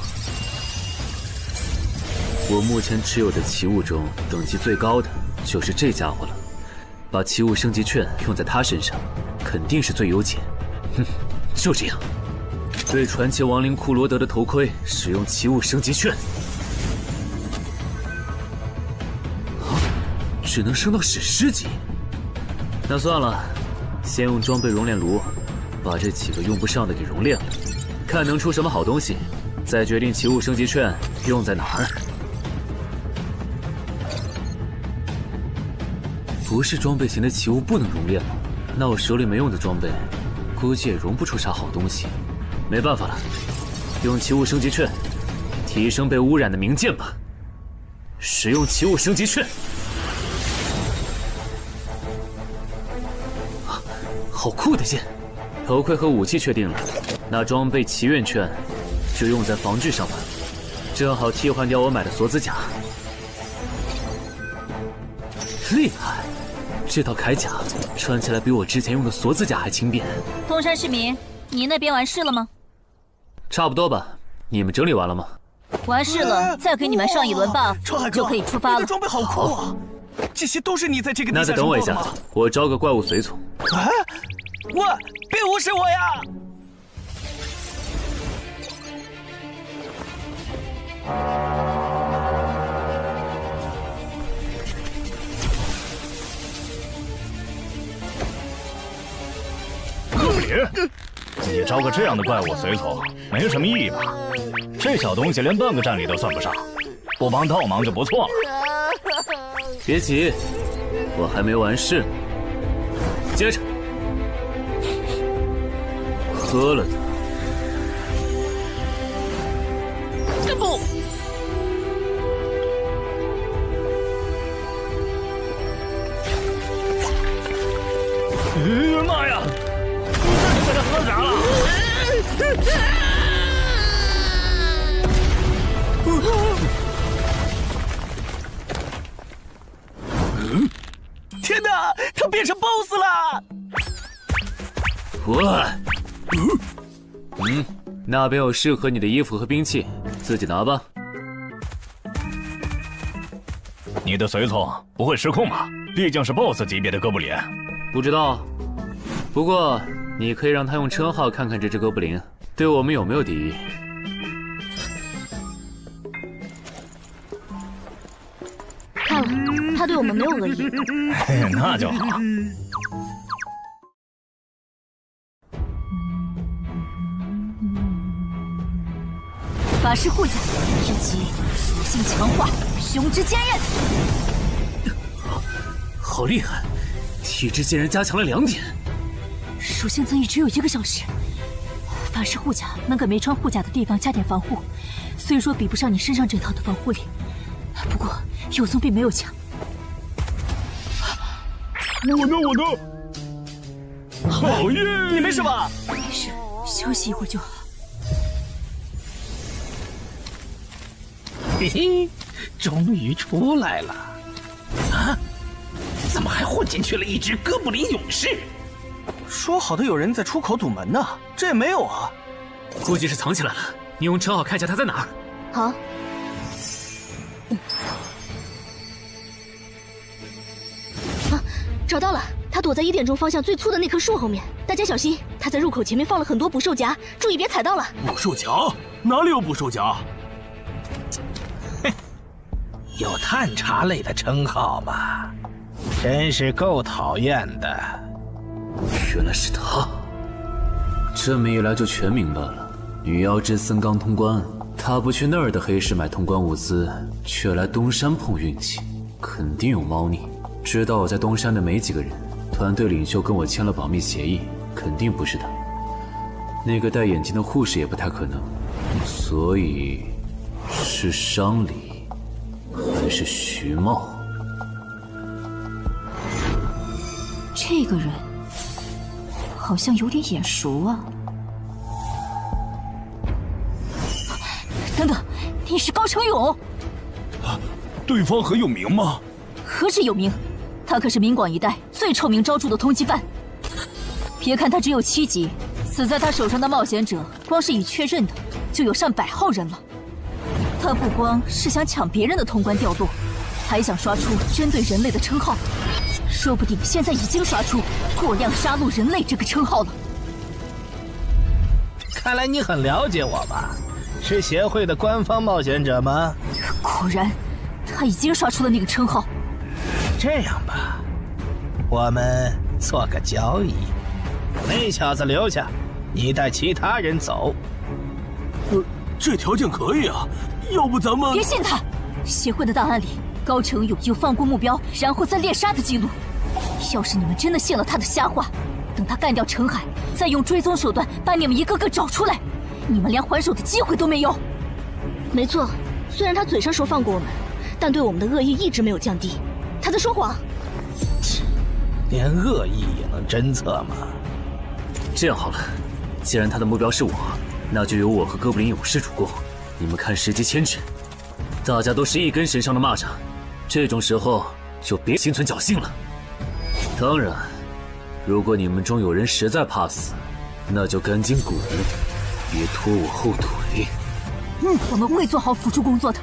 我目前持有的奇物中，等级最高的就是这家伙了。把奇物升级券用在他身上，肯定是最优解。就这样，对传奇亡灵库罗德的头盔使用奇物升级券。只能升到史诗级。那算了，先用装备熔炼炉把这几个用不上的给熔炼了，看能出什么好东西，再决定奇物升级券用在哪儿。不是装备型的奇物不能熔炼吗？那我手里没用的装备，估计也熔不出啥好东西。没办法了，用奇物升级券提升被污染的名剑吧。使用奇物升级券。好酷的剑！头盔和武器确定了，那装备祈愿券就用在防具上吧，正好替换掉我买的锁子甲。厉害！这套铠甲穿起来比我之前用的锁子甲还轻便。东山市民，你那边完事了吗？差不多吧。你们整理完了吗？完事了，再给你们上一轮 buff，就可以出发了。你的装备好酷啊！这些都是你在这个地下那再等我一下，我招个怪物随从。啊！喂，别无视我呀！哥布林，你招个这样的怪物随从，没什么意义吧？这小东西连半个战力都算不上，不帮倒忙就不错了。别急，我还没完事。接着，喝了的。不。天哪，他变成 BOSS 了！那边有适合你的衣服和兵器，自己拿吧。你的随从不会失控吧？毕竟是 BOSS 级别的哥布林。不知道，不过你可以让他用称号看看这只哥布林对我们有没有敌意。看了，他对我们没有恶意。那就好。法师护甲以及属性强化，雄之坚韧。好厉害，体质竟然加强了2点。属性增益只有1个小时。法师护甲能给没穿护甲的地方加点防护，虽说比不上你身上这套的防护力，不过有总比没有强。我呢？好耶！你没事吧？没事，休息一会儿就好。嘿嘿，终于出来了！啊，怎么还混进去了一只哥布林勇士？说好的有人在出口堵门呢，这也没有啊。估计是藏起来了，你用称号看一下他在哪儿。好。啊，找到了，他躲在1点钟方向最粗的那棵树后面。大家小心，他在入口前面放了很多捕兽夹，注意别踩到了。捕兽夹？哪里有捕兽夹？有探查类的称号吗？真是够讨厌的。原来是他，这么一来就全明白了。女妖之森刚通关，他不去那儿的黑市买通关物资，却来东山碰运气，肯定有猫腻。知道我在东山的没几个人，团队领袖跟我签了保密协议，肯定不是他。那个戴眼镜的护士也不太可能，所以是商里。还是徐茂？这个人好像有点眼熟啊！等等，你是高成勇？对方很有名吗？何止有名，他可是明广一带最臭名昭著的通缉犯。别看他只有7级，死在他手上的冒险者，光是已确认的就有上百号人了。他不光是想抢别人的通关调度，还想刷出针对人类的称号，说不定现在已经刷出过量杀戮人类这个称号了。看来你很了解我吧？是协会的官方冒险者吗？果然，他已经刷出了那个称号。这样吧，我们做个交易，那小子留下，你带其他人走。这条件可以啊。要不咱们别信他！协会的档案里，高成勇有放过目标然后再猎杀的记录。要是你们真的信了他的瞎话，等他干掉陈海，再用追踪手段把你们一个个找出来，你们连还手的机会都没有。没错，虽然他嘴上说放过我们，但对我们的恶意一直没有降低。他在说谎。连恶意也能侦测吗？这样好了，既然他的目标是我，那就由我和哥布林勇士主攻。你们看时机牵制，大家都是一根绳上的蚂蚱，这种时候就别心存侥幸了。当然，如果你们中有人实在怕死，那就赶紧滚，别拖我后腿。我们会做好辅助工作的。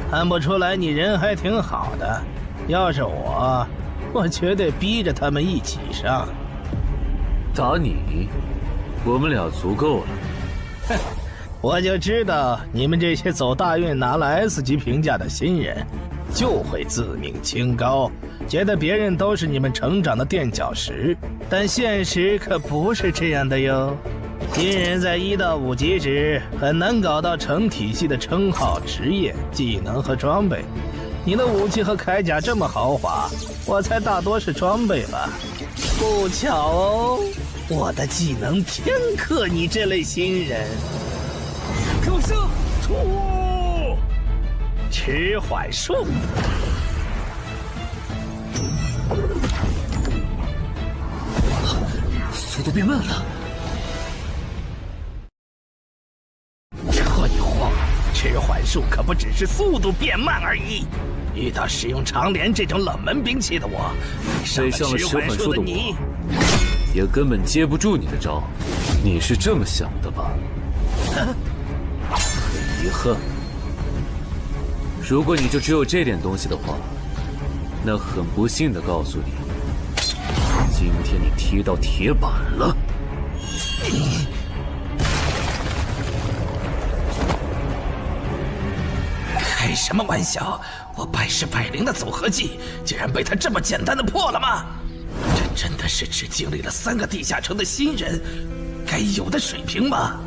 看不出来你人还挺好的，要是我绝对逼着他们一起上。打你，我们俩足够了。哼。我就知道你们这些走大运拿了 S 级评价的新人，就会自命清高，觉得别人都是你们成长的垫脚石。但现实可不是这样的哟。新人在1到5级时很难搞到成体系的称号、职业、技能和装备。你的武器和铠甲这么豪华，我猜大多是装备吧。不巧哦，我的技能偏克你这类新人。可是，迟缓术，速度变慢了。术可不只是速度变慢而已。遇到使用长镰这种冷门兵器的我，被上了迟缓术的我，也根本接不住你的招。你是这么想的吧？很遗憾，如果你就只有这点东西的话，那很不幸的告诉你，今天你踢到铁板了。开什么玩笑！我百试百灵的组合技，竟然被他这么简单的破了吗？这真的是只经历了3个地下城的新人该有的水平吗？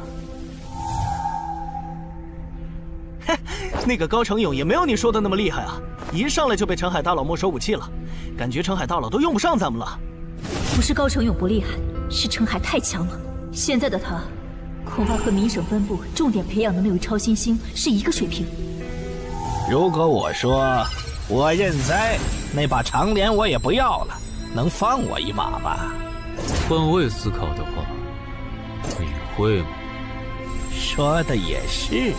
嘿，那个高成勇也没有你说的那么厉害啊！一上来就被澄海大佬没收武器了，感觉澄海大佬都用不上咱们了。不是高成勇不厉害，是澄海太强了。现在的他，恐怕和明省分部重点培养的那位超新星是一个水平。如果我说我认栽，那把长镰我也不要了，能放我一马吗？换位思考的话，你会吗？说的也是。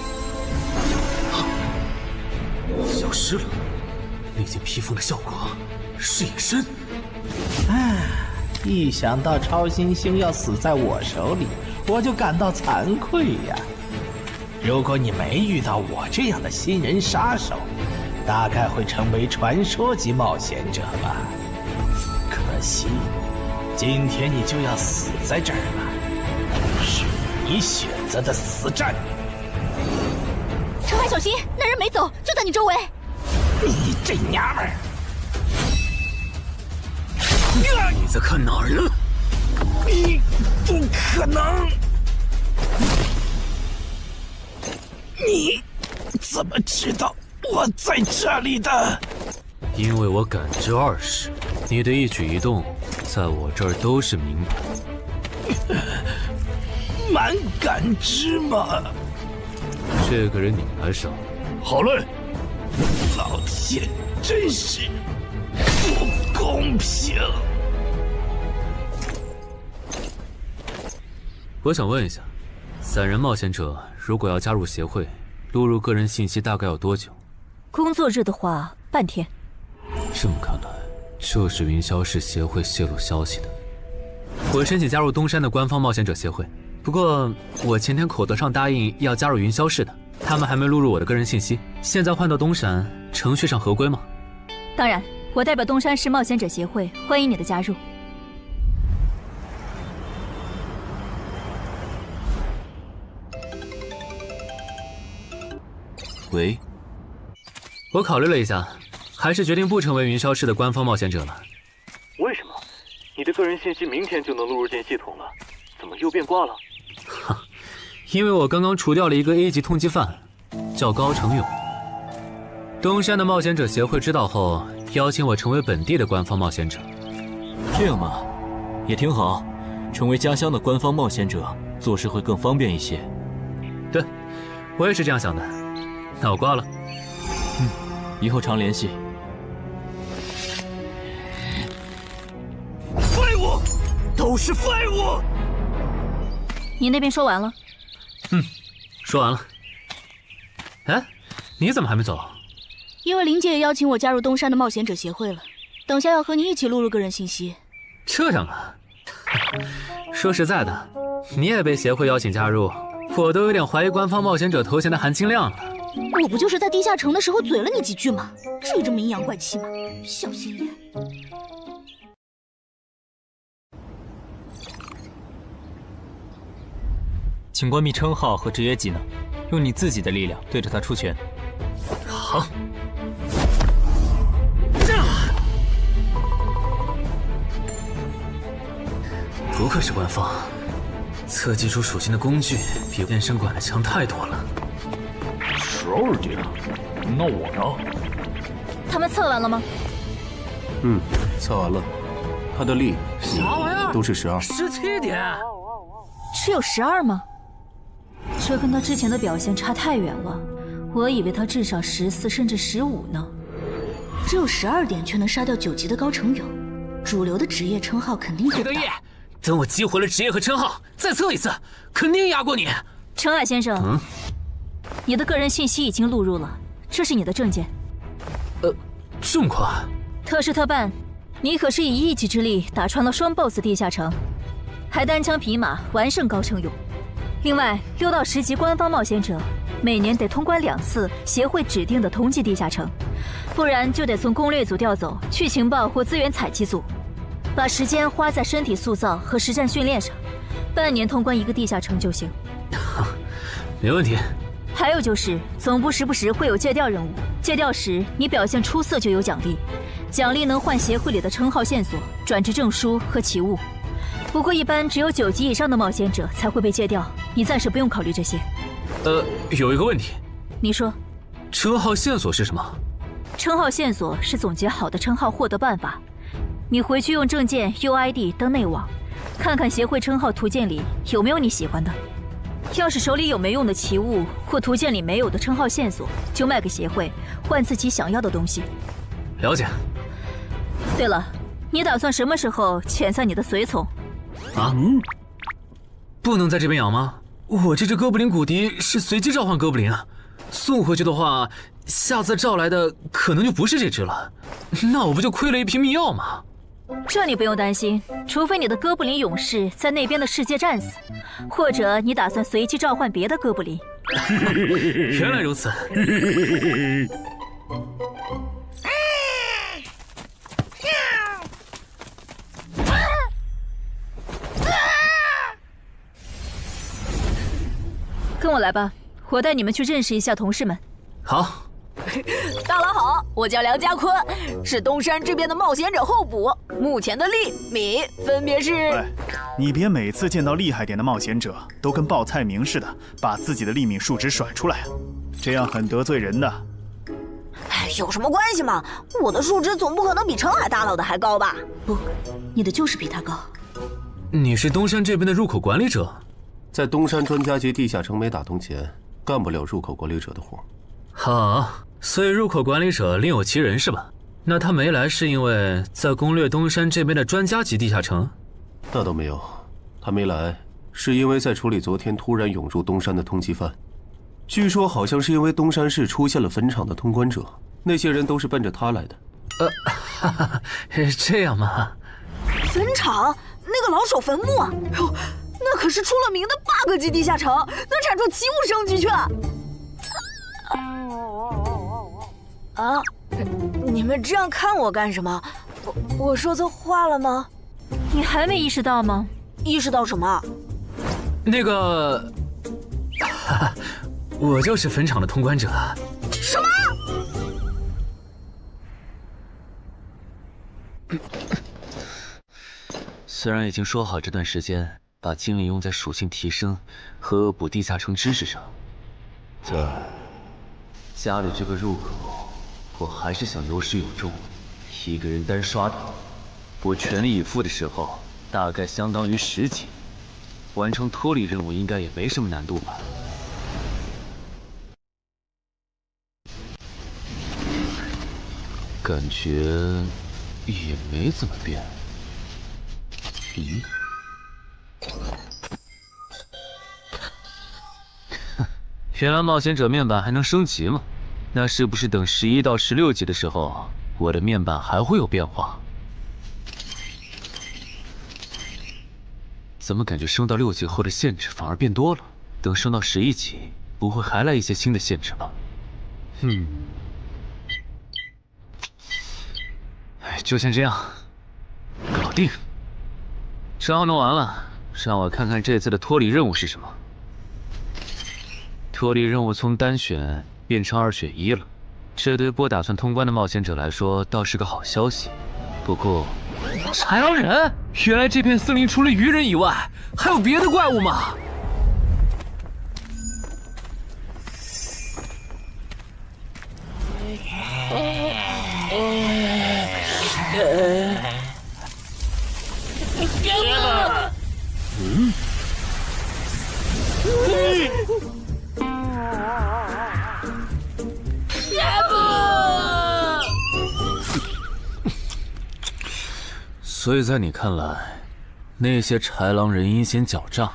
消失了，那件披风的效果是隐身。唉，一想到超新星要死在我手里，我就感到惭愧呀。如果你没遇到我这样的新人杀手，大概会成为传说级冒险者吧。可惜，今天你就要死在这儿了，是你选择的死战。澄海，小心，那人没走，就在你周围。你这娘们儿！你在看哪儿呢？你不可能！你怎么知道我在这里的？因为我感知20，你的一举一动在我这儿都是明白。蛮感知吗？这个人你来上。好嘞。老天，真是不公平！我想问一下，3人冒险者如果要加入协会，录入个人信息大概要多久？工作日的话，半天。这么看来，就是云霄市协会泄露消息的。我申请加入东山的官方冒险者协会，不过我前天口头上答应要加入云霄市的，他们还没录入我的个人信息。现在换到东山，程序上合规吗？当然，我代表东山市冒险者协会欢迎你的加入。喂，我考虑了一下，还是决定不成为云霄市的官方冒险者了。为什么？你的个人信息明天就能录入进系统了，怎么又变卦了？哈，因为我刚刚除掉了一个 A 级通缉犯，叫高成勇。东山的冒险者协会知道后，邀请我成为本地的官方冒险者。这样嘛，也挺好，成为家乡的官方冒险者，做事会更方便一些。对，我也是这样想的。那我挂了。以后常联系。废物，都是废物！你那边说完了？说完了。哎，你怎么还没走？因为林姐也邀请我加入东山的冒险者协会了，等下要和你一起录入个人信息。这样啊？说实在的，你也被协会邀请加入，我都有点怀疑官方冒险者头衔的含金量了。我不就是在地下城的时候嘴了你几句吗？至于这么阴阳怪气吗？小心眼。请关闭称号和职业技能，用你自己的力量对着他出拳。好。不愧是官方，测技出属性的工具比健身馆的强太多了。12点，那我呢？他们测完了吗？测完了，他的力啥玩意儿都是12。17点，只有12吗？这跟他之前的表现差太远了，我以为他至少14甚至15呢。只有12点却能杀掉9级的高成勇，主流的职业称号肯定做不到。等我激活了职业和称号，再测一次，肯定压过你。澄海先生，你的个人信息已经录入了，这是你的证件。这么快？特事特办，你可是以一己之力打穿了双 BOSS 地下城，还单枪匹马完胜高成勇。另外，6到10级官方冒险者每年得通关2次协会指定的同级地下城，不然就得从攻略组调走去情报或资源采集组，把时间花在身体塑造和实战训练上。半年通关1个地下城就行。没问题。还有就是总部时不时会有借调任务，借调时你表现出色就有奖励，奖励能换协会里的称号线索、转职证书和奇物。不过一般只有9级以上的冒险者才会被借调，你暂时不用考虑这些。有一个问题。你说。称号线索是什么？称号线索是总结好的称号获得办法，你回去用证件、UID 登内网，看看协会称号图鉴里有没有你喜欢的。要是手里有没用的奇物或图鉴里没有的称号线索，就卖给协会，换自己想要的东西。了解。对了，你打算什么时候遣散你的随从？不能在这边养吗？我这只哥布林骨笛是随机召唤哥布林啊，送回去的话，下次召来的可能就不是这只了，那我不就亏了一瓶秘药吗？这你不用担心，除非你的哥布林勇士在那边的世界战死，或者你打算随机召唤别的哥布林。原来如此。跟我来吧，我带你们去认识一下同事们。好。大佬好，我叫梁家坤，是东山这边的冒险者候补，目前的力、米分别是。喂，你别每次见到厉害点的冒险者，都跟报菜名似的，把自己的力米数值甩出来啊，这样很得罪人的。哎，有什么关系嘛？我的数值总不可能比澄海大佬的还高吧？不，你的就是比他高。你是东山这边的入口管理者？在东山专家级地下城没打通前，干不了入口管理者的活。好，所以入口管理者另有其人是吧？那他没来是因为在攻略东山这边的专家级地下城？那倒没有，他没来是因为在处理昨天突然涌入东山的通缉犯。据说好像是因为东山市出现了坟场的通关者，那些人都是奔着他来的。这样吗？坟场那个老手坟墓啊，哟，那可是出了名的 bug 级地下城，能产出奇物升级券。啊！你们这样看我干什么？我说错话了吗？你还没意识到吗？意识到什么？那个，我就是坟场的通关者。什么？虽然已经说好这段时间把精力用在属性提升和恶补地下城知识上，但家里这个入口，我还是想有始有终，一个人单刷的。我全力以赴的时候，大概相当于10级，完成脱离任务应该也没什么难度吧。感觉也没怎么变。咦？原来冒险者面板还能升级吗？那是不是等11到16级的时候，我的面板还会有变化？怎么感觉升到6级后的限制反而变多了？等升到11级，不会还来一些新的限制吧？就先这样，搞定。账号弄完了，让我看看这次的脱离任务是什么。脱离任务从单选变成2选1了，这对不打算通关的冒险者来说倒是个好消息。不过，豺狼人，原来这片森林除了鱼人以外，还有别的怪物吗？所以在你看来，那些豺狼人阴险狡诈，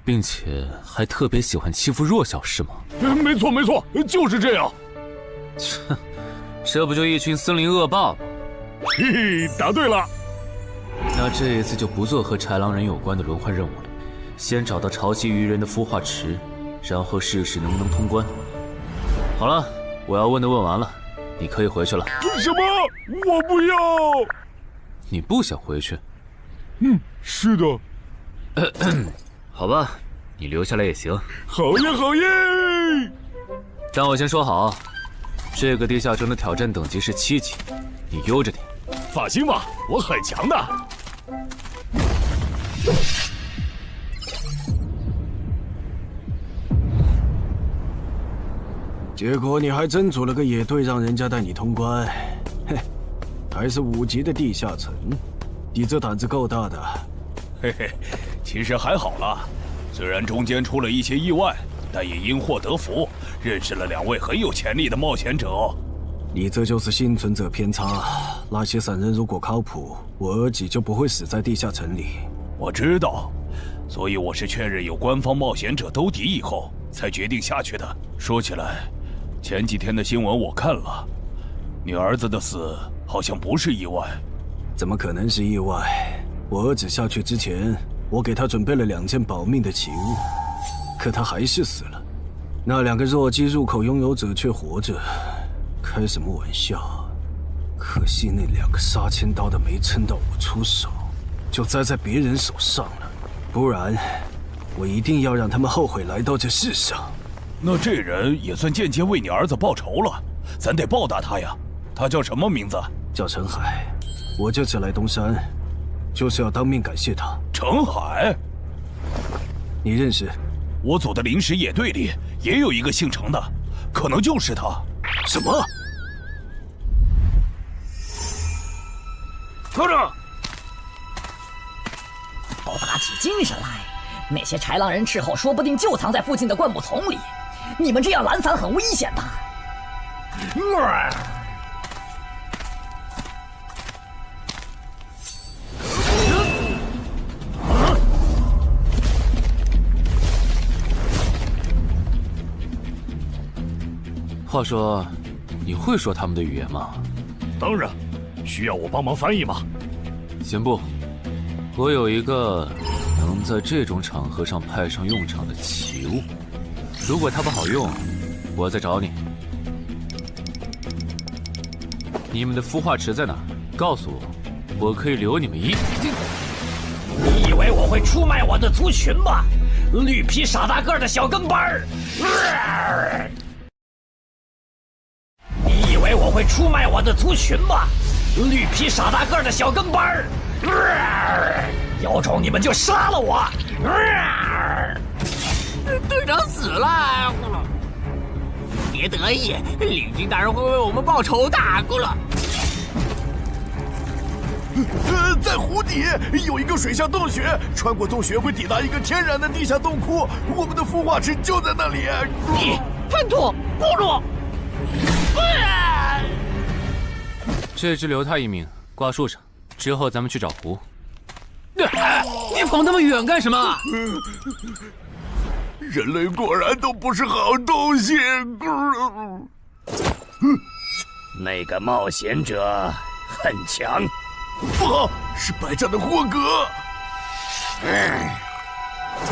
并且还特别喜欢欺负弱小，是吗？没错没错，就是这样。切，这不就一群森林恶霸吗？嘿嘿，答对了。那这一次就不做和豺狼人有关的轮换任务了，先找到潮汐鱼人的孵化池，然后试试能不能通关。好了，我要问的问完了，你可以回去了。什么？我不要。你不想回去？是的。好吧，你留下来也行。好耶好耶！但我先说好，这个地下城的挑战等级是7级，你悠着点。放心吧，我很强的。结果你还真组了个野队，让人家带你通关。嘿，还是5级的地下城，你这胆子够大的。嘿嘿，其实还好啦，虽然中间出了一些意外，但也因祸得福，认识了2位很有潜力的冒险者。你这就是幸存者偏差。那些散人如果靠谱，我儿己就不会死在地下城里。我知道，所以我是确认有官方冒险者兜底以后，才决定下去的。说起来，前几天的新闻我看了，你儿子的死好像不是意外。怎么可能是意外？我儿子下去之前，我给他准备了2件保命的奇物，可他还是死了。那2个弱鸡入口拥有者却活着，开什么玩笑？可惜那2个杀千刀的没撑到我出手，就栽在别人手上了。不然，我一定要让他们后悔来到这世上。那这人也算间接为你儿子报仇了，咱得报答他呀。他叫什么名字？叫陈海。我这次来东山，就是要当面感谢他。陈海，你认识？我组的临时野队里也有一个姓陈的，可能就是他。什么？科长，都打起精神来！那些豺狼人斥候说不定就藏在附近的灌木丛里，你们这样懒散很危险的。话说，你会说他们的语言吗？当然，需要我帮忙翻译吗？先不，我有一个能在这种场合上派上用场的奇物，如果它不好用，我再找你。你们的孵化池在哪？告诉我，我可以留你们一。你以为我会出卖我的族群吗？绿皮傻大个的小跟班儿！你以为我会出卖我的族群吗？绿皮傻大个的小跟班儿！有种你们就杀了我！队长死了，别得意，领军大人会为我们报仇的，咕噜。在湖底有一个水下洞穴，穿过洞穴会抵达一个天然的地下洞窟，我们的孵化池就在那里。你叛徒，咕噜！这只留他一命，挂树上，之后咱们去找湖。你跑那么远干什么？人类果然都不是好东西。那个冒险者很强。不好，是白战的霍格。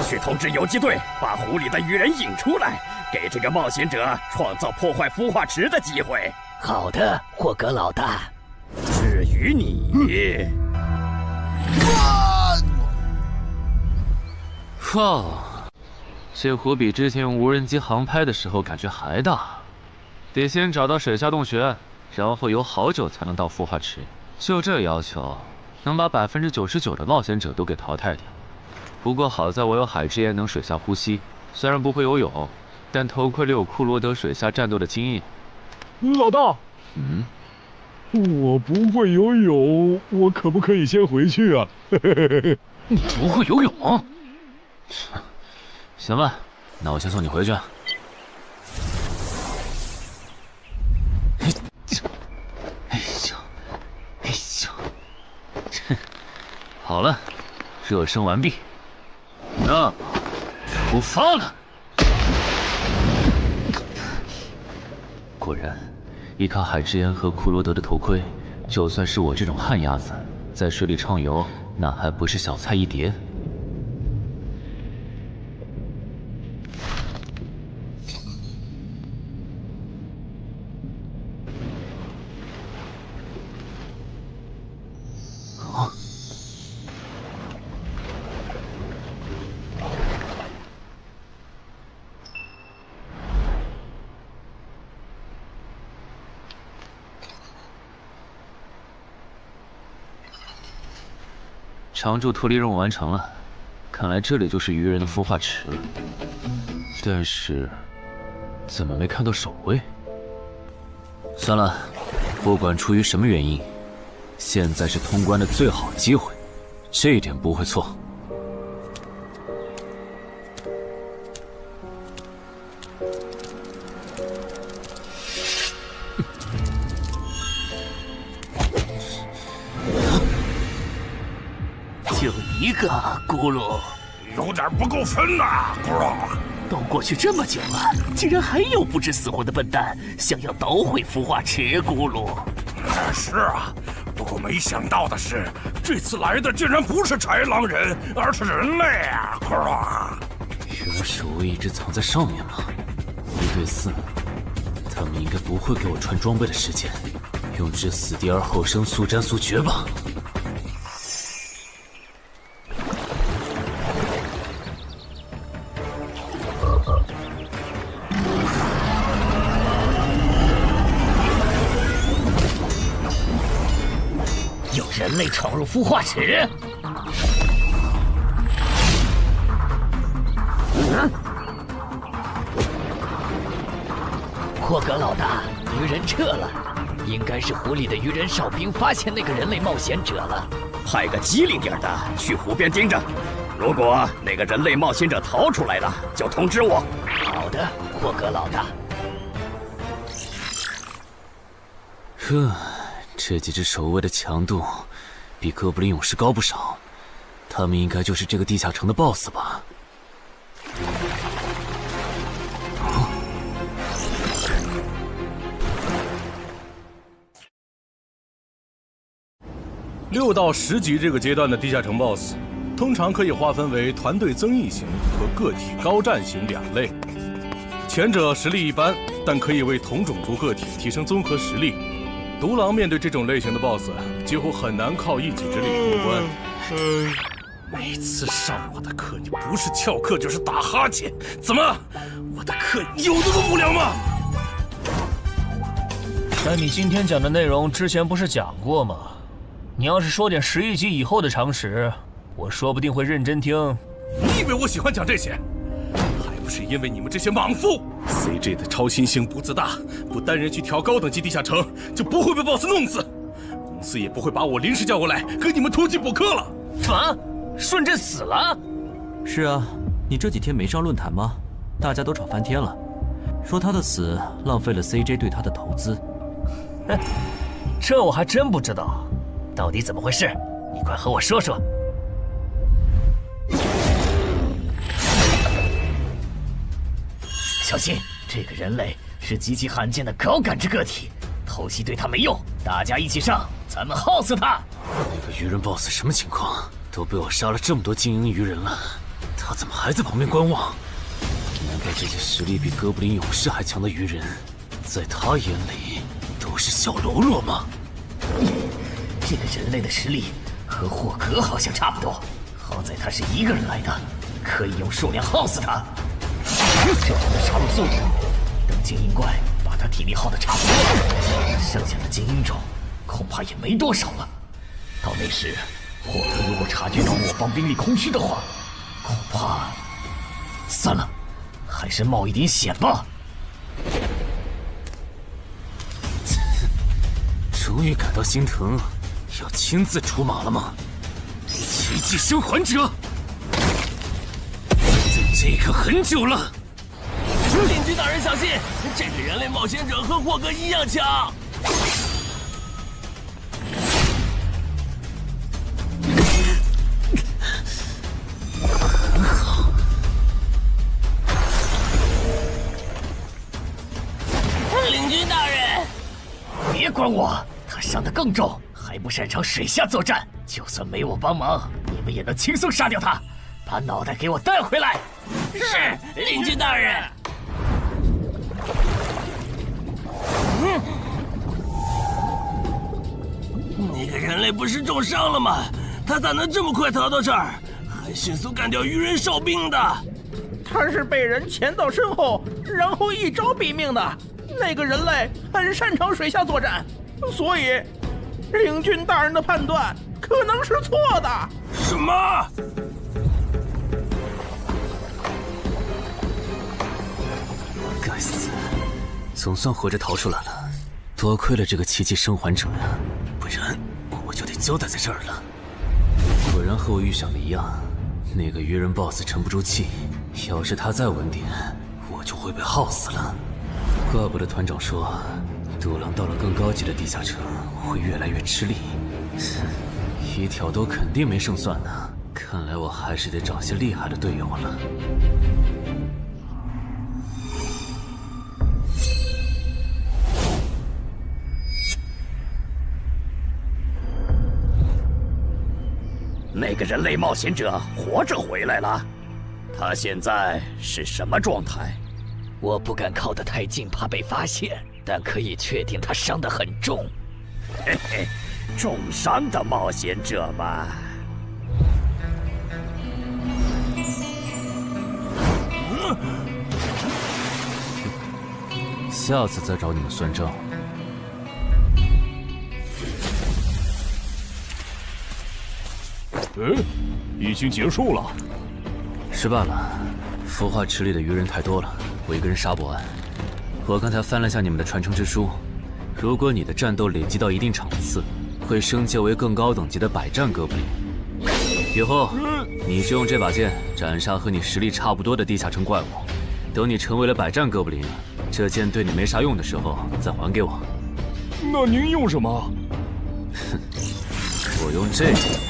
去通知游击队，把湖里的鱼人引出来，给这个冒险者创造破坏孵化池的机会。好的，霍格老大。至于你，哇，这湖比之前用无人机航拍的时候感觉还大。得先找到水下洞穴，然后游好久才能到孵化池。就这要求，能把99%的冒险者都给淘汰掉。不过好在我有海之炎能水下呼吸，虽然不会游泳，但头盔里有库罗德水下战斗的经验。老大，我不会游泳，我可不可以先回去啊？你不会游泳？行吧，那我先送你回去。好了，热身完毕。出发了！果然，依靠海之岩和库罗德的头盔，就算是我这种旱鸭子，在水里畅游，那还不是小菜一碟？常驻脱离任务完成了，看来这里就是鱼人的孵化池了。但是，怎么没看到守卫？算了，不管出于什么原因，现在是通关的最好机会，这一点不会错。就一个咕噜，有点不够分呐，咕噜。都过去这么久了，竟然还有不知死活的笨蛋想要捣毁孵化池，咕噜。是啊，不过没想到的是，这次来的竟然不是豺狼人，而是人类啊，咕噜。原来守卫一直藏在上面吗？1对4，他们应该不会给我穿装备的时间，用至死地而后生，速战速决吧。人类闯入孵化池，霍格老大，鱼人撤了，应该是湖里的鱼人哨兵发现那个人类冒险者了。派个机灵点的去湖边盯着，如果那个人类冒险者逃出来了，就通知我。好的，霍格老大。这几只守卫的强度比哥布林勇士高不少，他们应该就是这个地下城的 BOSS 吧。6到10级这个阶段的地下城 BOSS， 通常可以划分为团队增益型和个体高战型2类。前者实力一般，但可以为同种族个体提升综合实力。独狼面对这种类型的 BOSS， 几乎很难靠一己之力通关。每次上我的课，你不是翘课就是打哈欠，怎么？我的课有那么无聊吗？但你今天讲的内容之前不是讲过吗？你要是说点11级以后的常识，我说不定会认真听。你以为我喜欢讲这些？还不是因为你们这些莽夫 ！CJ 的超新星不自大，不单人去调高等级地下城，就不会被 BOSS 弄死。公司也不会把我临时叫过来给你们突击补课了。什么？顺治死了？是啊，你这几天没上论坛吗？大家都吵翻天了，说他的死浪费了 CJ 对他的投资。哼，这我还真不知道，到底怎么回事？你快和我说说。小心，这个人类是极其罕见的高感知个体，偷袭对他没用，大家一起上，咱们耗死他！那个鱼人 BOSS 什么情况？都被我杀了这么多精英鱼人了，他怎么还在旁边观望？难道这些实力比哥布林勇士还强的鱼人，在他眼里都是小喽啰吗？这个人类的实力和霍格好像差不多，好在他是一个人来的，可以用数量耗死他。这样的杀戮速度，等精英怪把他体力耗得差不多了，剩下的精英种恐怕也没多少了。到那时，霍格如果察觉到我方兵力空虚的话，恐怕……算了，还是冒一点险吧。终于感到心疼，要亲自出马了吗？奇迹生还者，等这一刻很久了。领军大人小心，这个人类冒险者和霍格一样强。很好，别管我，他伤得更重，还不擅长水下作战。就算没我帮忙，你们也能轻松杀掉他。把脑袋给我带回来。是，领军大人。那个人类不是重伤了吗？他咋能这么快逃到这儿，还迅速干掉鱼人哨兵的？他是被人潜到身后，然后一招毙命的。那个人类很擅长水下作战，所以领军大人的判断可能是错的。什么？该死，总算活着逃出来了，多亏了这个奇迹生还者呀，不然我就得交代在这儿了。果然和我预想的一样，那个鱼人 BOSS 沉不住气，要是他再晚点，我就会被耗死了。怪不得团长说，独狼到了更高级的地下城会越来越吃力。一挑多肯定没胜算呢，看来我还是得找些厉害的队友了。那个人类冒险者活着回来了，他现在是什么状态？我不敢靠得太近，怕被发现，但可以确定他伤得很重。嘿嘿，重伤的冒险者嘛。下次再找你们算账。已经结束了。失败了，孵化池里的鱼人太多了，我一个人杀不完。我刚才翻了下你们的传承之书，如果你的战斗累积到一定场次，会升阶为更高等级的百战哥布林。以后你就用这把剑斩杀和你实力差不多的地下城怪物。等你成为了百战哥布林，这剑对你没啥用的时候再还给我。那您用什么？哼，我用这个。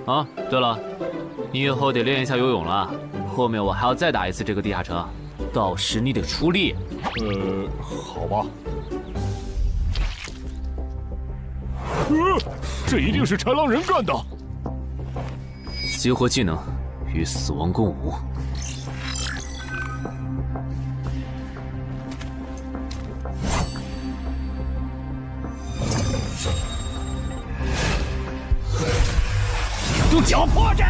啊，对了，你以后得练一下游泳了。后面我还要再打一次这个地下城，到时你得出力。好吧。这一定是豺狼人干的。激活技能，与死亡共舞。用脚破阵，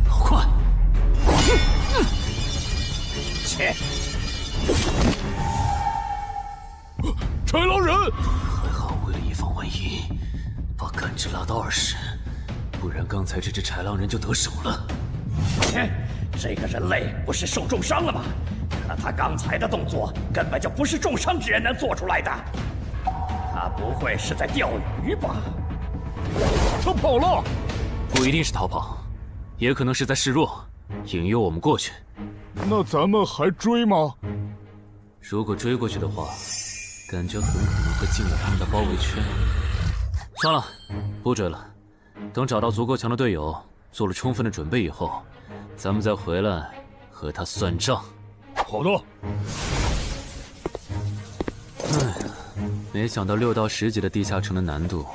好快！切！豺狼人，还好，为了以防万一，把感知拉到20，不然刚才这只豺狼人就得手了。切！这个人类不是受重伤了吗？可他刚才的动作根本就不是重伤之人能做出来的。他不会是在钓鱼吧？他跑了。不一定是逃跑，也可能是在示弱，引诱我们过去。那咱们还追吗？如果追过去的话，感觉很可能会进了他们的包围圈。算了，不追了。等找到足够强的队友，做了充分的准备以后，咱们再回来和他算账。好的。哎呀，没想到6到10级的地下城的难度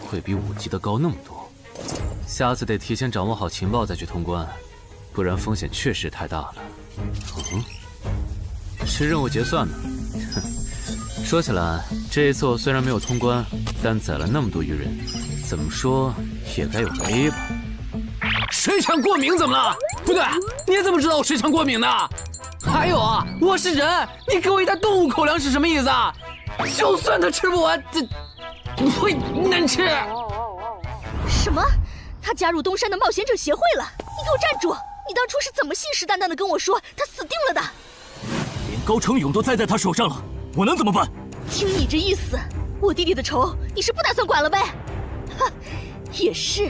会比5级的高那么多。下次得提前掌握好情报再去通关，不然风险确实太大了。是任务结算呢。哼，说起来，这一次我虽然没有通关，但宰了那么多鱼人，怎么说也该有个 A 吧。水产过敏怎么了？不对，你怎么知道我水产过敏的？还有啊，我是人，你给我一袋动物口粮是什么意思啊？就算他吃不完，这会难吃。什么？他加入东山的冒险者协会了？你给我站住！你当初是怎么信誓旦旦的跟我说他死定了的？连高成勇都栽在他手上了，我能怎么办？听你这意思，我弟弟的仇你是不打算管了呗？哼，也是，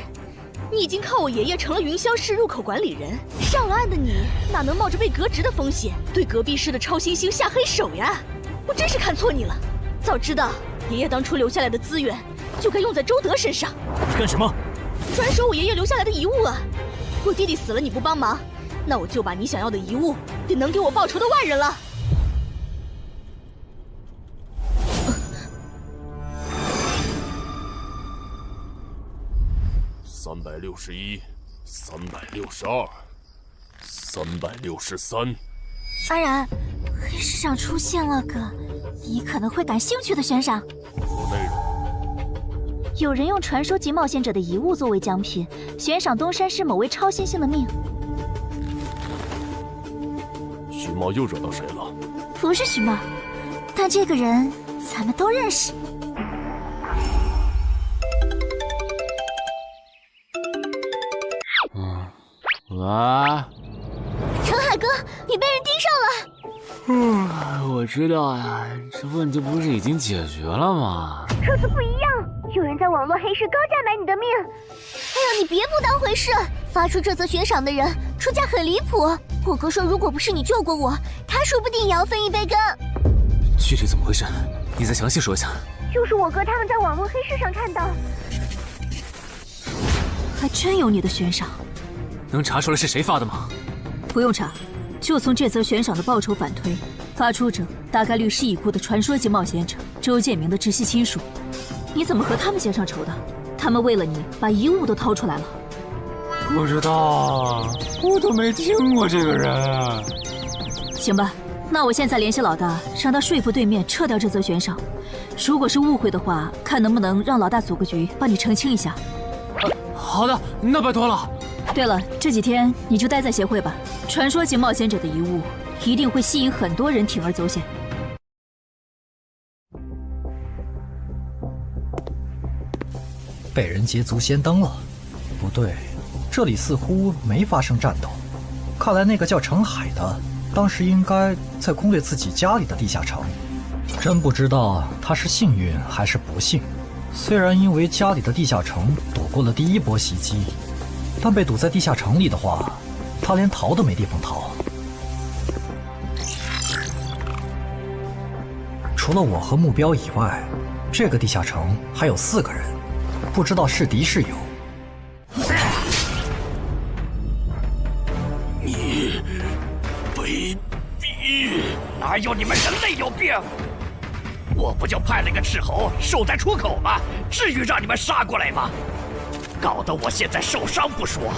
你已经靠我爷爷成了云霄市入口管理人，上了岸的你哪能冒着被革职的风险对隔壁市的超新星下黑手呀？我真是看错你了，早知道爷爷当初留下来的资源就该用在周德身上。干什么？转手我爷爷留下来的遗物啊！我弟弟死了你不帮忙，那我就把你想要的遗物给能给我报仇的外人了。361、362、363。安然，黑市上出现了个你可能会感兴趣的悬赏。内容。有人用传说级冒险者的遗物作为奖品，悬赏东山市某位超新星的命。徐茂又惹到谁了？不是徐茂，但这个人咱们都认识。喂，陈海哥，你被人盯上了。我知道呀，这问题不是已经解决了吗？这次不一样，有人在网络黑市高价买你的命。哎呀，你别不当回事！发出这则悬赏的人出价很离谱。我哥说，如果不是你救过我，他说不定也要分一杯羹。具体怎么回事？你再详细说一下。就是我哥他们在网络黑市上看到，还真有你的悬赏。能查出来是谁发的吗？不用查，就从这则悬赏的报酬反推，发出者大概率是已故的传说级冒险者周建明的直系亲属。你怎么和他们结上仇的？他们为了你把遗物都掏出来了。不知道，我都没听过这个人啊。行吧，那我现在联系老大，让他说服对面撤掉这则悬赏。如果是误会的话，看能不能让老大组个局帮你澄清一下。好的，那拜托了。对了，这几天你就待在协会吧。传说级冒险者的遗物一定会吸引很多人铤而走险。被人捷足先登了？不对，这里似乎没发生战斗。看来那个叫程海的，当时应该在攻略自己家里的地下城。真不知道他是幸运还是不幸。虽然因为家里的地下城躲过了第一波袭击，但被堵在地下城里的话，他连逃都没地方逃。除了我和目标以外，这个地下城还有4个人，不知道是敌是友。你卑鄙！哪有你们人类有病？我不就派了个斥候守在出口吗？至于让你们杀过来吗？搞得我现在受伤不说，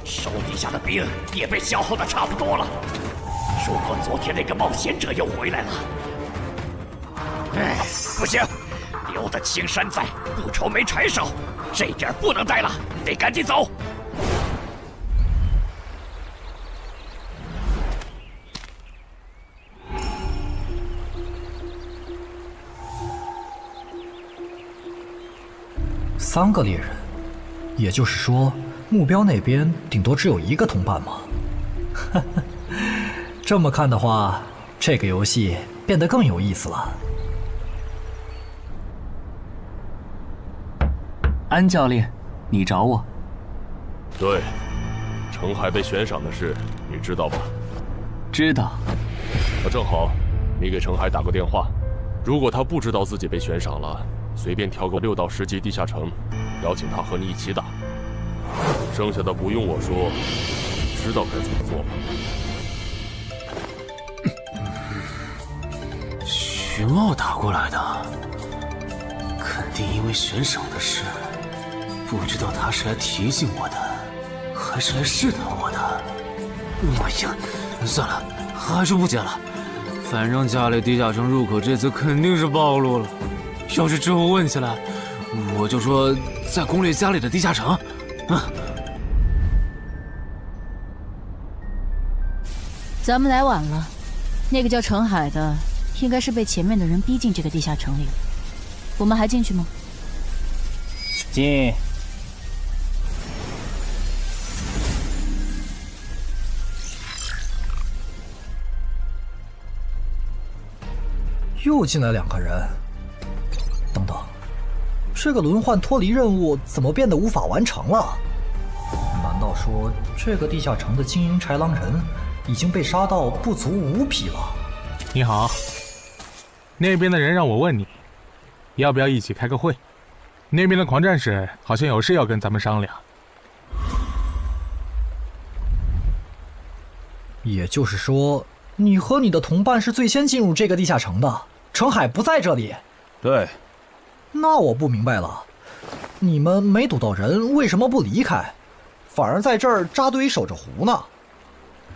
手底下的兵也被消耗的差不多了。如果昨天那个冒险者又回来了，不行，留得青山在，不愁没柴烧。这点不能待了，得赶紧走。3个猎人，也就是说，目标那边顶多只有1个同伴吗？这么看的话，这个游戏变得更有意思了。安教练，你找我？对，程海被悬赏的事，你知道吧？知道。那正好，你给程海打个电话，如果他不知道自己被悬赏了，随便挑个6到10级地下城，邀请他和你一起打。剩下的不用我说，知道该怎么做了。徐茂打过来的，肯定因为悬赏的事。不知道他是来提醒我的，还是来试探我的。哎呀，算了，还是不接了。反正家里地下城入口这次肯定是暴露了。要是之后问起来，我就说在攻略家里的地下城。咱们来晚了，那个叫程海的，应该是被前面的人逼进这个地下城里了。我们还进去吗？进。又进来2个人。等等，这个轮换脱离任务怎么变得无法完成了？难道说这个地下城的精英豺狼人已经被杀到不足5匹了？你好，那边的人让我问你，要不要一起开个会？那边的狂战士好像有事要跟咱们商量。也就是说，你和你的同伴是最先进入这个地下城的，程海不在这里。对。那我不明白了，你们没堵到人，为什么不离开，反而在这儿扎堆守着湖呢？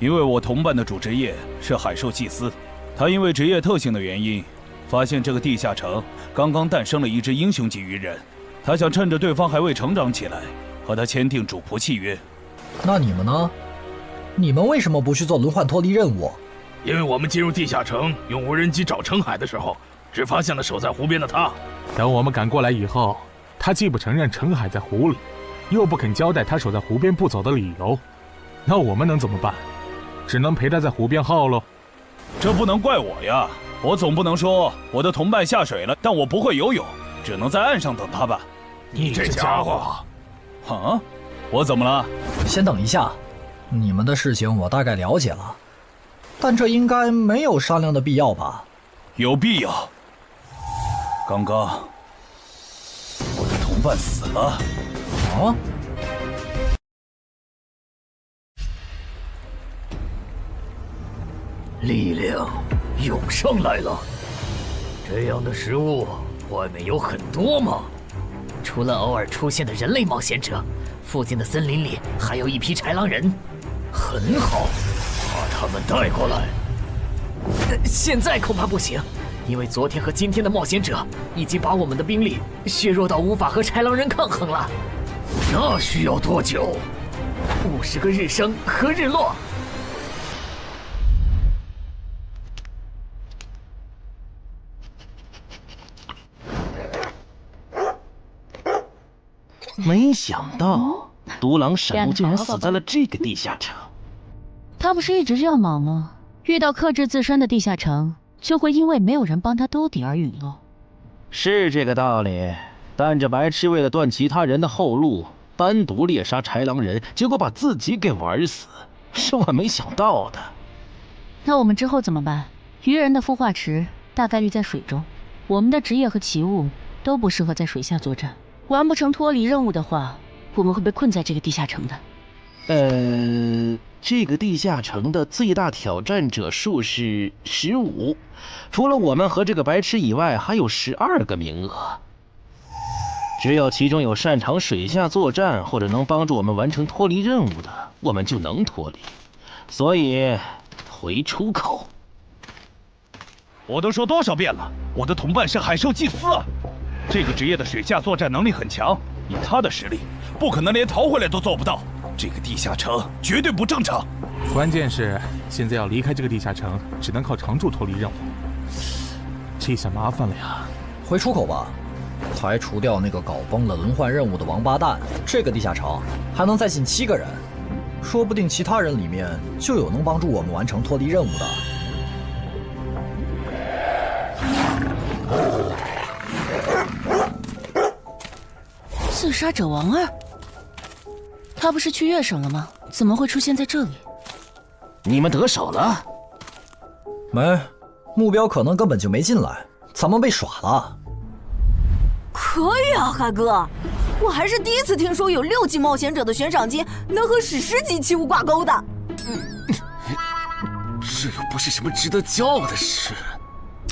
因为我同伴的主职业是海兽祭司，他因为职业特性的原因，发现这个地下城刚刚诞生了一只英雄级鱼人，他想趁着对方还未成长起来，和他签订主仆契约。那你们呢？你们为什么不去做轮换脱离任务？因为我们进入地下城用无人机找程海的时候，只发现了守在湖边的他。等我们赶过来以后，他既不承认程海在湖里，又不肯交代他守在湖边不走的理由，那我们能怎么办？只能陪他在湖边耗喽。这不能怪我呀，我总不能说我的同伴下水了，但我不会游泳，只能在岸上等他吧。你这家伙！啊，我怎么了？先等一下，你们的事情我大概了解了，但这应该没有商量的必要吧？有必要。刚刚我的同伴死了。啊？力量涌上来了。这样的食物外面有很多吗？除了偶尔出现的人类冒险者，附近的森林里还有一批豺狼人。很好，把他们带过来。现在恐怕不行，因为昨天和今天的冒险者已经把我们的兵力削弱到无法和豺狼人抗衡了。那需要多久？50个日升和日落。没想到独狼闪怒竟然死在了这个地下城。他不是一直这样忙吗？遇到克制自身的地下城，就会因为没有人帮他兜底而陨落。是这个道理，但这白痴为了断其他人的后路，单独猎杀豺狼人，结果把自己给玩死，是我没想到的。那我们之后怎么办？鱼人的孵化池大概率在水中，我们的职业和奇物都不适合在水下作战。完不成脱离任务的话，我们会被困在这个地下城的。这个地下城的最大挑战者数是15，除了我们和这个白痴以外，还有12个名额。只有其中有擅长水下作战或者能帮助我们完成脱离任务的，我们就能脱离。所以，回出口。我都说多少遍了，我的同伴是海兽祭司啊！这个职业的水下作战能力很强，以他的实力，不可能连逃回来都做不到。这个地下城绝对不正常。关键是现在要离开这个地下城，只能靠常驻脱离任务，这下麻烦了呀。回出口吧，排除掉那个搞崩了轮换任务的王八蛋，这个地下城还能再进7个人，说不定其他人里面就有能帮助我们完成脱离任务的。刺杀者王二，他不是去月省了吗？怎么会出现在这里？你们得手了？没，目标可能根本就没进来，咱们被耍了。可以啊，海哥，我还是第一次听说有6级冒险者的悬赏金能和史诗级奇物挂钩的。这又不是什么值得骄傲的事，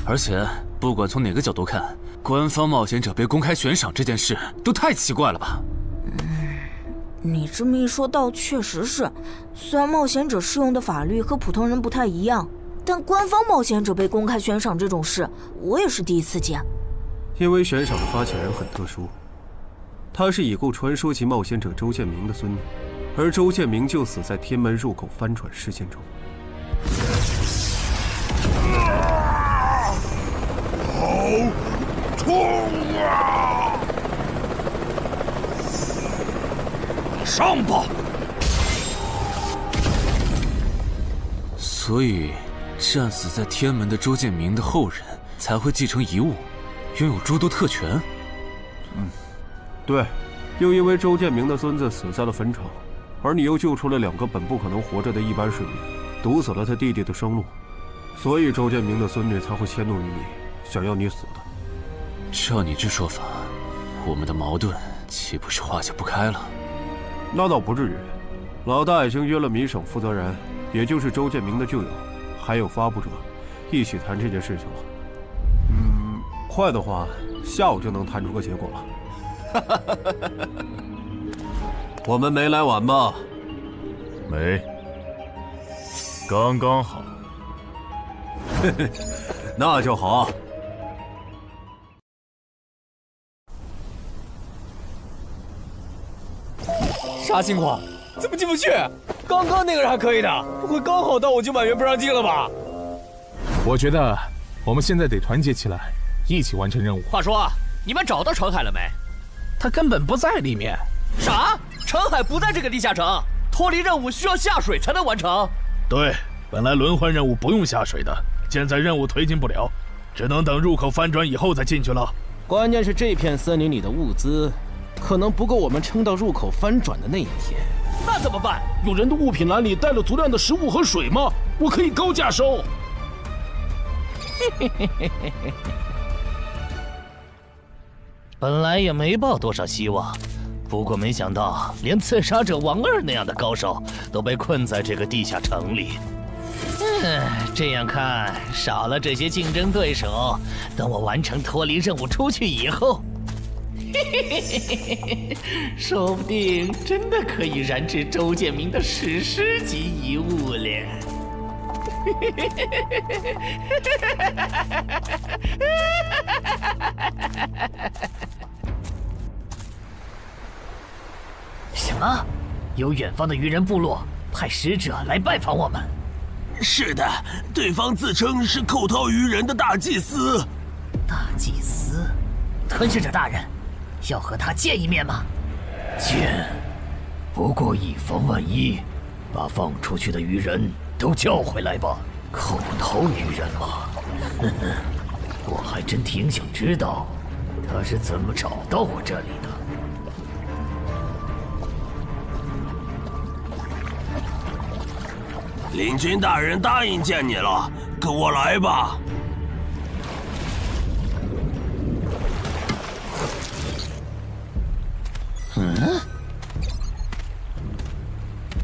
而且不管从哪个角度看，官方冒险者被公开悬赏这件事都太奇怪了吧？你这么一说，倒确实是。虽然冒险者适用的法律和普通人不太一样，但官方冒险者被公开悬赏这种事，我也是第一次见。因为悬赏的发起人很特殊，他是已故传说级冒险者周建明的孙女，而周建明就死在天门入口翻船事件中。好痛啊！上吧！所以，战死在天门的周建明的后人才会继承遗物，拥有诸多特权。对，又因为周建明的孙子死在了坟场，而你又救出了2个本不可能活着的一般市民，堵死了他弟弟的生路，所以周建明的孙女才会迁怒于你，想要你死的。照你这说法，我们的矛盾岂不是化解不开了？那倒不至于，老大已经约了米省负责人，也就是周建明的旧友，还有发布者，一起谈这件事情了。快的话，下午就能谈出个结果了。我们没来晚吧？没，刚刚好。那就好。啥情况？怎么进不去？刚刚那个人还可以的，不会刚好到我就满员不让进了吧？我觉得我们现在得团结起来，一起完成任务。话说，你们找到程海了没？他根本不在里面。啥？程海不在这个地下城？脱离任务需要下水才能完成？对，本来轮换任务不用下水的，现在任务推进不了，只能等入口翻转以后再进去了。关键是这片森林里的物资，可能不够我们撑到入口翻转的那一天。那怎么办？有人的物品栏里带了足量的食物和水吗？我可以高价收。本来也没抱多少希望，不过没想到连刺杀者王二那样的高手都被困在这个地下城里。这样看，少了这些竞争对手，等我完成脱离任务出去以后，说不定真的可以燃制周建明的史诗级遗物了。什么？有远方的鱼人部落派使者来拜访我们？是的，对方自称是寇涛鱼人的大祭司。大祭司？吞噬者大人，要和他见一面吗？见，不过以防万一，把放出去的鱼人都叫回来吧。寇涛鱼人吗？我还真挺想知道他是怎么找到我这里的。领军大人答应见你了，跟我来吧。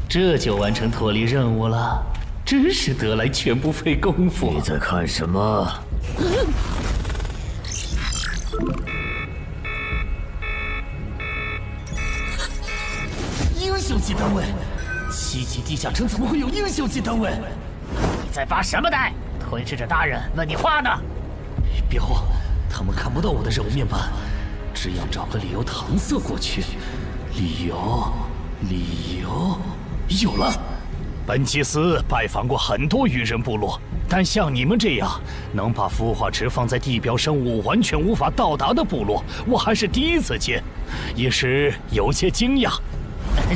这就完成脱离任务了，真是得来全不费功夫。你在看什么？英雄级单位，7级地下城怎么会有英雄级单位？你在发什么呆？吞噬者大人问你话呢。别慌，他们看不到我的任务面板，只要找个理由搪塞过去。理由，有了。本祭司拜访过很多鱼人部落，但像你们这样能把孵化池放在地表生物完全无法到达的部落，我还是第一次见，一时有些惊讶。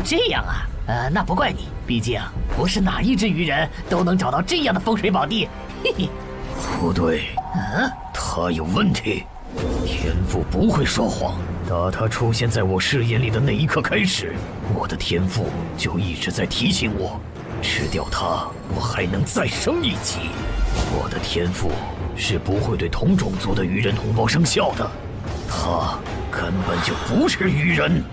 这样啊，那不怪你，毕竟不是哪一只鱼人都能找到这样的风水宝地。嘿嘿，不对，他有问题。天赋不会说谎，打他出现在我视野里的那一刻开始，我的天赋就一直在提醒我，吃掉他，我还能再升一级。我的天赋是不会对同种族的鱼人同胞生效的，他根本就不是鱼人。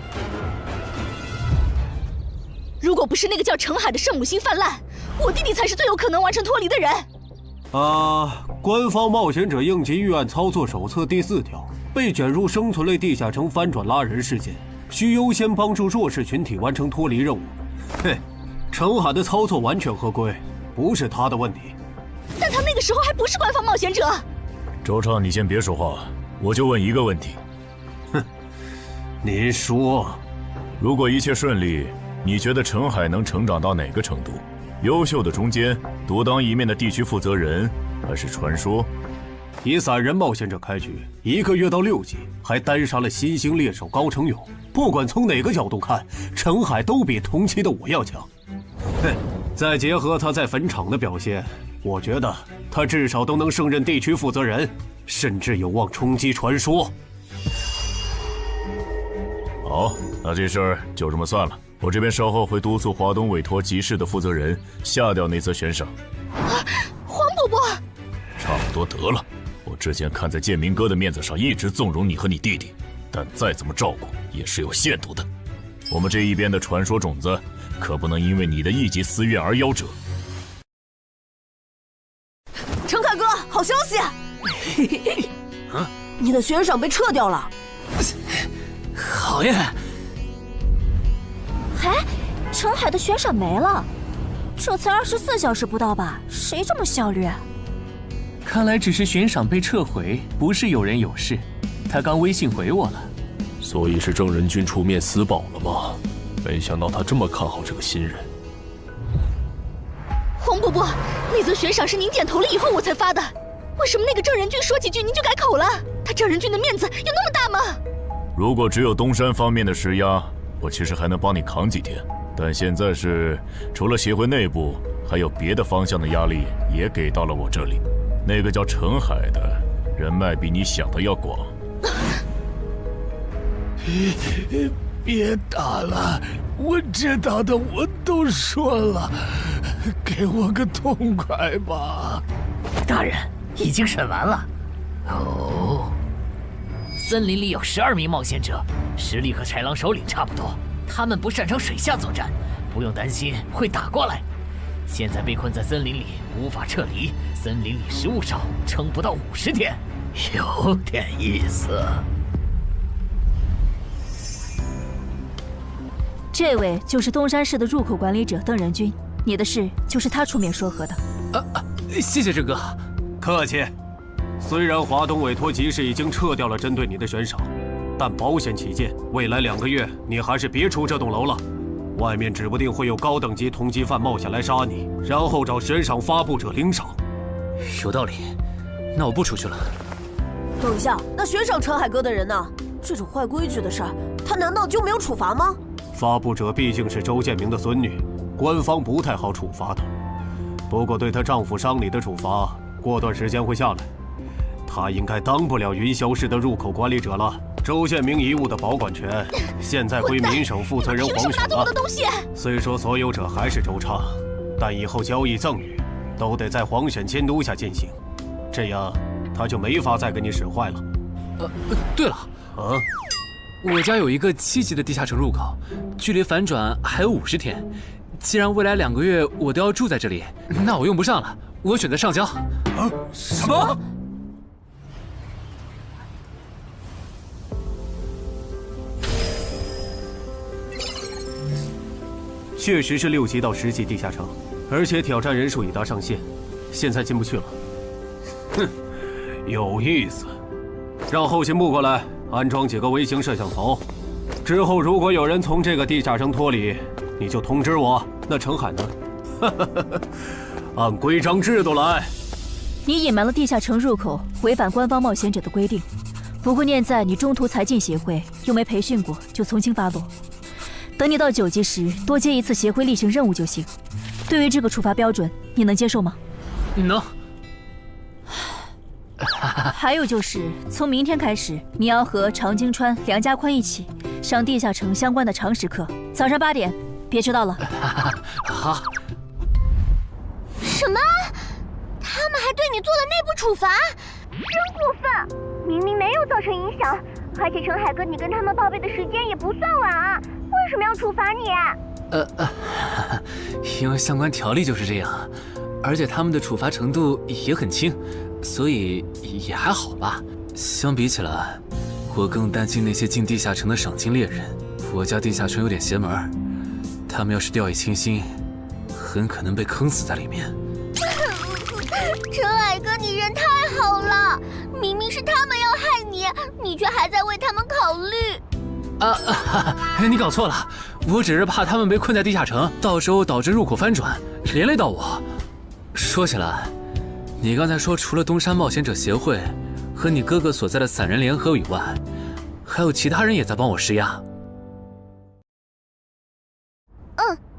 如果不是那个叫程海的圣母心泛滥，我弟弟才是最有可能完成脱离的人。官方冒险者应急预案操作手册第4条，被卷入生存类地下城翻转拉人事件，需优先帮助弱势群体完成脱离任务。程海的操作完全合规，不是他的问题。但他那个时候还不是官方冒险者。周畅，你先别说话，我就问一个问题。您说，如果一切顺利，你觉得程海能成长到哪个程度？优秀的中间，独当一面的地区负责人，还是传说？以散人冒险者开局，1个月到6级，还单杀了新兴猎手高成勇。不管从哪个角度看，程海都比同期的我要强。再结合他在坟场的表现，我觉得他至少都能胜任地区负责人，甚至有望冲击传说。好，那这事儿就这么算了。我这边稍后会督促华东委托集市的负责人下掉那则悬赏。黄伯伯，差不多得了。我之前看在建明哥的面子上，一直纵容你和你弟弟，但再怎么照顾也是有限度的。我们这一边的传说种子，可不能因为你的一己私怨而夭折。程凯哥，好消息！你的悬赏被撤掉了。讨厌！哎，澄海的悬赏没了，这才24小时不到吧？谁这么效率？看来只是悬赏被撤回，不是有人有事。他刚微信回我了。所以是郑仁君出面私保了吗？没想到他这么看好这个新人。黄伯伯，那则悬赏是您点头了以后我才发的，为什么那个郑仁君说几句您就改口了？他郑仁君的面子有那么大吗？如果只有东山方面的施压，我其实还能帮你扛几天。但现在是除了协会内部，还有别的方向的压力也给到了我这里。那个叫澄海的人脉比你想的要广。别打了，我知道的我都说了，给我个痛快吧。大人，已经审完了。哦，森林里有12名冒险者，实力和豺狼首领差不多。他们不擅长水下作战，不用担心会打过来。现在被困在森林里，无法撤离。森林里食物少，撑不到50天，有点意思。这位就是东山市的入口管理者邓仁君，你的事就是他出面说和的。谢谢郑哥。客气。虽然华东委托集市已经撤掉了针对你的悬赏，但保险起见，未来2个月你还是别出这栋楼了。外面指不定会有高等级通缉犯冒险来杀你，然后找悬赏发布者领赏。有道理，那我不出去了。等一下，那悬赏澄海哥的人呢？这种坏规矩的事儿，他难道就没有处罚吗？发布者毕竟是周建明的孙女，官方不太好处罚她。不过对她丈夫伤礼的处罚，过段时间会下来。她应该当不了云霄市的入口管理者了。周建明遗物的保管权现在归民省负责人黄选了。虽说所有者还是周畅，但以后交易赠与都得在黄选监督下进行，这样他就没法再给你使坏了。对了，我家有一个7级的地下城入口，距离反转还有50天。既然未来2个月我都要住在这里，那我用不上了，我选择上交。什么？确实是6级到10级地下城，而且挑战人数已达上限，现在进不去了。哼，有意思。让后勤部过来安装几个微型摄像头，之后如果有人从这个地下城脱离，你就通知我。那澄海呢？按规章制度来。你隐瞒了地下城入口，违反官方冒险者的规定。不过念在你中途才进协会，又没培训过，就从轻发落。等你到9级时，多接1次协会例行任务就行。对于这个处罚标准，你能接受吗？能。还有就是，从明天开始，你要和常京川、梁家宽一起上地下城相关的常识课，早上8点，别迟到了。好。什么？他们还对你做了内部处罚？真过分！明明没有造成影响，而且澄海哥，你跟他们报备的时间也不算晚啊，为什么要处罚你？因为相关条例就是这样，而且他们的处罚程度也很轻，所以也还好吧。相比起来，我更担心那些进地下城的赏金猎人。我家地下城有点邪门，他们要是掉以轻心，很可能被坑死在里面。澄海哥，你人太好了，明明是他们要害你，你却还在为他们考虑。你搞错了，我只是怕他们被困在地下城，到时候导致入口翻转，连累到我。说起来，你刚才说除了东山冒险者协会和你哥哥所在的散人联合以外，还有其他人也在帮我施压。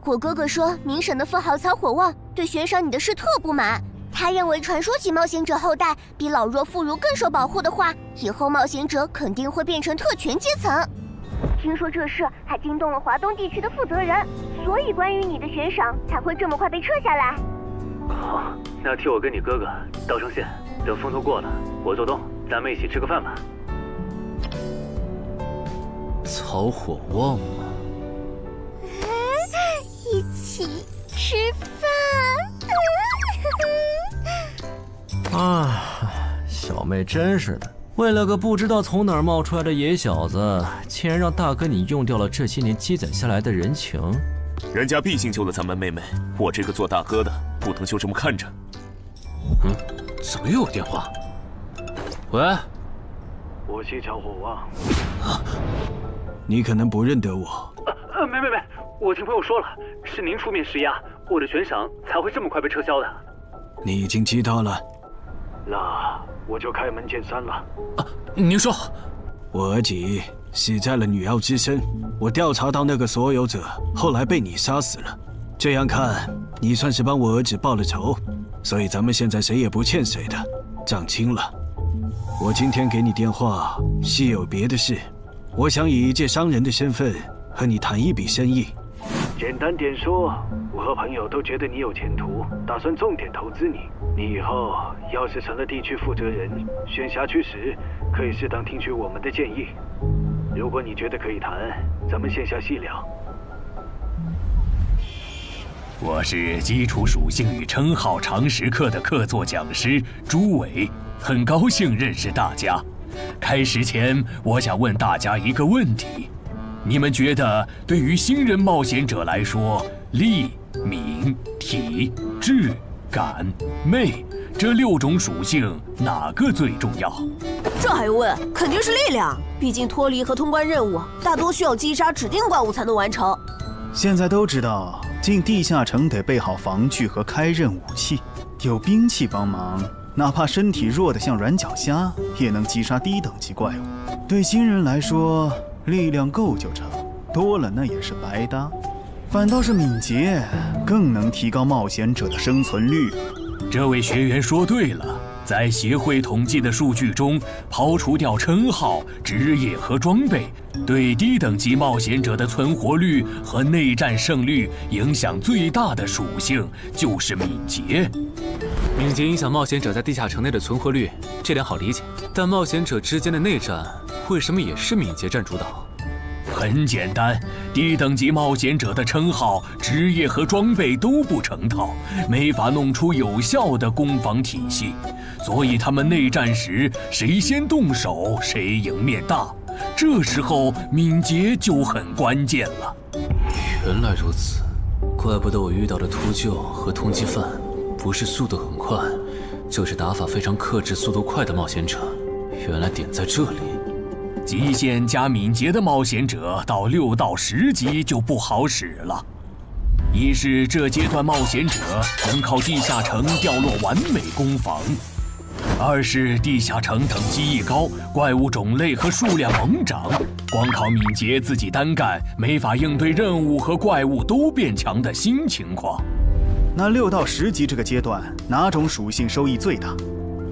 我哥哥说明省的富豪曹火旺对悬赏你的事特不满，他认为传说起冒险者后代比老弱妇孺更受保护的话，以后冒险者肯定会变成特权阶层。听说这事还惊动了华东地区的负责人，所以关于你的悬赏才会这么快被撤下来。好，那替我跟你哥哥道声谢，等风头过了，我做东，咱们一起吃个饭吧。曹火旺吗？一起吃饭。啊，小妹真是的，为了个不知道从哪儿冒出来的野小子，竟然让大哥你用掉了这些年积攒下来的人情。人家毕竟救了咱们妹妹，我这个做大哥的不能就这么看着。怎么又有电话？喂，我是乔火旺。你可能不认得我。没，我听朋友说了，是您出面施压，我的悬赏才会这么快被撤销的。你已经知道了，那我就开门见山了。您说，我儿子死在了女妖之身，我调查到那个所有者后来被你杀死了，这样看你算是帮我儿子报了仇，所以咱们现在谁也不欠谁的，账清了。我今天给你电话是有别的事，我想以一介商人的身份和你谈一笔生意。简单点说，我和朋友都觉得你有前途，打算重点投资你。你以后要是成了地区负责人，选辖区时可以适当听取我们的建议。如果你觉得可以谈，咱们线下细聊。我是基础属性与称号常识课的客座讲师朱伟，很高兴认识大家。开始前，我想问大家一个问题：你们觉得对于新人冒险者来说，力、敏、体、智、感、魅这6种属性哪个最重要？这还用问？肯定是力量，毕竟脱离和通关任务大多需要击杀指定怪物才能完成。现在都知道，进地下城得备好防具和开刃武器，有兵器帮忙，哪怕身体弱得像软脚虾，也能击杀低等级怪物。对新人来说，力量够就成，多了那也是白搭。反倒是敏捷更能提高冒险者的生存率。这位学员说对了，在协会统计的数据中，刨除掉称号、职业和装备，对低等级冒险者的存活率和内战胜率影响最大的属性就是敏捷。敏捷影响冒险者在地下城内的存活率，这点好理解。但冒险者之间的内战，为什么也是敏捷占主导？很简单，低等级冒险者的称号、职业和装备都不成套，没法弄出有效的攻防体系，所以他们内战时谁先动手谁赢面大。这时候敏捷就很关键了。原来如此，怪不得我遇到的秃鹫和通缉犯不是速度很快，就是打法非常克制、速度快的冒险者。原来点在这里。极限加敏捷的冒险者到6到10级就不好使了。一是这阶段冒险者能靠地下城掉落完美攻防，二是地下城等级一高，怪物种类和数量猛涨，光靠敏捷自己单干没法应对任务和怪物都变强的新情况。那6到10级这个阶段，哪种属性收益最大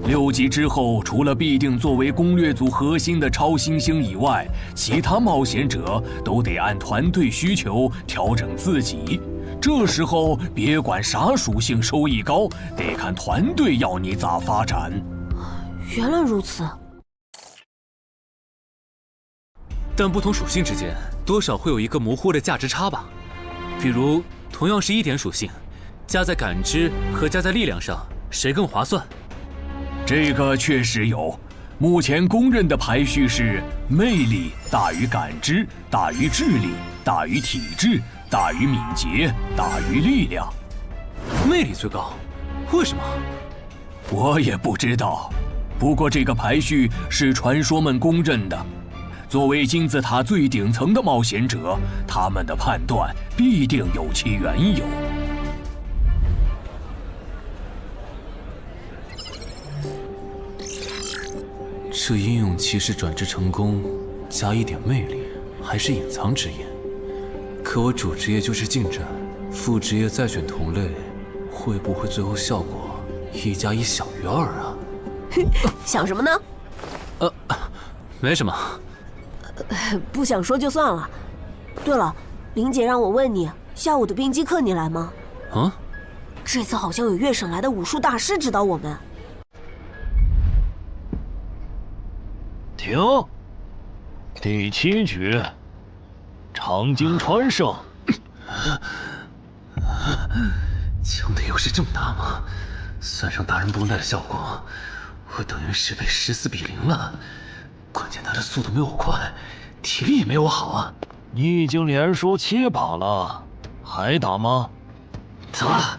？6级之后，除了必定作为攻略组核心的超新星以外，其他冒险者都得按团队需求调整自己。这时候别管啥属性收益高，得看团队要你咋发展。原来如此。但不同属性之间多少会有一个模糊的价值差吧？比如同样是1点属性，加在感知和加在力量上，谁更划算？这个确实有，目前公认的排序是魅力大于感知，大于智力，大于体质，大于敏捷，大于力量。魅力最高，为什么？我也不知道，不过这个排序是传说们公认的。作为金字塔最顶层的冒险者，他们的判断必定有其缘由。这英勇骑士转职成功，加1点魅力，还是隐藏职业。可我主职业就是近战，副职业再选同类，会不会最后效果1+1小于2啊？想什么呢？没什么。不想说就算了。对了，林姐让我问你，下午的冰击课你来吗？啊？这次好像有越省来的武术大师指导我们。停！第7局，长经传胜。强的优势这么大吗？算上大人绷带的效果，我等于是被14-0了，关键他的速度没我快，体力也没我好啊。你已经连输7把了，还打吗？怎么了？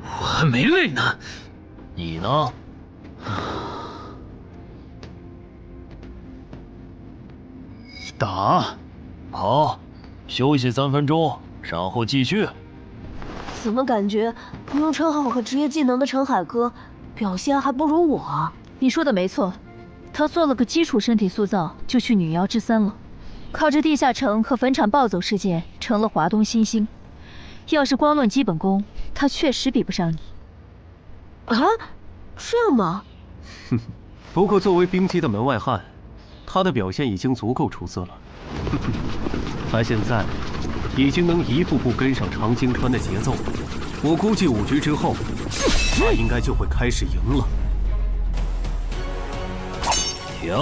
我还没累呢。你呢？打。好，休息3分钟，然后继续。怎么感觉不用称号和职业技能的陈海哥表现还不如我啊？你说的没错，他做了个基础身体塑造就去女妖之3了，靠着地下城和坟场暴走事件成了华东新星。要是光论基本功，他确实比不上你。啊，这样吗？不过作为冰姬的门外汉，他的表现已经足够出色了。他现在已经能一步步跟上常京川的节奏，我估计5局之后，他应该就会开始赢了。停，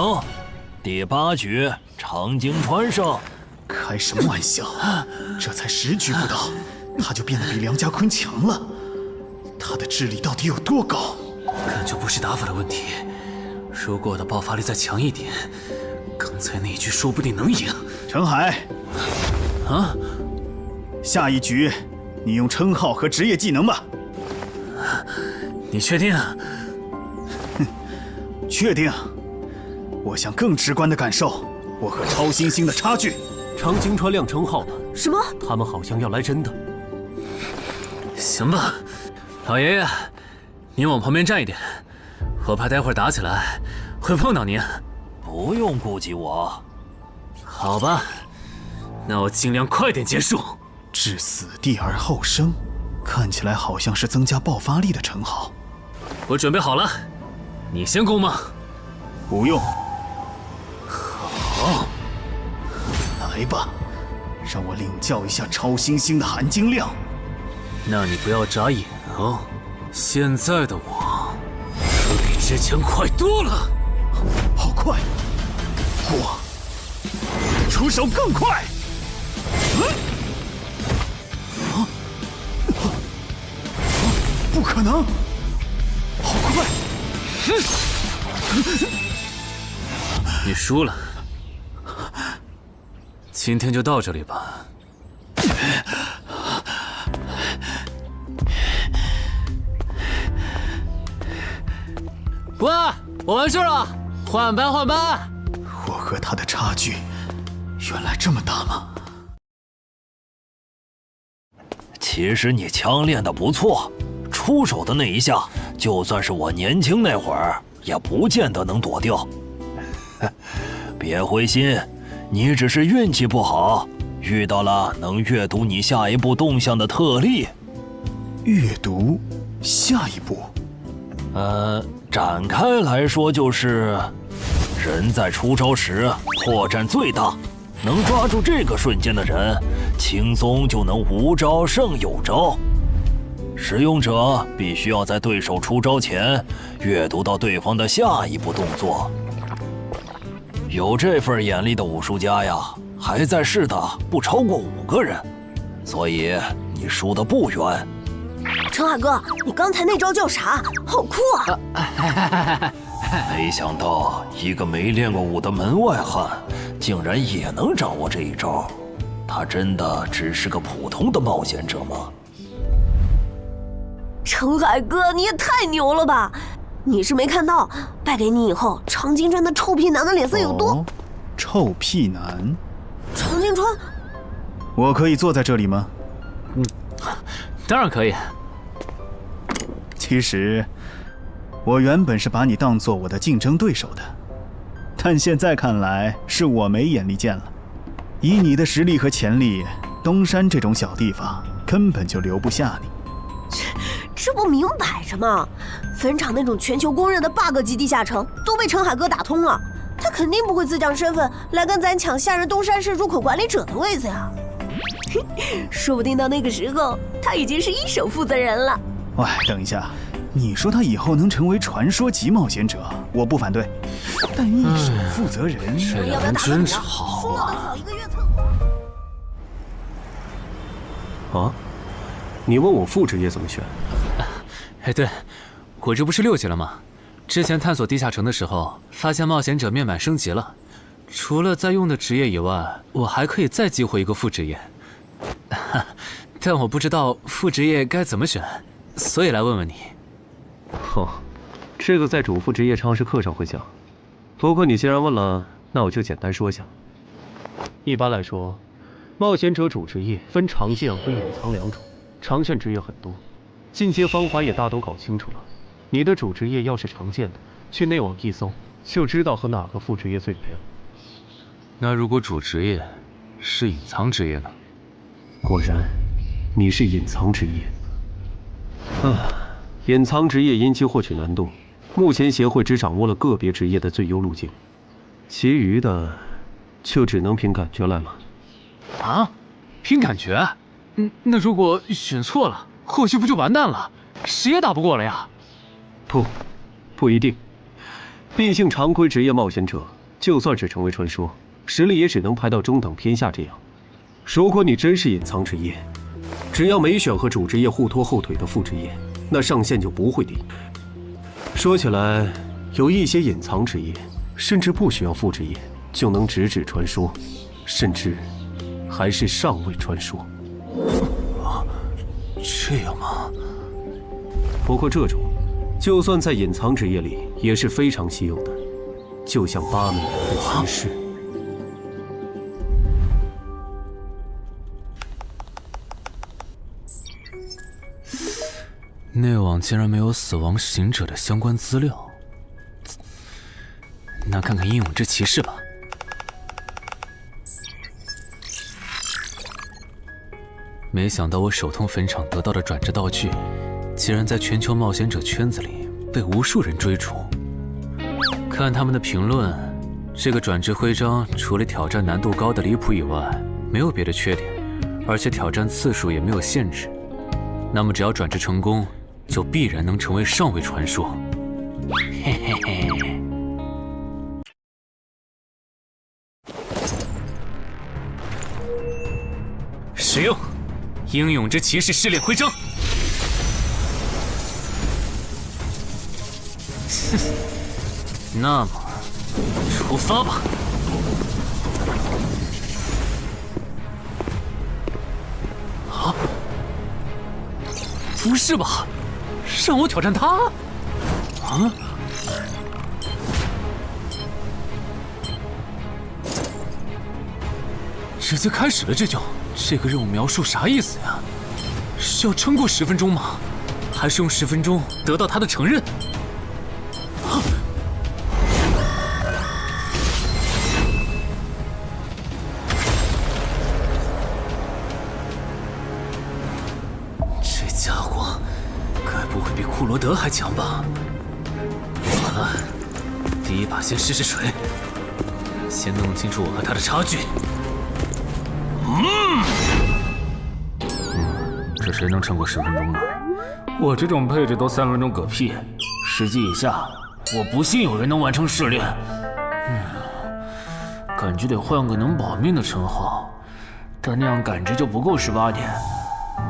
第8局，常京川胜。开什么玩笑？这才10局不到，他就变得比梁家坤强了。他的智力到底有多高？根本就不是打法的问题。如果我的爆发力再强一点，刚才那一局说不定能赢。陈海，啊，下一局你用称号和职业技能吧。你确定？确定。我想更直观的感受我和超新星的差距。常京川亮称号了。什么？他们好像要来真的。行吧，老爷爷，你往旁边站一点，我怕待会儿打起来会碰到您。不用顾及我。好吧，那我尽量快点结束。置死地而后生，看起来好像是增加爆发力的称号。我准备好了，你先攻吗？不用。好，来吧，让我领教一下超新星的含金量。那你不要眨眼哦，现在的我可比之前快多了。好快！我出手更快！不可能！好快！你输了，今天就到这里吧。喂，我完事了，换班换班。我和他的差距原来这么大吗？其实你枪练得不错，出手的那一下，就算是我年轻那会儿，也不见得能躲掉。别灰心，你只是运气不好，遇到了能阅读你下一步动向的特例。阅读下一步？展开来说就是，人在出招时破绽最大，能抓住这个瞬间的人，轻松就能无招胜有招。使用者必须要在对手出招前阅读到对方的下一步动作。有这份眼力的武术家呀，还在世的不超过5个人，所以你输得不远。陈海哥，你刚才那招叫啥？好酷啊！没想到一个没练过武的门外汉，竟然也能掌握这一招。他真的只是个普通的冒险者吗？陈海哥，你也太牛了吧！你是没看到败给你以后，常金川的臭屁男的脸色有多……臭屁男？常金川，我可以坐在这里吗？当然可以。其实，我原本是把你当做我的竞争对手的，但现在看来是我没眼力见了。以你的实力和潜力，东山这种小地方根本就留不下你。这不明摆着吗？坟场那种全球公认的 bug 级地下城都被陈海哥打通了，他肯定不会自降身份来跟咱抢下任东山市入口管理者的位子呀。说不定到那个时候，他已经是一手负责人了。喂，等一下，你说他以后能成为传说级冒险者，我不反对，但一手负责人，这俩人真吵啊！啊，你问我副职业怎么选？哎，对，我这不是6级了吗？之前探索地下城的时候，发现冒险者面板升级了，除了在用的职业以外，我还可以再激活一个副职业。但我不知道副职业该怎么选，所以来问问你。这个在主副职业常识课上会讲。不过你既然问了，那我就简单说下。一般来说，冒险者主职业分常见和隐藏两种，常见职业很多，进阶方法也大都搞清楚了。你的主职业要是常见的，去内网一搜就知道和哪个副职业最配了。那如果主职业是隐藏职业呢？果然，你是隐藏职业。隐藏职业因其获取难度，目前协会只掌握了个别职业的最优路径，其余的就只能凭感觉来了。啊？凭感觉？那如果选错了，后续不就完蛋了？谁也打不过了呀？不一定。毕竟常规职业冒险者，就算是成为传说，实力也只能排到中等偏下这样。如果你真是隐藏职业，只要没选和主职业互拖后腿的副职业，那上限就不会低。说起来，有一些隐藏职业，甚至不需要副职业就能直指传说，甚至还是上位传说。这样吗？不过这种，就算在隐藏职业里也是非常稀有的，就像巴美尔的骑士。内网竟然没有死亡行者的相关资料，那看看英勇之骑士吧。没想到我手通坟场得到的转职道具，竟然在全球冒险者圈子里被无数人追逐。看他们的评论，这个转职徽章除了挑战难度高的离谱以外，没有别的缺点，而且挑战次数也没有限制。那么只要转职成功，就必然能成为上位传说。嘿嘿嘿。使用英勇之骑士试炼徽章。那么，出发吧。啊？不是吧？让我挑战他？啊？直接开始了这个任务描述啥意思呀？是要撑过10分钟吗？还是用10分钟得到他的承认？啊！这家伙该不会比库罗德还强吧？完了，第一把先试试水，先弄清楚我和他的差距。这谁能撑过10分钟呢？我这种配置都3分钟嗝屁，10级以下，我不信有人能完成试炼。感觉得换个能保命的称号，但那样感知就不够18点，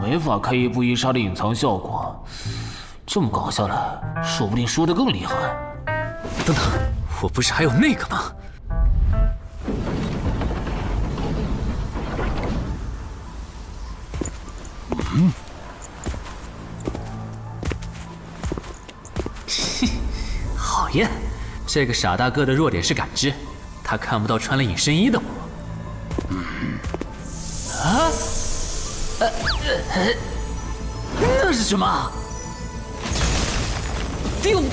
没法开一步一杀的隐藏效果。这么搞下来，说不定输得更厉害。等等，我不是还有那个吗？讨厌，这个傻大个的弱点是感知，他看不到穿了隐身衣的我。那是什么？丢！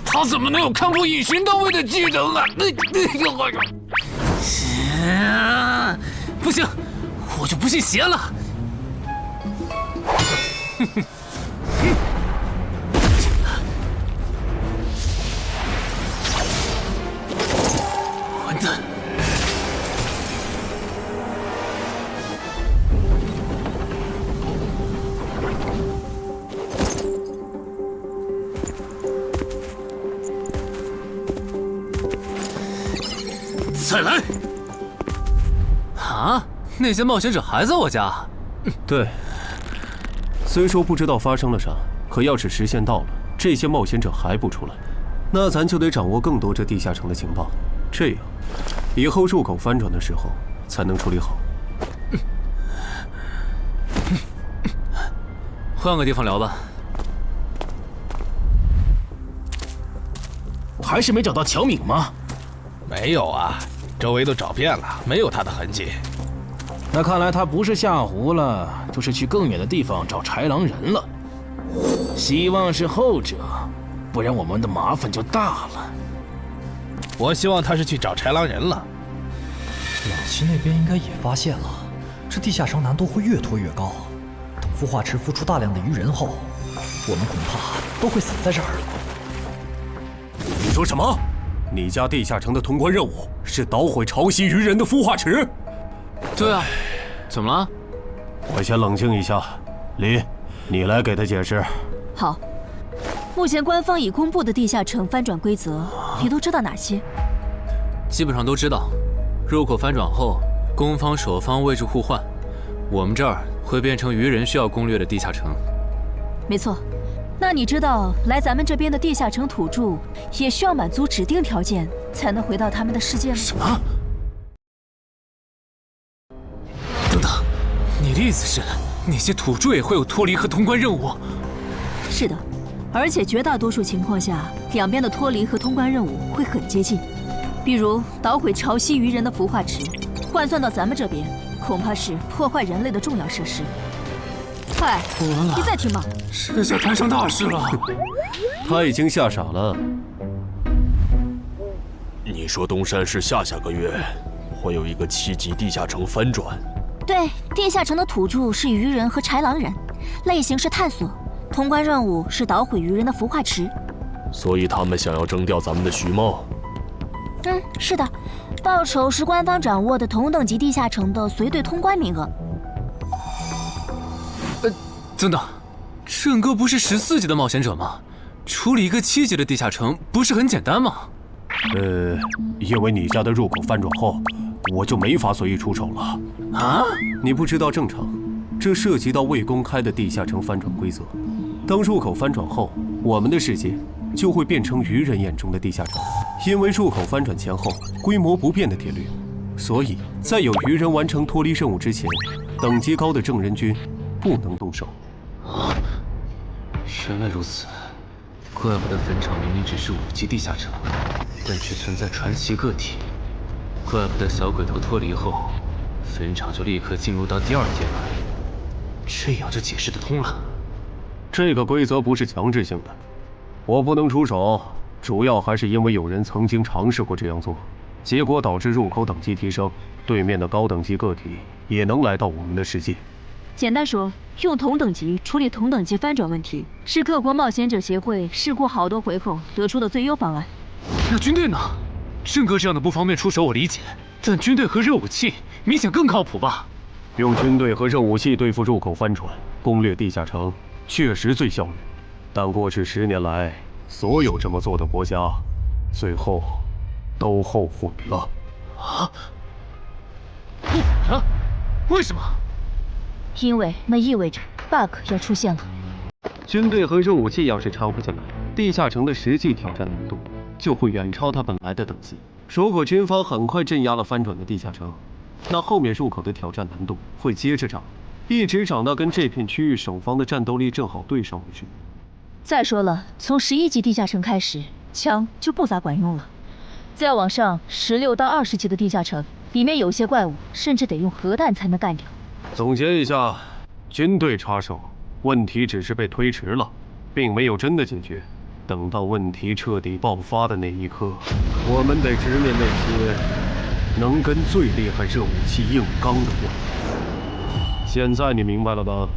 他怎么能有看破隐形到位的技能啊？不行，我就不信邪了。混蛋！再来！啊，那些冒险者还在我家？对，虽说不知道发生了啥，可要是时限到了，这些冒险者还不出来，那咱就得掌握更多这地下城的情报，这样以后入口翻转的时候才能处理好。换个地方聊吧。还是没找到乔敏吗？没有啊，周围都找遍了，没有他的痕迹。那看来他不是下湖了，就是去更远的地方找豺狼人了。希望是后者，不然我们的麻烦就大了。我希望他是去找豺狼人了。老七那边应该也发现了，这地下城难度会越拖越高。等孵化池孵出大量的鱼人后，我们恐怕都会死在这儿。你说什么？你家地下城的通关任务是捣毁潮汐鱼人的孵化池？对啊，怎么了？我先冷静一下，林，你来给他解释。好，目前官方已公布的地下城翻转规则，你都知道哪些？基本上都知道。入口翻转后，攻方守方位置互换，我们这儿会变成鱼人需要攻略的地下城。没错。那你知道来咱们这边的地下城土著也需要满足指定条件才能回到他们的世界吗？什么？等等，你的意思是那些土著也会有脱离和通关任务？是的，而且绝大多数情况下，两边的脱离和通关任务会很接近。比如捣毁潮汐鱼人的孵化池，换算到咱们这边，恐怕是破坏人类的重要设施。快，你再听吧。这下摊上大事了。他已经吓傻了。你说东山市下个月会有一个7级地下城翻转？对，地下城的土著是鱼人和豺狼人，类型是探索，通关任务是捣毁鱼人的孵化池。所以他们想要征调咱们的徐茂？是的，报酬是官方掌握的同等级地下城的随队通关名额。等等，郑哥不是14级的冒险者吗？处理一个7级的地下城不是很简单吗？因为你家的入口翻转后，我就没法随意出手了。啊？你不知道正常，这涉及到未公开的地下城翻转规则。当入口翻转后，我们的世界就会变成鱼人眼中的地下城。因为入口翻转前后规模不变的铁律，所以在有鱼人完成脱离任务之前，等级高的正人军不能动手。原来如此，怪不得坟场明明只是5级地下城，但却存在传奇个体。怪不得小鬼头脱离后，坟场就立刻进入到第2阶段，这样就解释得通了。这个规则不是强制性的，我不能出手，主要还是因为有人曾经尝试过这样做，结果导致入口等级提升，对面的高等级个体也能来到我们的世界。简单说，用同等级处理同等级翻转问题，是各国冒险者协会试过好多回后得出的最优方案。那军队呢？郑哥这样的不方便出手我理解，但军队和热武器明显更靠谱吧？用军队和热武器对付入口翻转，攻略地下城确实最效率，但过去10年来，所有这么做的国家，最后都后悔了。啊？后悔了？为什么？因为那意味着 bug 要出现了。军队和热武器要是掺和进来，地下城的实际挑战难度就会远超它本来的等级。如果军方很快镇压了翻转的地下城，那后面入口的挑战难度会接着涨，一直涨到跟这片区域守方的战斗力正好对上为止。再说了，从11级地下城开始，枪就不咋管用了。再往上，16到20级的地下城，里面有些怪物甚至得用核弹才能干掉。总结一下，军队插手，问题只是被推迟了，并没有真的解决。等到问题彻底爆发的那一刻，我们得直面那些能跟最厉害热武器硬刚的怪物。现在你明白了吧？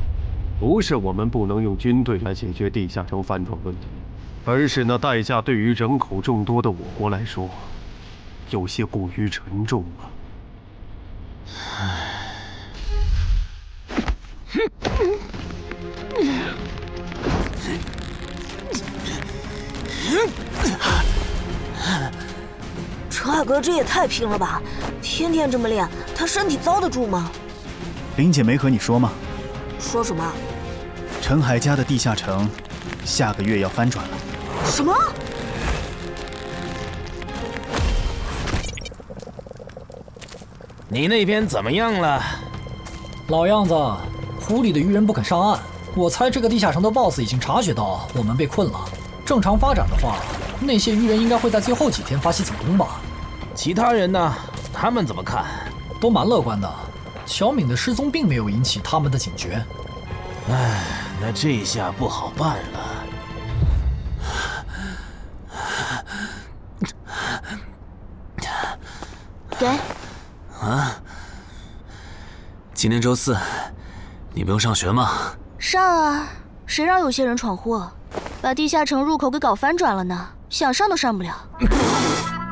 不是我们不能用军队来解决地下城翻转问题，而是那代价对于人口众多的我国来说，有些过于沉重了。陈海哥这也太拼了吧！天天这么练，他身体遭得住吗？林姐没和你说吗？说什么？陈陈海家的地下城，下个月要翻转了。什么？你那边怎么样了？老样子，湖里的鱼人不肯上岸。我猜这个地下城的 BOSS 已经察觉到我们被困了。正常发展的话，那些鱼人应该会在最后几天发起总攻吧。其他人呢？他们怎么看？都蛮乐观的。乔敏的失踪并没有引起他们的警觉。唉，那这下不好办了。给。啊？今天周4，你不用上学吗？上啊！谁让有些人闯祸，把地下城入口给搞翻转了呢？想上都上不了。